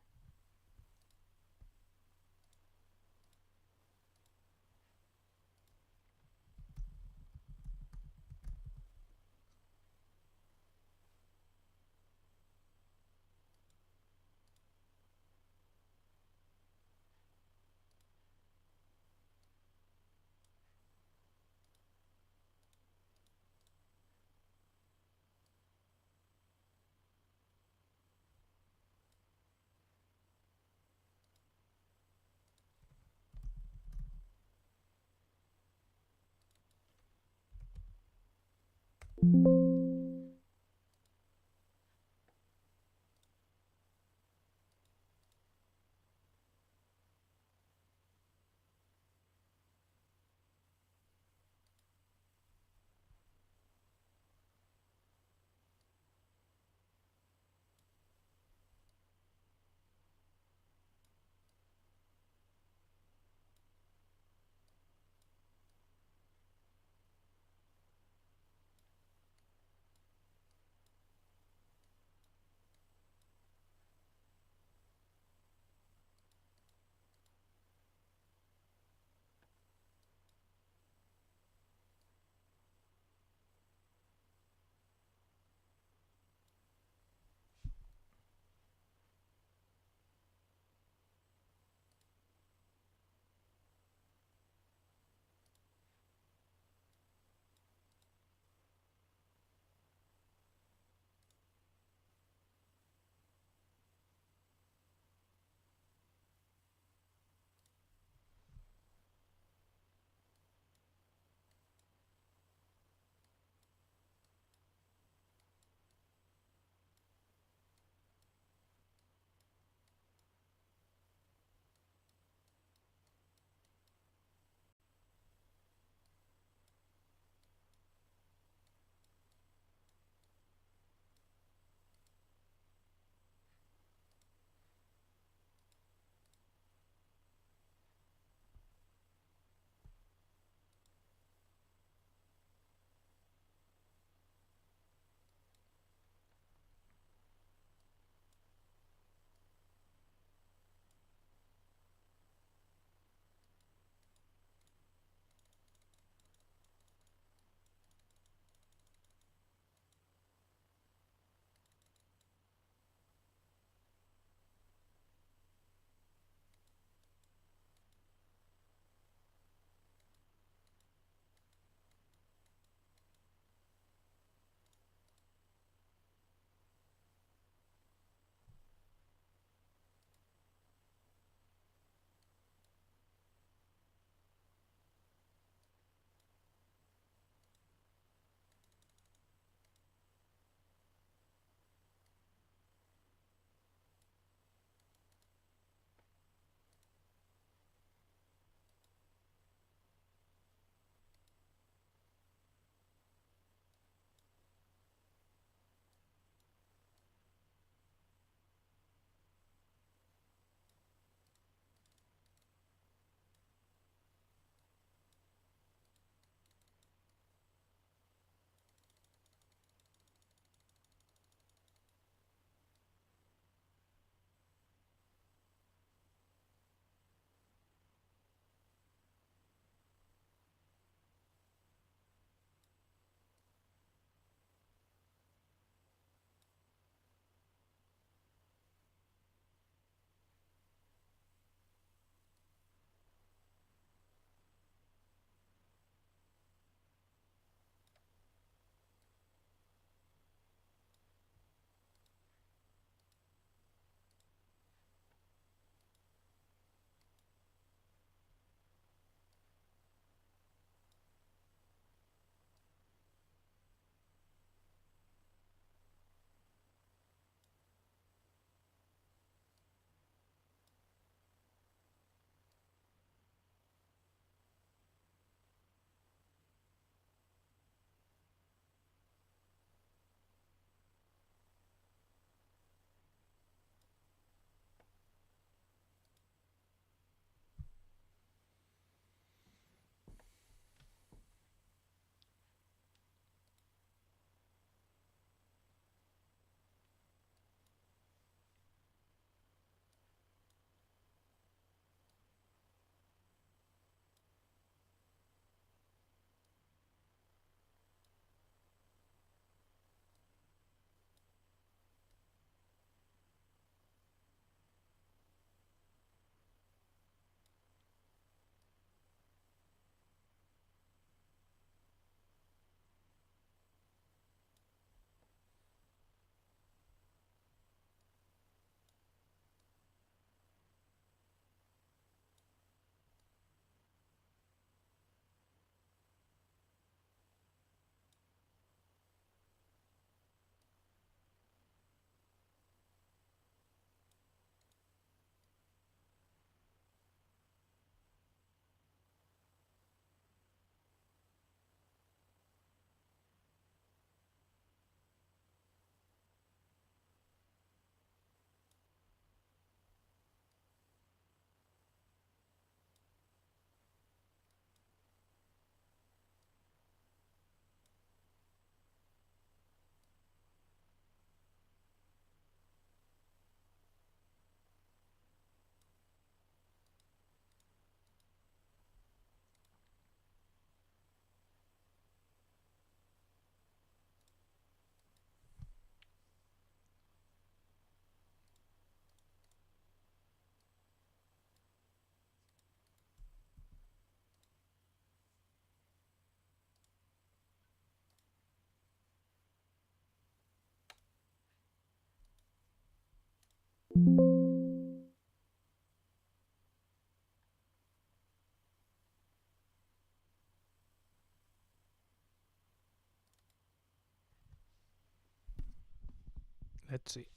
Let's see.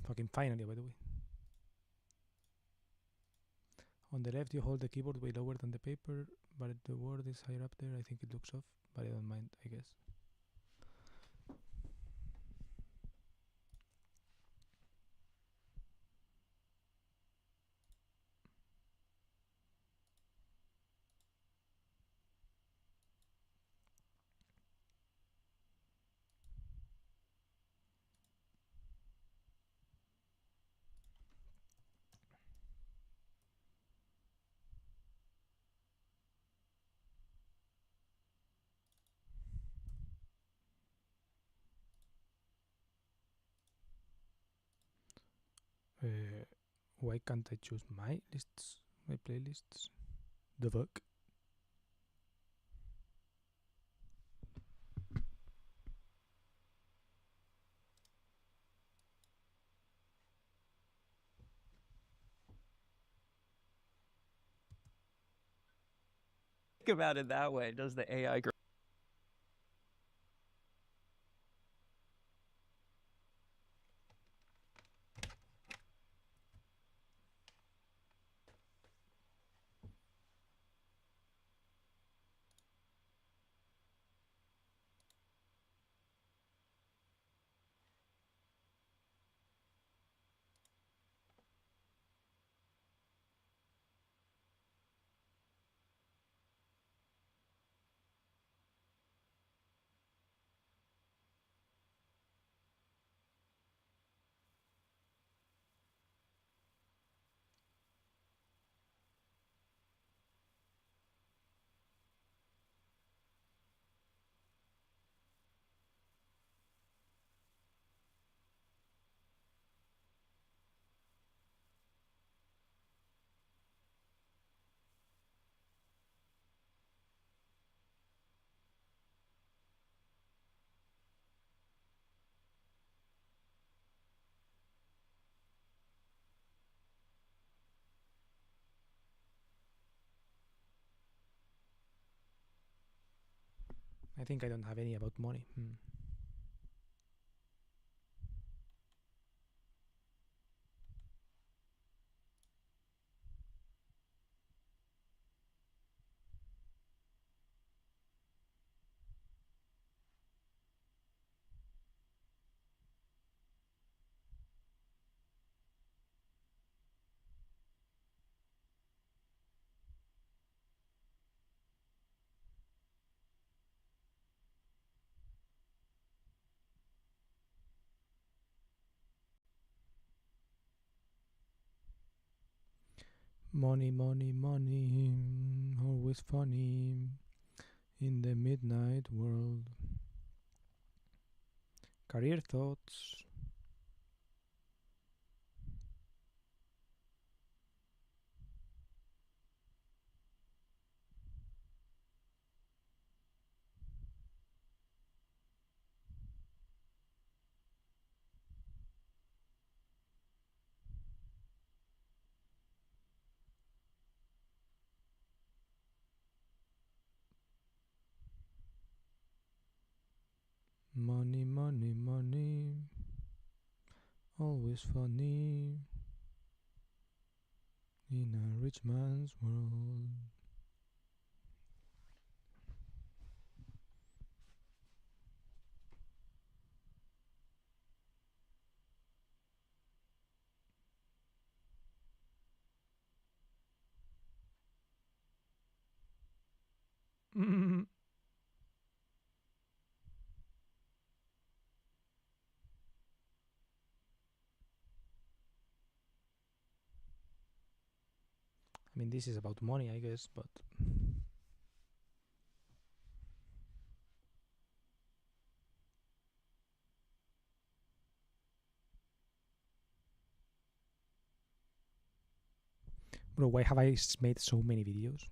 Fucking finally, by the way. On the left, you hold the keyboard way lower than the paper, but the word is higher up there. I think it looks off, but I don't mind, I guess. Why can't I choose my lists, my playlists? The fuck? Think about it that way. Does the AI I think I don't have any about money. Money, money, money, always funny in the midnight world. Career thoughts. Money, money, money, always funny in a rich man's world. I mean, this is about money, I guess, but bro, why have I made so many videos?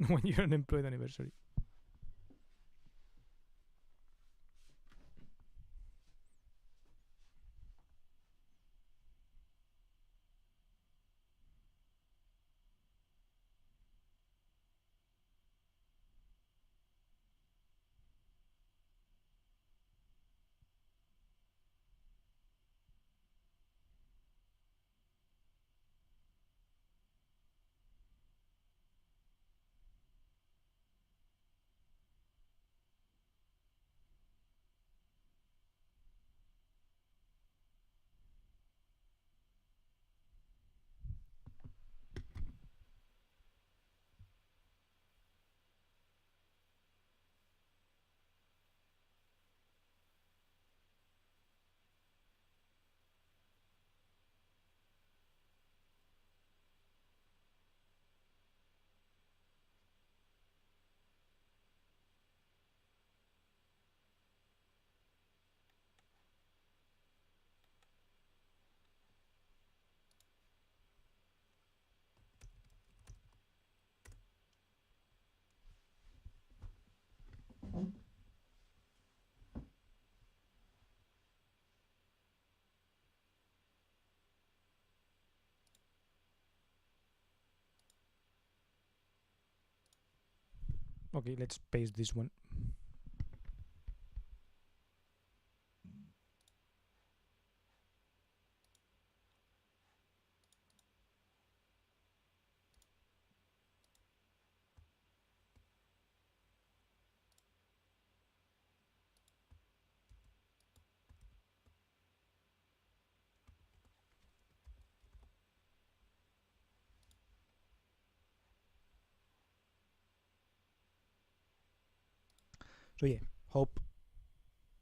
When you're unemployed anniversary. Okay, let's paste this one. So yeah, hope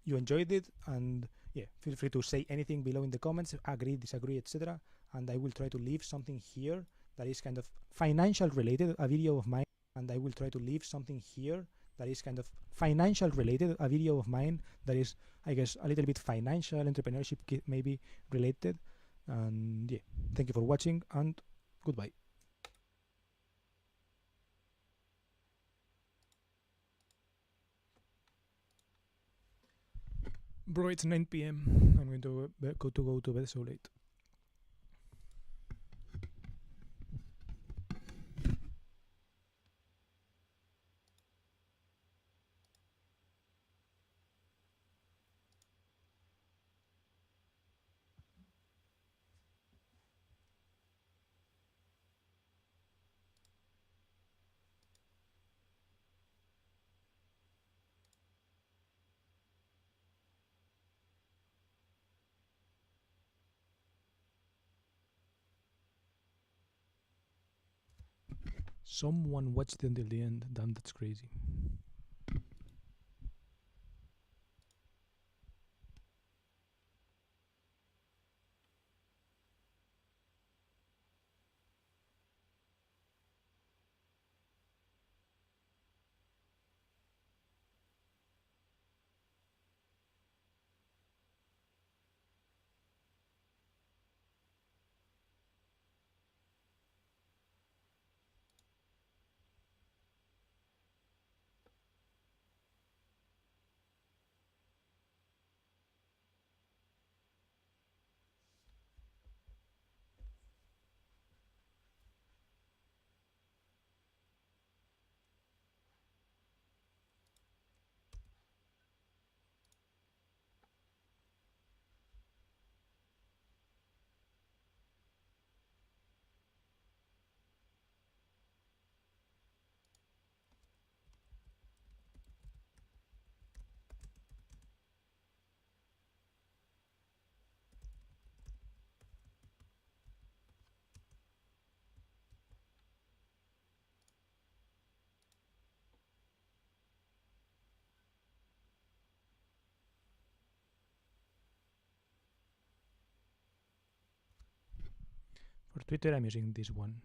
you enjoyed it, and yeah, feel free to say anything below in the comments, agree, disagree, etc. And I will try to leave something here that is kind of financial related, a video of mine, and I will try to leave something here that is kind of financial related, a video of mine that is, I guess, a little bit financial, entrepreneurship maybe related. And yeah, thank you for watching, and goodbye. Bro, it's 9 p.m. I'm going to go to bed so late. Someone watched until the end. Damn, that's crazy. For Twitter, I'm using this one.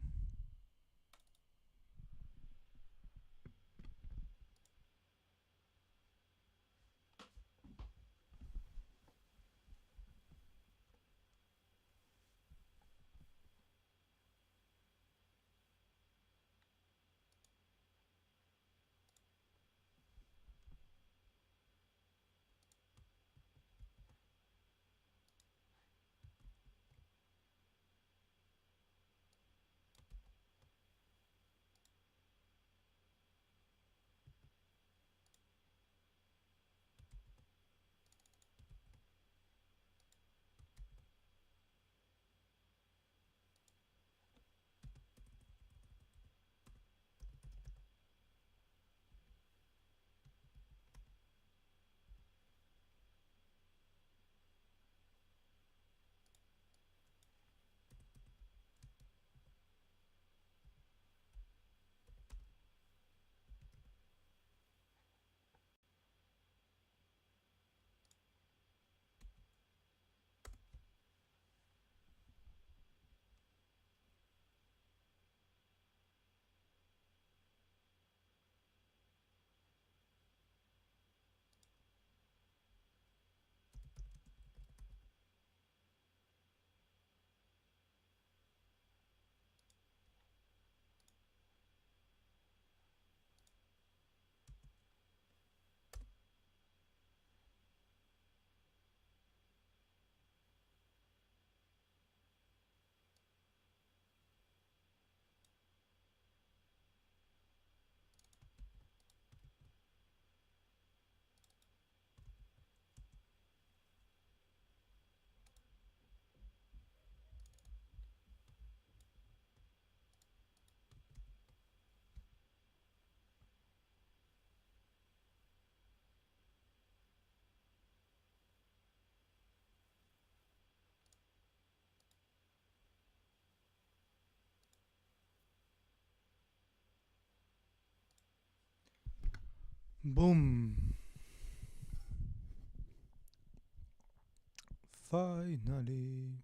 Boom. Finally.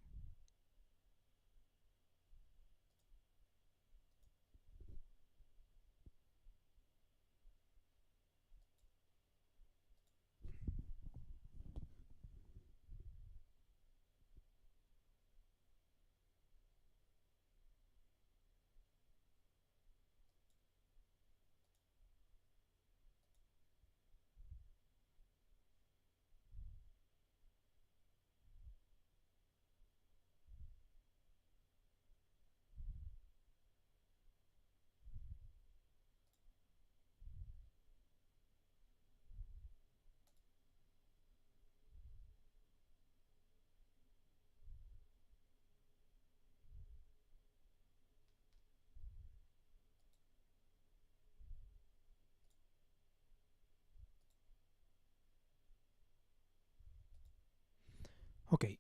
Okay.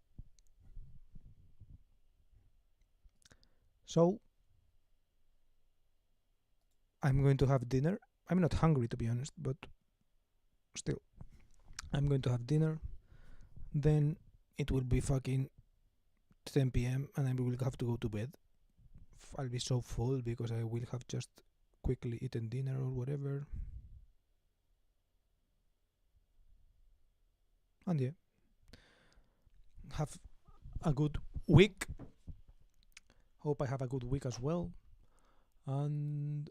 So I'm going to have dinner. I'm not hungry to be honest, but still. I'm going to have dinner. Then it will be fucking 10 p.m. and I will have to go to bed. I'll be so full because I will have just quickly eaten dinner or whatever. And yeah, have a good week. Hope I have a good week as well. And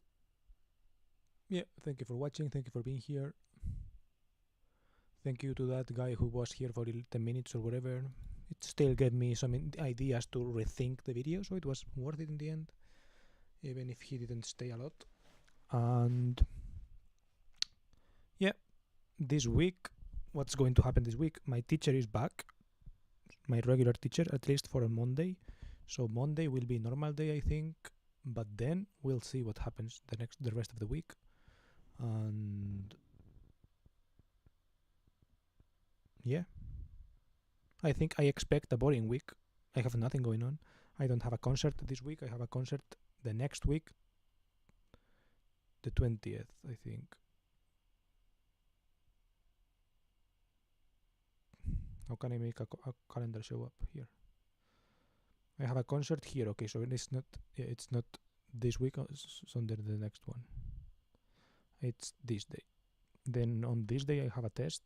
yeah, thank you for watching. Thank you for being here. Thank you to that guy who was here for 10 minutes or whatever. It still gave me some ideas to rethink the video, so it was worth it in the end, even if he didn't stay a lot. And yeah, this week, what's going to happen this week? My teacher is back, my regular teacher, at least for a Monday. So Monday will be normal day, I think, but then we'll see what happens the rest of the week. And yeah, I think I expect a boring week. I have nothing going on. I don't have a concert this week. I have a concert the next week, the 20th, I think. How can I make a calendar show up here? I have a concert here. Okay, so it's not this week. It's under the next one. It's this day. Then on this day I have a test.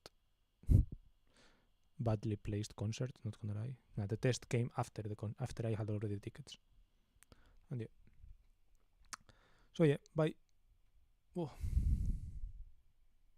Badly placed concert, not gonna lie. Nah, the test came after after I had already tickets. And yeah. So yeah, bye. Oh.